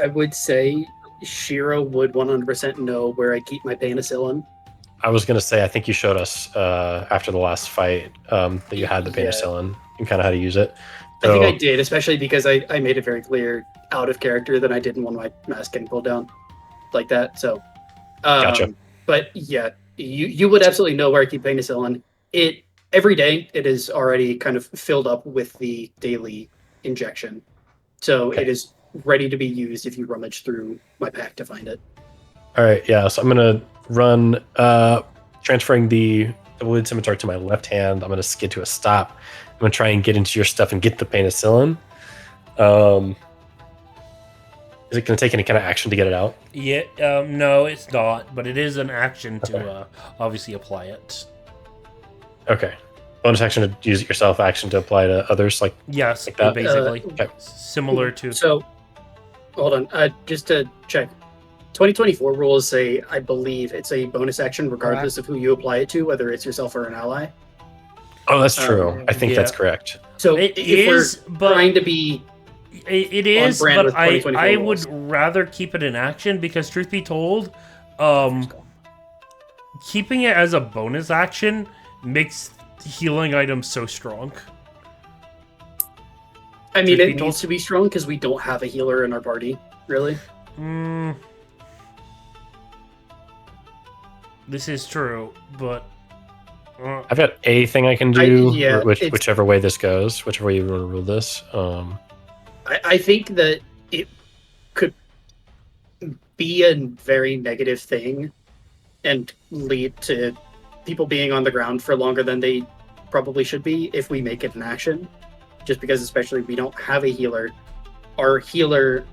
I would say Shiro would 100% know where I keep my penicillin. I was going to say, I think you showed us after the last fight that you had the Yeah. penicillin and kind of how to use it. I think I So- did, especially because I made it very clear out of character that I didn't want my mask getting pulled down like that. So, Gotcha. But yeah, you would absolutely know where I keep penicillin. It every day it is already kind of filled up with the daily injection, so Okay. it is ready to be used if you rummage through my pack to find it. All right, yeah. So I'm gonna run transferring the the wood scimitar to my left hand. I'm going to skid to a stop. I'm going to try and get into your stuff and get the penicillin. Is it going to take any kind of action to get it out? Yeah, no, it's not, but it is an action to obviously apply it. Okay. Bonus action to use it yourself, action to apply to others, like Yes, like that? basically. Okay. Similar to... So, hold on. Just to check. 2024 rules say, I believe it's a bonus action regardless of who you apply it to, whether it's yourself or an ally. Oh, that's true. I think yeah. that's correct. So It if is, we're but... trying to be It is, brand but with 2024 I rules. would rather keep it in action because, truth be told, keeping it as a bonus action makes healing items so strong. I mean, Truth be it told- needs to be strong because we don't have a healer in our party, really. This is true, but I've got a thing I can do, yeah, whichever way this goes, whichever way you want to rule this. I think that it could be a very negative thing and lead to people being on the ground for longer than they probably should be if we make it an action. Just because, especially, we don't have a healer. Our healer,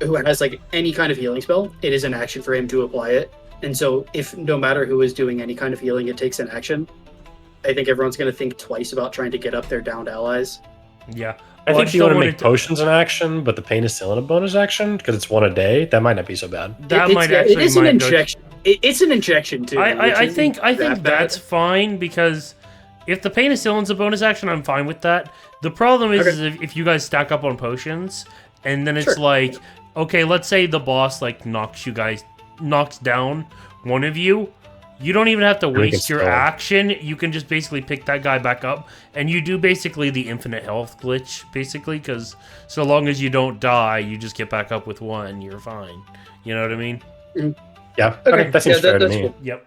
who has like any kind of healing spell, it is an action for him to apply it. And so, if no matter who is doing any kind of healing, it takes an action, I think everyone's going to think twice about trying to get up their downed allies. yeah. I Well, think I you want to still make wanted to- potions an action, but the penicillin a bonus action because it's one a day. That might not be so bad. That It- might it's- actually It is an might go- injection. It's an injection too. which I isn't think that bad. that's fine because if the penicillin's a bonus action, I'm fine with that. The problem is, Okay. is if you guys stack up on potions, and then it's Sure. like, okay, let's say the boss like knocks down one of you. You don't even have to we can waste your still- action. You can just basically pick that guy back up, and you do basically the infinite health glitch, basically, because so long as you don't die, you just get back up with one. You're fine. You know what I mean? Yeah. Okay, Okay. That seems yeah, fair to that's me. cool. Yep.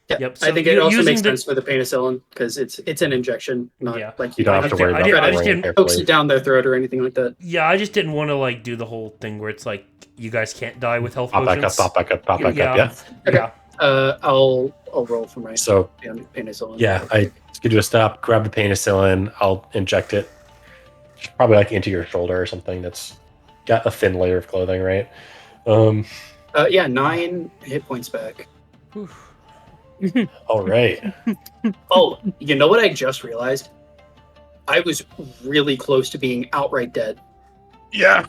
Yeah, Yep. I So think it also using makes the- sense for the penicillin because it's an injection, not Yeah. like You don't have to worry I about didn't- I pouring just it didn't carefully. pokes it down their throat or anything like that. Yeah, I just didn't want to like do the whole thing where it's like you guys can't die with health Pop back up, potions. pop back up, pop back Yeah. up. Yeah. Okay. Yeah. I'll roll for my So penicillin. yeah, I skid to a stop, grab the penicillin, I'll inject it, probably like into your shoulder or something that's got a thin layer of clothing, right? Yeah, 9 hit points back. All right. Oh, you know what I just realized? I was really close to being outright dead Yeah.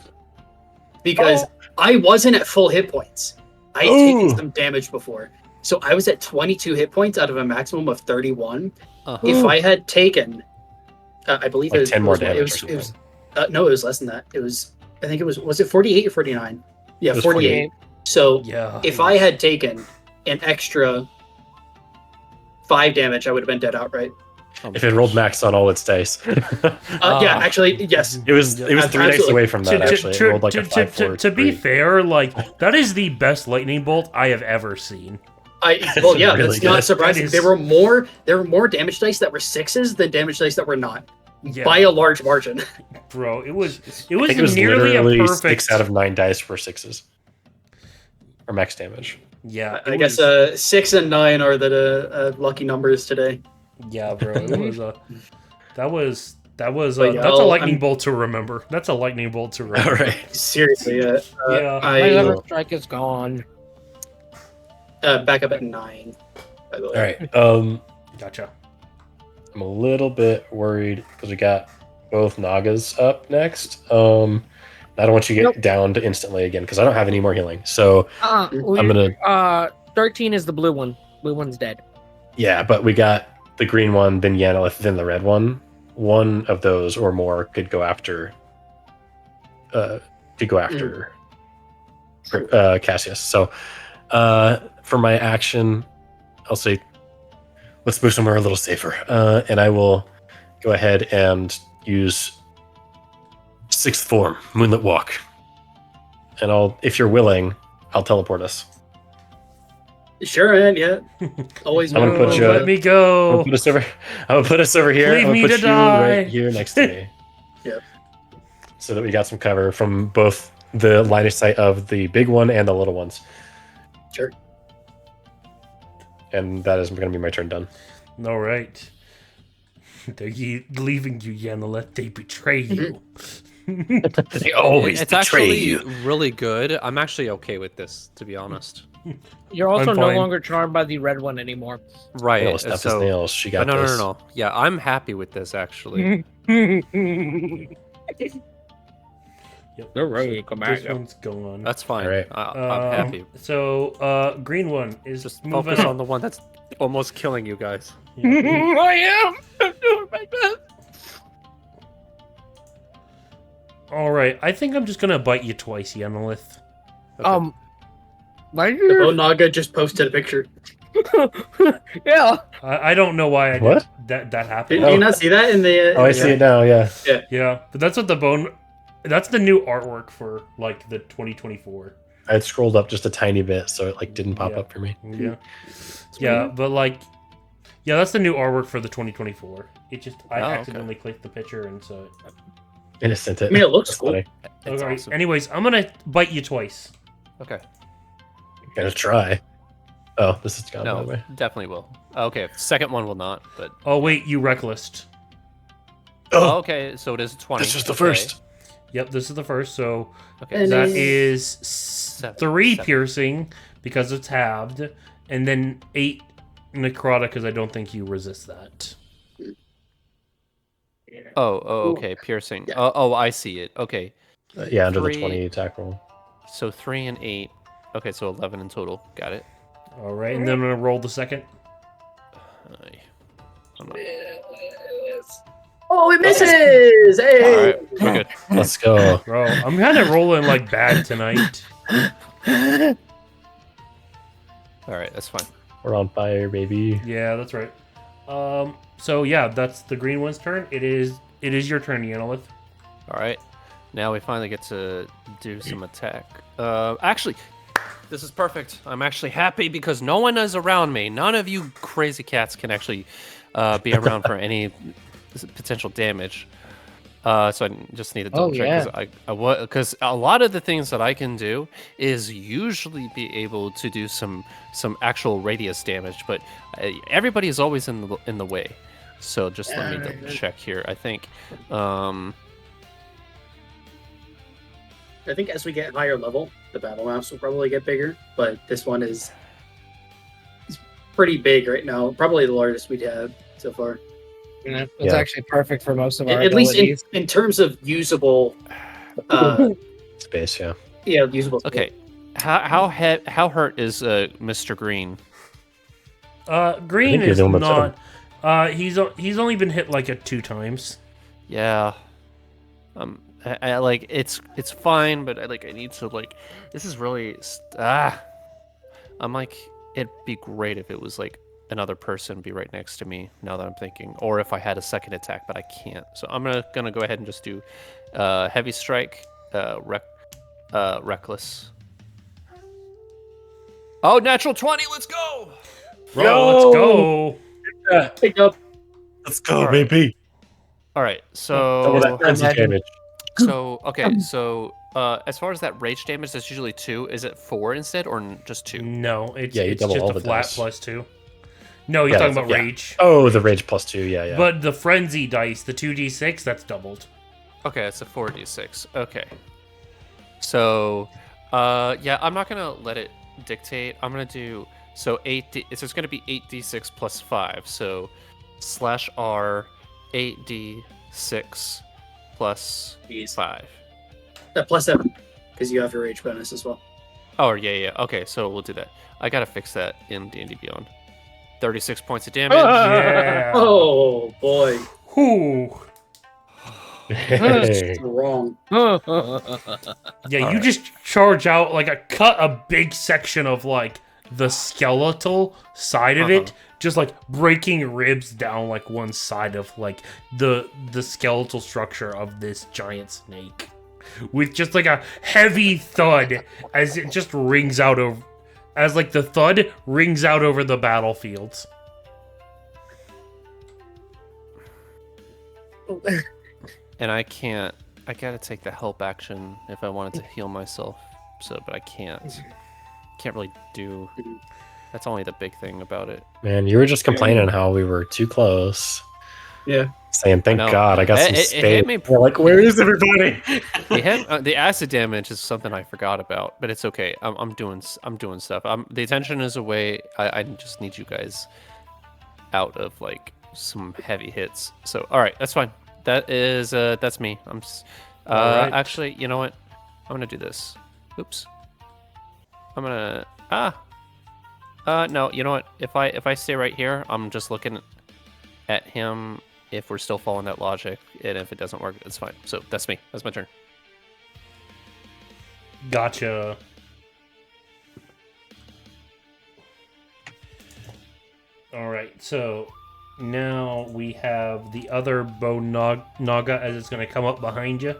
because I wasn't at full hit points. I had taken some damage before. So I was at 22 hit points out of a maximum of 31. If I had taken, I believe Like it was 10 more it damage was, or it was, no, it was less than that. It was, I think was it 48 or 49? Yeah, It was 48. So Yeah. if I had taken an extra 5 damage, I would have been dead outright. If it rolled max on all its dice. Yeah, actually, yes. It was 3 dice Absolutely. away from that, actually. It rolled like a 5, 4, to be 3. fair, like that is the best lightning bolt I have ever seen. Well, yeah, really that's not good. surprising. That is- There were more damage dice that were 6s than damage dice that were not, Yeah, by a large margin. bro, it was I think it was nearly a literally perfect. 6 out of 9 dice were 6s. Or max damage. Yeah, I it guess was- 6 and 9 are the lucky numbers today. Yeah, bro, it was that was But yeah, that's a lightning I'm- bolt to remember. That's a lightning bolt to remember. All right. Seriously, Yeah. My I lever strike is gone. back up at 9. By the way. All right. Gotcha. I'm a little bit worried because we got both Nagas up next. I don't want you to get downed instantly again because I don't have any more healing. So I'm gonna. 13 is the blue one. Blue one's dead. Yeah, but we got the green one, then Yanalith, then the red one. One of those or more could go after. Cassius. So for my action, I'll say let's move somewhere a little safer, and I will go ahead and use sixth form, Moonlit Walk, and if you're willing, I'll teleport us. Sure, man. Yeah. Always. I'm gonna put you- Let me I'm go. gonna put us over here. Leave I'm me gonna to put you die. right here next to me. Yep. So that we got some cover from both the line of sight of the big one and the little ones. Sure. And that is going to be my turn done. All right. They're leaving you, Yanaleth. They betray you. They always It's betray actually you. really good. I'm actually okay with this, to be honest. You're also I'm no fine. longer charmed by the red one anymore. Right. No, stuff his nails. She got no, this. no. Yeah, I'm happy with this actually. Yep. They're ready to come back. This one's gone. That's fine. Alright. I'm happy. So, green one is Just moving focus on the one that's almost killing you guys. Yeah. I am. I'm doing my best. All right. I think I'm just gonna bite you twice, Yanalith. Okay. Why The did Bone Naga just posted a picture. Yeah. I don't know why What? that Did happened. you not see that in the? Oh, I see it now, yeah. Yeah, but that's what the bone. That's the new artwork for like the 2024. I had scrolled up just a tiny bit, so it like didn't pop Yeah. up for me. Yeah, yeah, but like, yeah, that's the new artwork for the 2024. It just I Oh, okay. accidentally clicked the picture and so. Innocent. I mean, it looks That's cool. funny. It's Okay. awesome. Anyways, I'm gonna bite you twice. Okay. Gonna try. Oh, this is gone, by the No, way. definitely will. Okay, second one will not, but Oh wait, you reckless. Oh, okay, so it is 20. this was the Okay. first. Yep, this is the first. So Okay, And that then- is Seven. 3 Seven. piercing because it's halved, and then 8 necrotic because I don't think you resist that. Oh, okay, piercing. Yeah. Oh, I see it. Okay, Yeah, under the 3. 20 attack roll. so 3 and 8. Okay, so 11 in total. Got it. All right, and then I'm gonna roll the second. Aye. I'm not- Oh, it misses! Hey! All right, we're good. Let's go. Bro, I'm kind of rolling like bad tonight. All right, that's fine. We're on fire, baby. Yeah, that's right. So yeah, that's the green one's turn. It is your turn, Yanalith. All right, now we finally get to do some attack. Actually, this is perfect. I'm actually happy because no one is around me. None of you crazy cats can actually be around for any potential damage. So I just need to double check because a lot of the things that I can do is usually be able to do some actual radius damage, but everybody is always in the way. So just let me double check here. I think I think as we get higher level, the battle maps will probably get bigger, but this one is pretty big right now. Probably the largest we'd had so far. It's Yeah. actually perfect for most of our At least abilities. in terms of usable, Space, yeah. usable. okay. How hurt is Mr. Green? Green you're is the one that not. He's only been hit like 2 times. Yeah. I like it's fine, but I need to like this is really I'm like it'd be great if it was like another person be right next to me now that I'm thinking, or if I had a second attack, but I can't. So I'm gonna go ahead and just do heavy strike, reckless. Oh, natural 20, let's go! Bro, Yo! let's go. Pick up. Let's go, All right. baby. All right, Double that so frenzy damage. as far as that rage damage, that's usually 2. Is it 4 instead, or just 2? No, it's Yeah, you it's double just all a the flat dice. plus 2. No, you're Yeah, talking that's- about yeah. rage. Oh, the rage plus 2, yeah. But the frenzy dice, the 2d6, that's doubled. Okay, it's a 4d6. Okay. So, yeah, I'm not gonna let it dictate. I'm gonna do so 8d. It's gonna be 8d6 plus 5. So /r 8d6 plus 5. Plus 7, because you have your rage bonus as well. Oh yeah. Okay, so we'll do that. I gotta fix that in D&D Beyond. 36 points of damage. Yeah. Oh boy, Whew. Hey. wrong. Yeah, you Alright. just charge out cut a big section of like the skeletal side of it, just like breaking ribs down like one side of like the skeletal structure of this giant snake, with just like a heavy thud as it just rings out over, as like the thud rings out over the battlefield. And I gotta take the help action if I wanted to heal myself. So, but I can't really do. That's only the big thing about it. Man, you were just complaining how we were too close. Yeah. Saying, thank know. God, I got some It space. hit me We're like, where is everybody? The acid damage is something I forgot about, but it's okay. I'm doing stuff. The attention is away. I just need you guys out of like some heavy hits. So all right, that's fine. That's me. All right. Actually, you know what? I'm gonna do this. Oops. I'm gonna no, you know what? If I stay right here, I'm just looking at him. If we're still following that logic, and if it doesn't work, it's fine. So that's me. That's my turn. Gotcha. All right, so now we have the other Naga as it's going to come up behind you.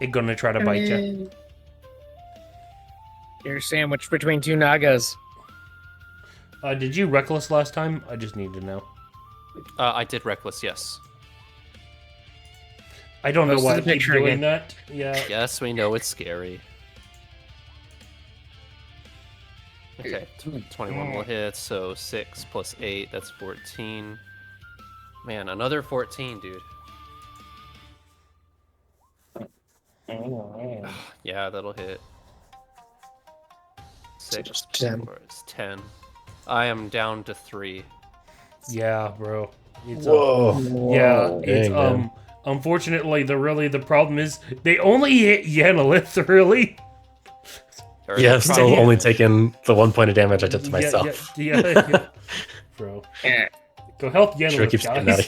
It's going to try to bite you. You're sandwiched between two Nagas. Did you reckless last time? I just need to know. I did reckless, yes. I don't know Post why I the keep picture doing again. that. Yeah. Yes, we know it's scary. Okay, 21 will hit, so 6 plus 8, that's 14. Man, another 14, dude. Yeah, that'll hit. 6 just 10. plus 10. I am down to 3. Yeah, bro. It's Whoa. yeah, it's Dang, man. unfortunately the problem is they only hit Yanalith, really. Or Yeah, they're still trying- only taking the 1 point of damage I did to myself. Yeah. Bro. Yeah. Go help Yanalith, Sure keeps getting out guys.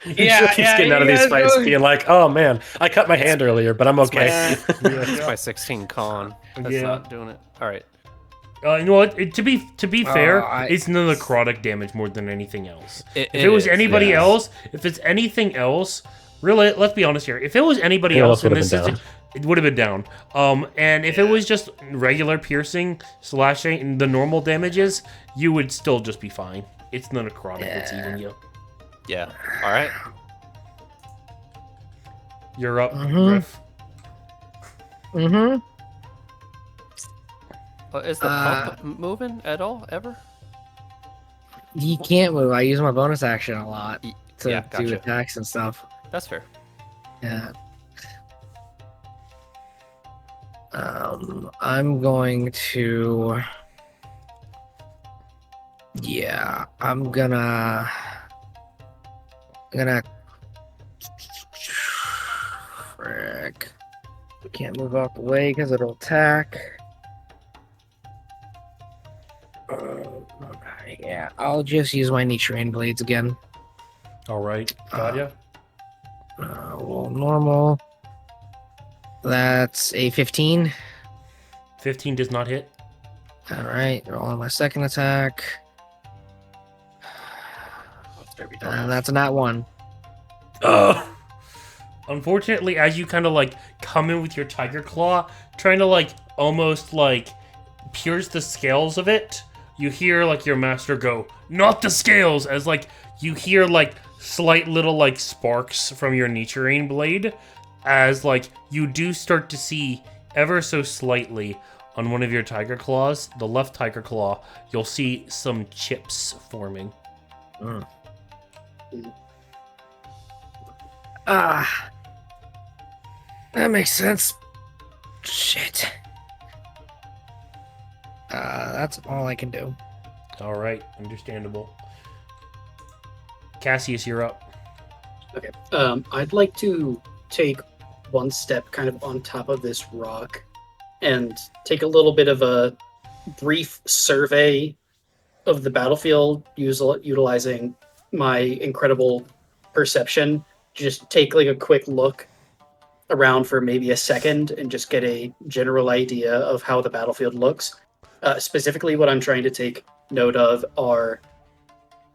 of Yeah, sure keeps getting out of you these guys fights, know- being like, "Oh man, I cut my hand earlier, but I'm okay." It's my 16 con. That's Yeah. not doing it. All right. You know what? To be fair, I- it's the necrotic damage more than anything else. It If it was is, anybody yes. else, if it's anything else, really, let's be honest here. If it was anybody Anyone else else in would've this been down. situation, it would have been down. And if it was just regular piercing, slashing, and the normal damages, you would still just be fine. It's the necrotic that's eating you. Yeah. All right. You're up, Mhm. Griff. Mm-hmm. Is the pump moving at all, ever? You can't move. I use my bonus action a lot to Yeah, do gotcha. attacks and stuff. That's fair. Yeah. I'm going to. Yeah, I'm gonna. Frick. Can't move out the way because it'll attack. Yeah, I'll just use my niche rain blades again. All right, got ya. Well, normal. That's a 15. 15 does not hit. All right, rolling my second attack. And that's a nat 1. Oh, Unfortunately, as you kind of like come in with your tiger claw, trying to like almost like pierce the scales of it, you hear like your master go, "Not the scales!" As like you hear like slight little like sparks from your Nichiren blade, as like you do start to see ever so slightly on one of your tiger claws, the left tiger claw, you'll see some chips forming. Ah. That makes sense. Shit. That's all I can do. All right, understandable. Cassius, you're up. Okay. I'd like to take one step kind of on top of this rock and take a little bit of a brief survey of the battlefield, utilizing my incredible perception. Just take like a quick look around for maybe a second and just get a general idea of how the battlefield looks. Specifically, what I'm trying to take note of are,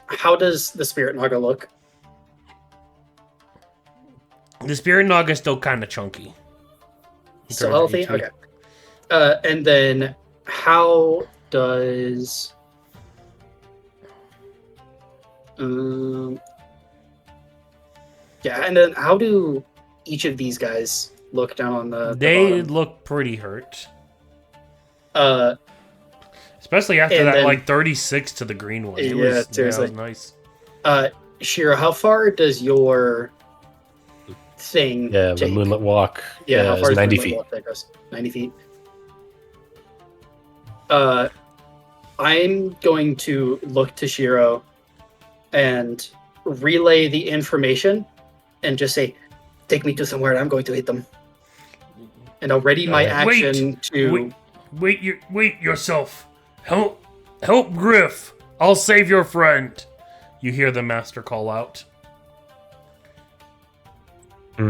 how does the Spirit Naga look? The Spirit Naga is still kind of chunky. Still healthy? Okay. And then how does... yeah, and then how do each of these guys look down on the They bottom? look pretty hurt. Uh, Especially after And that, then- like 36 to the green one. It Yeah, was, seriously. it was nice. Shiro, how far does your thing Yeah, the take? Moonlit Walk How far is does 90 Moonlit feet. Walk take us? 90 feet. I'm going to look to Shiro and relay the information and just say, take me to somewhere I'm going to hit them. And I'll ready my Alright. action to... Wait yourself. Help Griff. I'll save your friend. You hear the master call out. I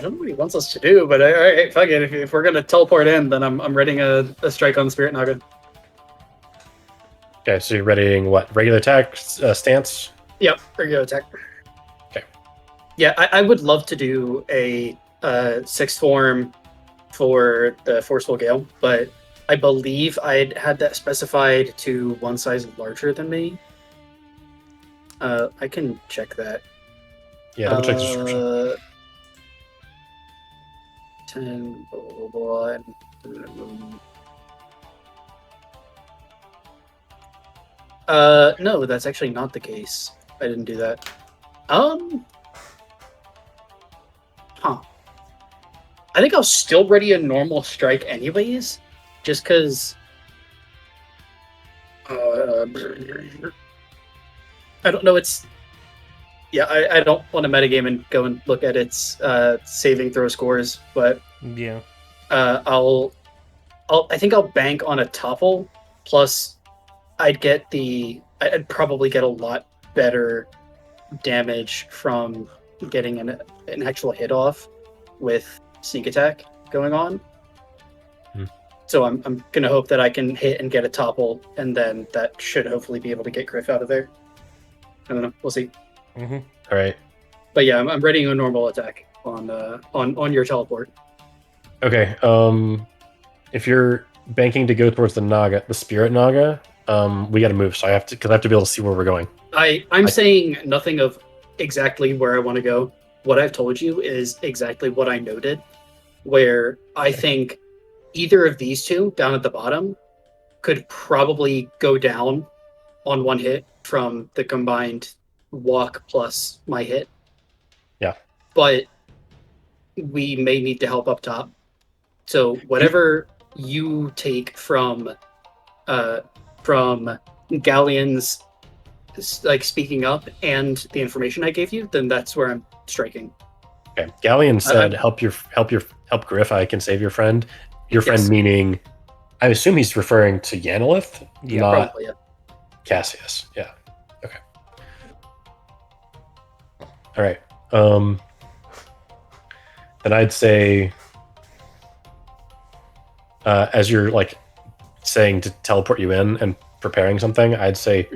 don't know what he wants us to do, but all right, fuck it. If we're gonna teleport in, then I'm readying a strike on the Spirit Naga. Okay, so you're readying what? Regular attack stance? Yep, regular attack. Okay. Yeah, I would love to do a sixth form for the Forceful Gale, but I believe I'd had that specified to one size larger than me. I can check that. Yeah, double check the description. 10, blah, blah, blah. No, that's actually not the case. I didn't do that. Huh. I think I'll still ready a normal strike anyways, just because. I don't know. It's. Yeah, I don't want to metagame and go and look at its saving throw scores, but Yeah. I think I'll bank on a topple. Plus, I'd probably get a lot better damage from getting an actual hit off with sneak attack going on. So I'm gonna hope that I can hit and get a topple, and then that should hopefully be able to get Griff out of there. I don't know. We'll see. Mm-hmm. All right. But yeah, I'm readying a normal attack on your teleport. Okay. If you're banking to go towards the Spirit Naga, we got to move. So I have to be able to see where we're going. I'm saying nothing of exactly where I want to go. What I've told you is exactly what I noted, where I think either of these two down at the bottom could probably go down on one hit from the combined walk plus my hit. Yeah. But we may need to help up top. So whatever you take from Galleon's like speaking up and the information I gave you, then that's where I'm striking. Okay. Galleon said, "Help Griff. I can save your friend." Your friend Yes. meaning, I assume he's referring to Yanilith, Yeah, not Probably, yeah. Cassius. Yeah. Okay. All right. Then I'd say, as you're like saying to teleport you in and preparing something, I'd say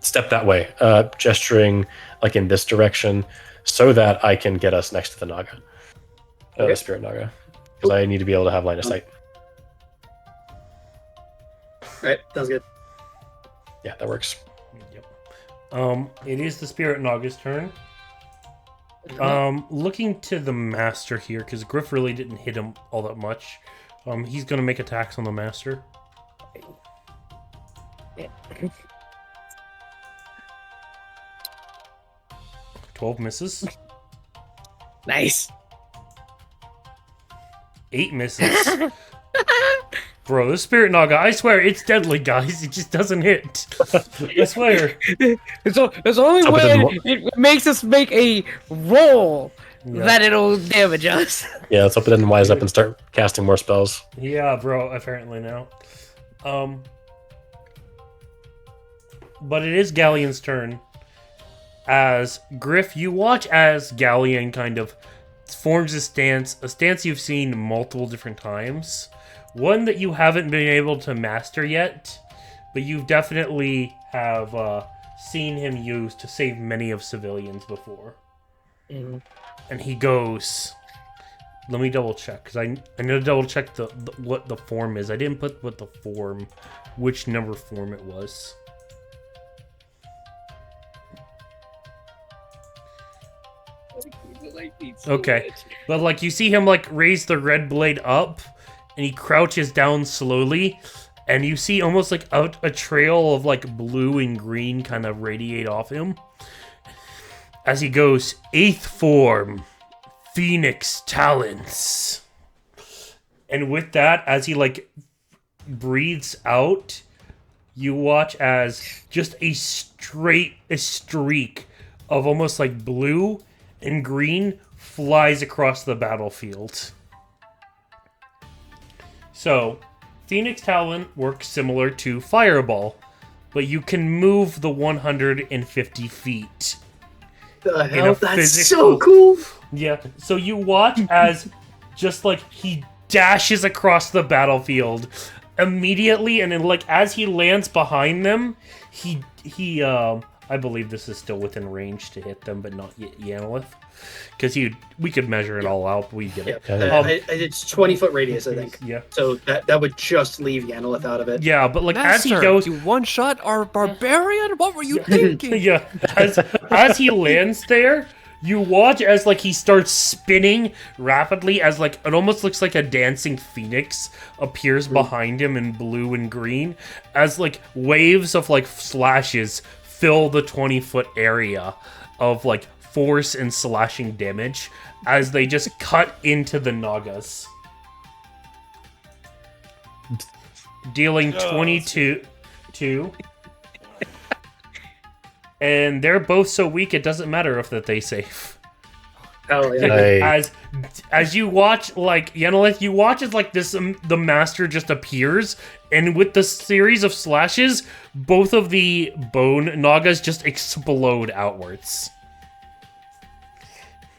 step that way, gesturing like in this direction, so that I can get us next to the Naga, Okay. the Spirit Naga, because I need to be able to have line of sight. Alright, sounds good. Yeah, that works. Yep. It is the Spirit Naga's turn. Looking to the Master here, because Griff really didn't hit him all that much. He's gonna make attacks on the Master. Yeah. 12 misses. Nice. 8 misses. Bro, this Spirit Naga, I swear, it's deadly, guys. It just doesn't hit. I swear. It's only So, but when then it makes us make a roll Yeah. that it'll damage us. Yeah, let's hope it doesn't wise up and start casting more spells. Yeah, bro, apparently now. But it is Galleon's turn. As Griff, you watch as Galleon kind of forms a stance you've seen multiple different times. One that you haven't been able to master yet, but you definitely have seen him use to save many of civilians before. Mhm. And he goes... Let me double check, because I need to double check the what the form is. I didn't put what the form, which number form it was. Okay. But like you see him like raise the red blade up, and he crouches down slowly, and you see almost like a trail of like blue and green kind of radiate off him as he goes, 8th form, Phoenix Talons. And with that, as he like breathes out, you watch as just a streak of almost like blue and green flies across the battlefield. So, Phoenix Talon works similar to Fireball, but you can move the 150 feet. The In a hell? That's physical- so cool. Yeah, so you watch as just like he dashes across the battlefield immediately, and then like as he lands behind them, he I believe this is still within range to hit them, but not Yanolith, because we could measure it all out. We get it. Yeah. It's 20-foot radius, I think. Yeah, So that would just leave Yanolith out of it. yeah, but like as he Master, goes, you one-shot our barbarian? What were you thinking? yeah, as he lands there, you watch as like he starts spinning rapidly as like it almost looks like a dancing phoenix appears behind him in blue and green as like waves of like slashes fill the 20-foot area of like force and slashing damage as they just cut into the Nagas, dealing 22. And they're both so weak it doesn't matter if that they safe. Oh yeah. Nice. As you watch, like Yanolith, you watch as like this the master just appears, and with the series of slashes, both of the bone Nagas just explode outwards.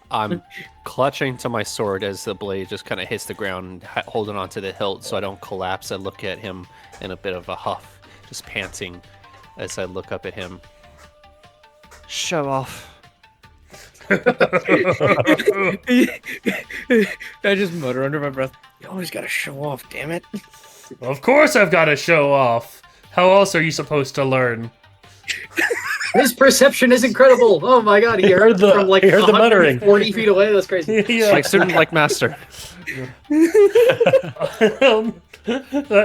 I'm clutching to my sword as the blade just kind of hits the ground, holding onto the hilt so I don't collapse. I look at him in a bit of a huff, just panting as I look up at him. Show off. I just mutter under my breath. You always gotta show off, damn it. Of course, I've got to show off. How else are you supposed to learn? His perception is incredible. Oh my god, he heard the- from like he heard the muttering. 40 feet away. That's crazy. Yeah. Like student, like master.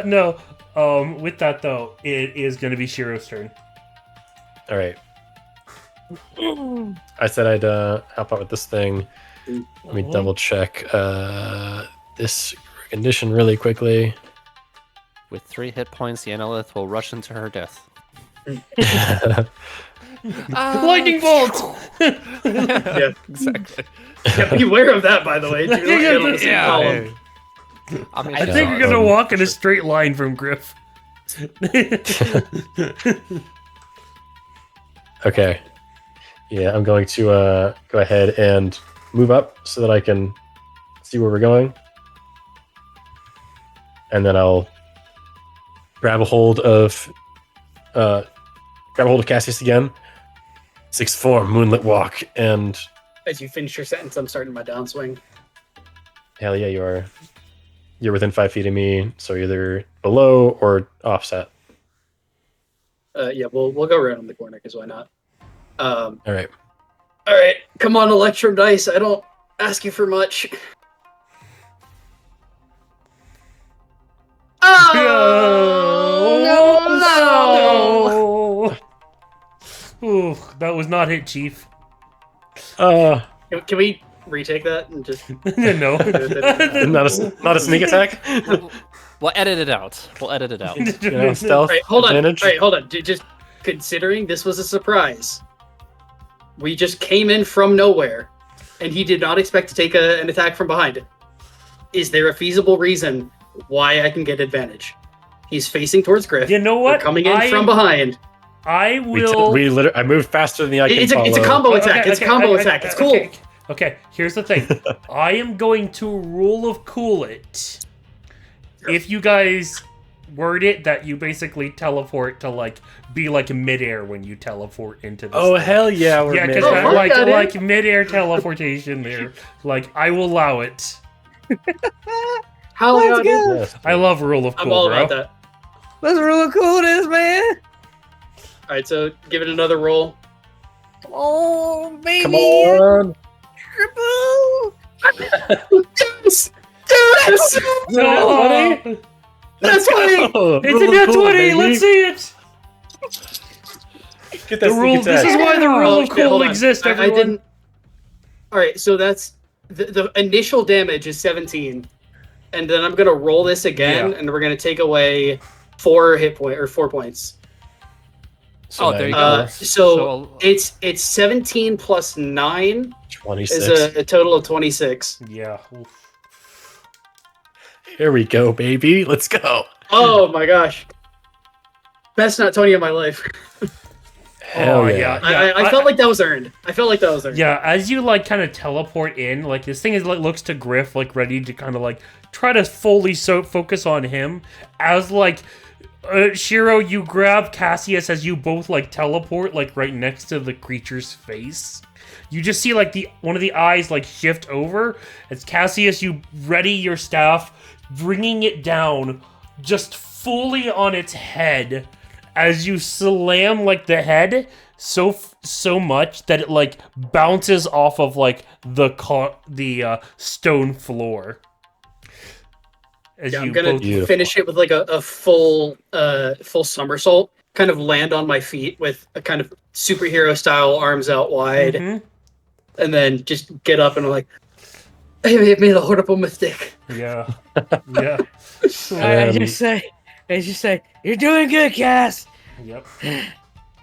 No. With that though, it is going to be Shiro's turn. All right. I said I'd help out with this thing. Let me double check this condition really quickly. With 3 hit points, Yanolith will rush into her death. Lightning bolt. Yeah. Exactly. Yeah, beware of that, by the way. Do not get on the same Yeah. column. I mean, I think you're gonna walk in a straight line from Griff. Okay. Yeah, I'm going to go ahead and move up so that I can see where we're going. And then I'll grab a hold of Cassius again. 6th form, Moonlit Walk, and As you finish your sentence, I'm starting my downswing. hell yeah, you are. You're within 5 feet of me, so either below or offset. Yeah, we'll go around the corner because why not? All right. All right, come on, Electrum Dice. I don't ask you for much. Oh, no. Ooh, that was not hit, Chief. Can we retake that and just? No. not a sneak attack. We'll edit it out. We'll edit it out. You know, stealth All right, hold on. advantage. All right, hold on. Just considering this was a surprise, we just came in from nowhere, and he did not expect to take an attack from behind. Is there a feasible reason why I can get advantage? He's facing towards Griff. You know what? We're coming in from behind. I will. I moved faster than the eye can It's a follow. combo attack. It's a combo attack. It's cool. Okay, here's the thing. I am going to rule of cool it. If you guys word it that you basically teleport to like be like midair when you teleport into this. Oh thing. hell yeah, we're Yeah, mid. because Oh, I got it. like midair teleportation there. Like I will allow it. How Let's I go. Yes. I love rule of cool, I'm all bro. about that. Let's really cool it is, man. All right, so give it another roll. Oh, baby. Come on. Triple. Yes! Yes! Oh, That's funny! it's a net 20. Let's see it. Get The that rule. sneak This attack. is why the rule of Okay, hold cold on. exists. I Everyone. didn't. All right, so that's the initial damage is 17, and then I'm gonna roll this again, Yeah. and we're gonna take away 4 points. So now there you got go. So it's 17 plus 9 26. is a total of 26. Yeah. Oof. Here we go, baby. Let's go. Oh my gosh, best not 20 of my life. Hell Oh, yeah. yeah. I felt like that was earned. Yeah, as you like kind of teleport in, like this thing is like looks to Griff like ready to kind of like try to fully focus on him. As like Shiro, you grab Cassius as you both like teleport like right next to the creature's face. You just see like one of the eyes like shift over. As Cassius, you ready your staff, bringing it down just fully on its head. As you slam like the head so much that it like bounces off of like the stone floor. As Yeah, you I'm gonna Beautiful. finish it with like a full somersault, kind of land on my feet with a kind of superhero style, arms out wide, Mhm. and then just get up and I'm like, I made a horrible mistake. Yeah, yeah, I just say, you're doing good, Cass. yep.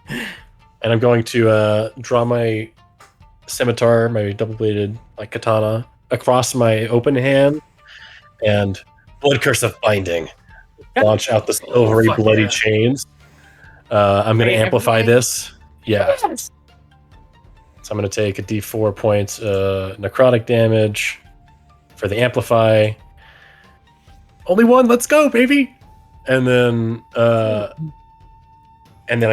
And I'm going to draw my scimitar, my double-bladed like katana, across my open hand, and blood curse of binding. Launch out the silvery, fuck bloody yeah. chains. I'm going to Wait, amplify everything? this. Yeah. So I'm going to take a D4 points necrotic damage for the amplify. Only one. Let's go, baby. And then I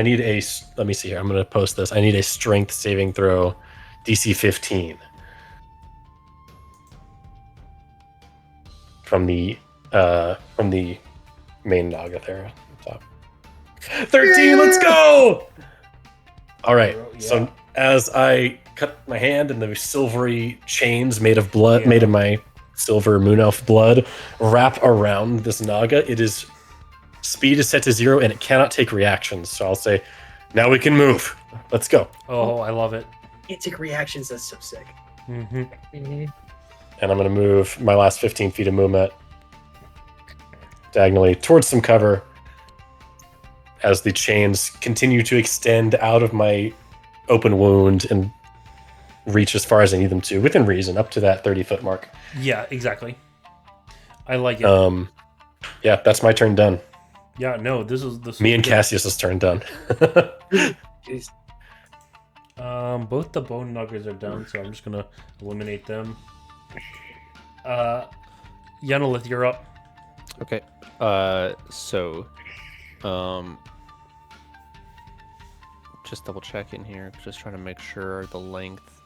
need a. Let me see here. I'm going to post this. I need a strength saving throw, DC 15. From the main Naga there. Top. 13. Let's go. All right. Yeah. So as I cut my hand and the silvery chains made of blood, Yeah. made of my silver moon elf blood, wrap around this Naga, it is speed is set to 0 and it cannot take reactions. So I'll say, now we can move. Let's go. Oh, I love it. Can't take reactions. That's so sick. Mm-hmm. And I'm going to move my last 15 feet of movement diagonally towards some cover as the chains continue to extend out of my open wound and reach as far as I need them to, within reason, up to that 30-foot mark. Yeah, exactly. I like it. Yeah, that's my turn done. Yeah, no, this is Me and good. Cassius's turn done. Jeez. Both the bone nuggets are down, so I'm just gonna eliminate them. Yanolith, you're up. Okay. So, just double checking here, just trying to make sure the length.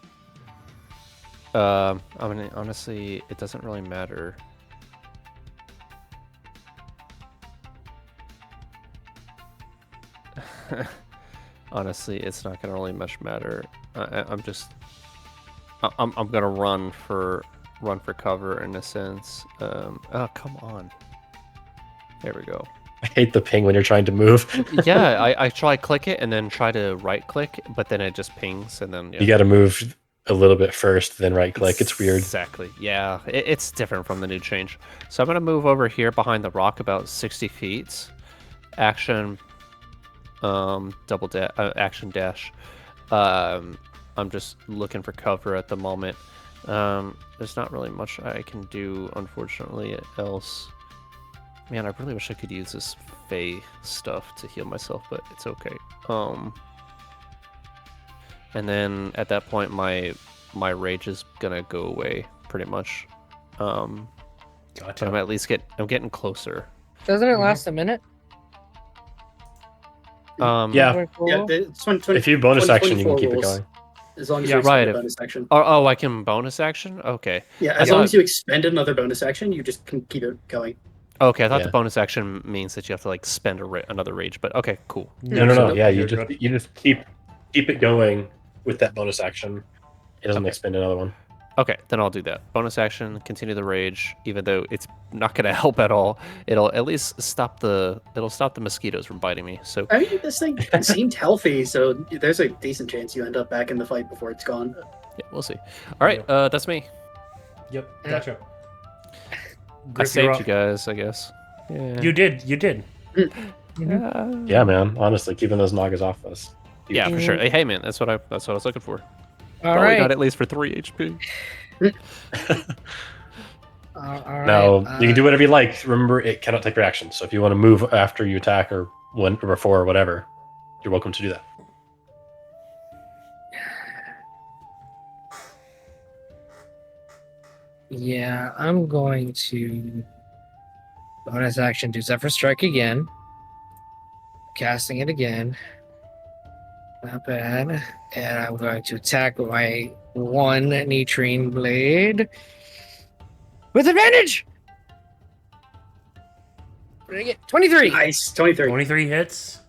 I mean, honestly, it doesn't really matter. Honestly, it's not gonna really much matter. I'm gonna run for cover in a sense. Oh, come on. There we go. I hate the ping when you're trying to move. Yeah, I try click it and then try to right click, but then it just pings and then You got to move a little bit first, then right click. It's weird. Exactly. Yeah, it's different from the new change. So I'm gonna move over here behind the rock about 60 feet. Action. Action dash. I'm just looking for cover at the moment. There's not really much I can do, unfortunately, else. Man, I really wish I could use this Fey stuff to heal myself, but it's okay. And then at that point, my rage is gonna go away, pretty much. But Gotcha. I'm at least I'm getting closer. Doesn't it last a minute? Yeah. Yeah, it's 20, If you bonus 20, action, you can 24 keep it rules, going. As long as Yeah, you expend right. a bonus action. Oh, I can bonus action? Okay. Yeah, I as long thought- as you expend another bonus action, you just can keep it going. Okay, I thought Yeah. the bonus action means that you have to like spend another rage, but okay, cool. No. So Yeah, you you're just keep it going with that bonus action. It doesn't expend another one. Okay, then I'll do that. Bonus action, continue the rage, even though it's not going to help at all. It'll at least stop the mosquitoes from biting me. So I mean, this thing seemed healthy, so there's a decent chance you end up back in the fight before it's gone. yeah, we'll see. All right, that's me. Yep, gotcha. I Griff, you're saved up. you guys, I guess. Yeah. You did. Yeah, man. Honestly, keeping those Nagas off us. Yeah, for sure. Hey, man, that's what I was looking for. All Probably right. got at least for 3 HP. All right. Now you can do whatever you like. Remember, it cannot take reactions. So if you want to move after you attack or when or before or whatever, you're welcome to do that. Yeah, I'm going to bonus action do Zephyr Strike again. Casting it again. Not bad. And I'm going to attack with my one Nitrine Blade. With advantage! What did I get? 23! Nice, 23. 23 hits.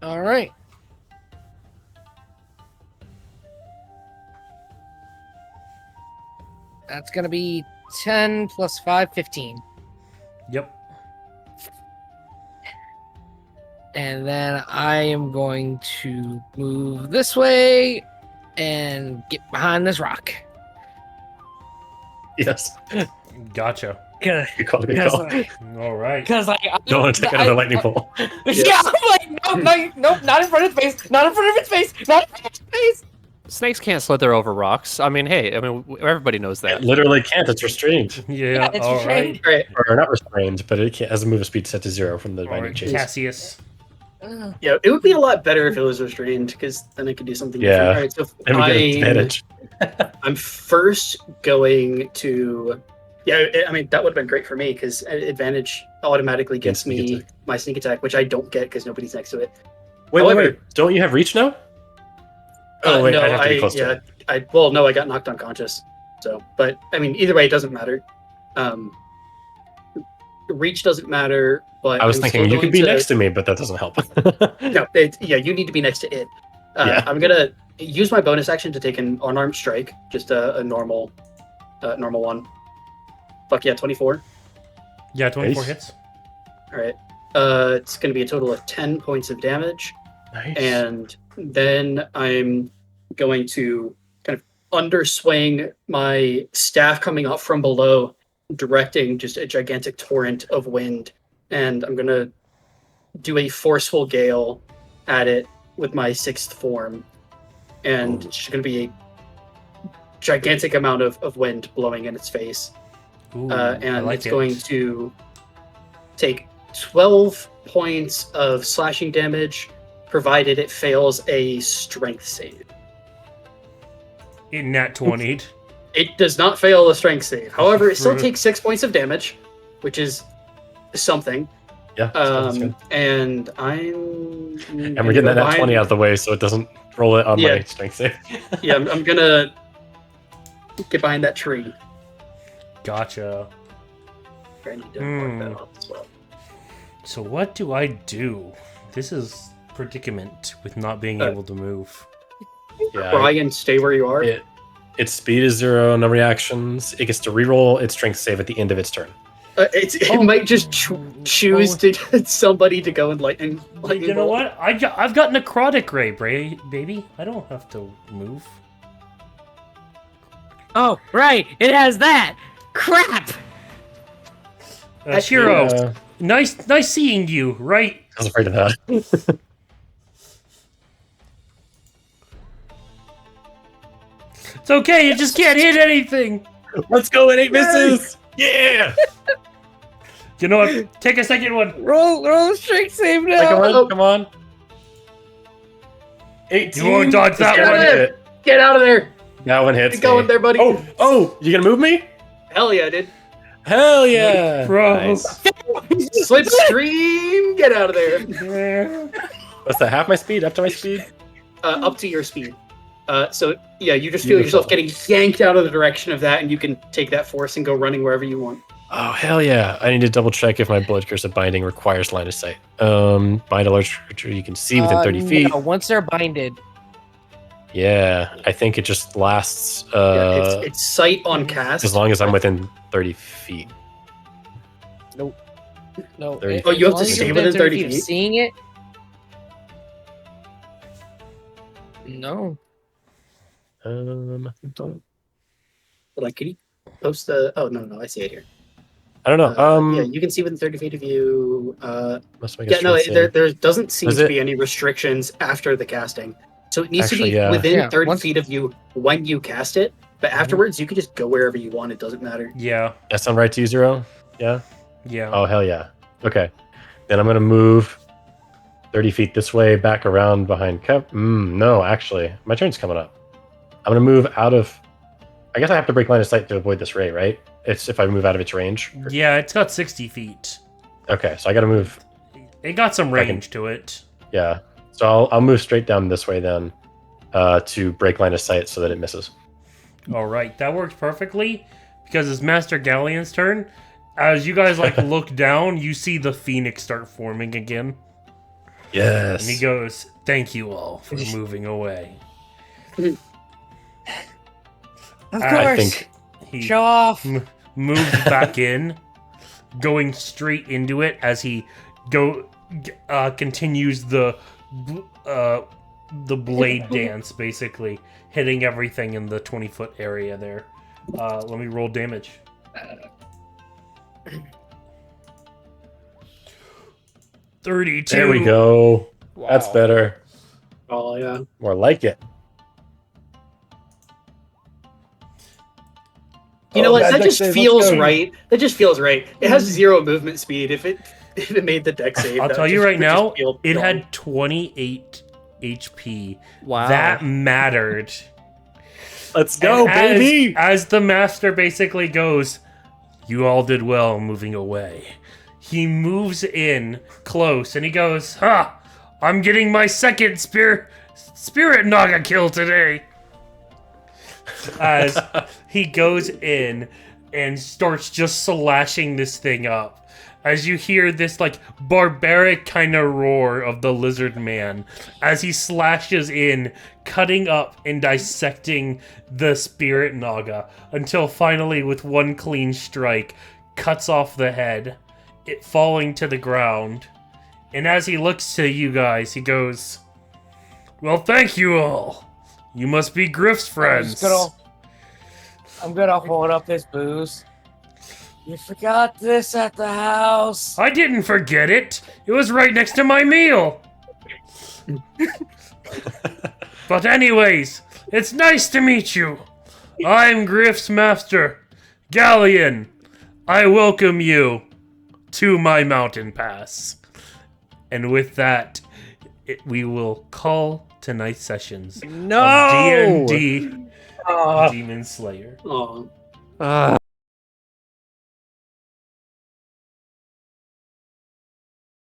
Alright. That's gonna be 10 plus 5, 15. Yep. And then I am going to move this way and get behind this rock. Yes. Gotcha. Cause, Good call. Good cause, call. like, All right. cause like, Don't want to take another lightning bolt. Yeah, I'm like, nope, not in front of its face, not in front of its face, not in front of its face. Snakes can't slither over rocks. I mean, hey, everybody knows that. It literally can't. It's restrained. Yeah. it's All restrained. right. All right. Or not restrained, but it has a move speed set to 0 from the All binding right. chains. Cassius. Yeah, it would be a lot better if it was restrained, because then I could do something Yeah. different. All right, so And we get advantage. I'm first going to. Yeah, I mean, that would have been great for me, because advantage automatically gets Sneak me attack. my sneak attack, which I don't get because nobody's next to it. Wait, However- wait. Don't you have reach now? Oh, wait, no, I'd have to be close to it. well, no, I got knocked unconscious. So, but I mean, either way, it doesn't matter. Reach doesn't matter, but I was I'm thinking still you could going be next to me, but that doesn't help. No, yeah, you need to be next to it. Yeah. I'm gonna use my bonus action to take an unarmed strike, just a normal one. Fuck yeah, 24. Yeah, 24 Nice. hits. All right. It's gonna be a total of 10 points of damage. Nice. And then I'm going to kind of underswing my staff coming up from below, directing just a gigantic torrent of wind, and I'm going to do a forceful gale at it with my 6th form, and Ooh. it's just going to be a gigantic amount of wind blowing in its face. Ooh, I And like it's it. going to take 12 points of slashing damage, provided it fails a strength save. In nat 20'd. It does not fail a strength save. However, it still takes 6 points of damage, which is something. Yeah, that's good. And I'm. And we're getting that 20 out of the way so it doesn't roll it on Yeah. my strength save. Yeah, I'm gonna get behind that tree. Gotcha. I need to mark that off as well. So what do I do? This is predicament with not being able to move. Yeah, Brian, stay where you are. its speed is 0, no reactions. It gets to reroll its strength save at the end of its turn. It might just choose to get somebody to go and lightning You know bolt. what? I've got necrotic ray, baby. I don't have to move. Oh, right, it has that. Crap. Shiro, Yeah, nice seeing you. Right? I was afraid of that. It's okay. You just can't hit anything. Let's go in 8 misses! Yeah! You know what? Take a second one. Roll strength save now. Second one, come on. 18. You won't dodge that That's one. gonna hit. Get out of there! That one hits Get going me. there, buddy. Oh, you gonna move me? Hell yeah, dude. Hell yeah! Bro. Nice. Slipstream! Get out of there. What's that? Half my speed? Up to my speed? Up to your speed. So yeah, you just feel Beautiful. yourself getting yanked out of the direction of that, and you can take that force and go running wherever you want. Oh hell yeah! I need to double check if my blood curse of binding requires line of sight. Bind a large creature you can see within 30 feet. No, once they're binded, Yeah, I think it just lasts It's sight on cast. as long as I'm within 30 feet. No. 30 Oh, you have as long to as stay you're within 30 of feet? seeing it. No. Like, can you post the? Oh no, I see it here. I don't know. Yeah, you can see within 30 feet of you. Must make a Yeah, no, strength save. there doesn't seem Is to it? be any restrictions after the casting. So it needs Actually, to be yeah. within Yeah, 30 once- feet of you when you cast it. But afterwards, you can just go wherever you want. It doesn't matter. Yeah. That sound right to you, Zero? Yeah? Yeah. Oh, hell yeah. Okay. Then I'm going to move 30 feet this way, back around behind Kev. No, actually. My turn's coming up. I'm going to move out of... I guess I have to break line of sight to avoid this ray, right? It's if I move out of its range. Yeah, it's got 60 feet. Okay, so I got to move... It got some I can- range to it. Yeah. So I'll move straight down this way then to break line of sight so that it misses. All right, that works perfectly because it's Master Galleon's turn. As you guys look down, you see the phoenix start forming again, Yes. and he goes, "Thank you all for moving away." Of I think... He Show off. moves back in, going straight into it as he continues the blade dance, basically hitting everything in the 20-foot area there. Let me roll damage. 32. There we go. That's better. Oh yeah. More like it. You know what? bad That deck just save, let's feels go. right. That just feels right. It has 0 movement speed. If it made the deck save, I'll that tell you just- right would just now, feel it wrong. had 28 HP. Wow. That mattered. Let's go, And baby! As the master basically goes, "You all did well moving away." He moves in close and he goes, "Ha! I'm getting my second spirit Naga kill today." As he goes in and starts just slashing this thing up. As you hear this barbaric kind of roar of the lizard man as he slashes in, cutting up and dissecting the spirit Naga until finally with one clean strike cuts off the head, it falling to the ground. And as he looks to you guys, he goes, "Well, thank you all. You must be Griff's friends." I'm gonna hold up this booze. You forgot this at the house. I didn't forget it. It was right next to my meal. But anyways, it's nice to meet you. I'm Griff's master, Galleon. I welcome you to my mountain pass. And with that, we will call tonight's sessions of D&D Demon Slayer. Aw.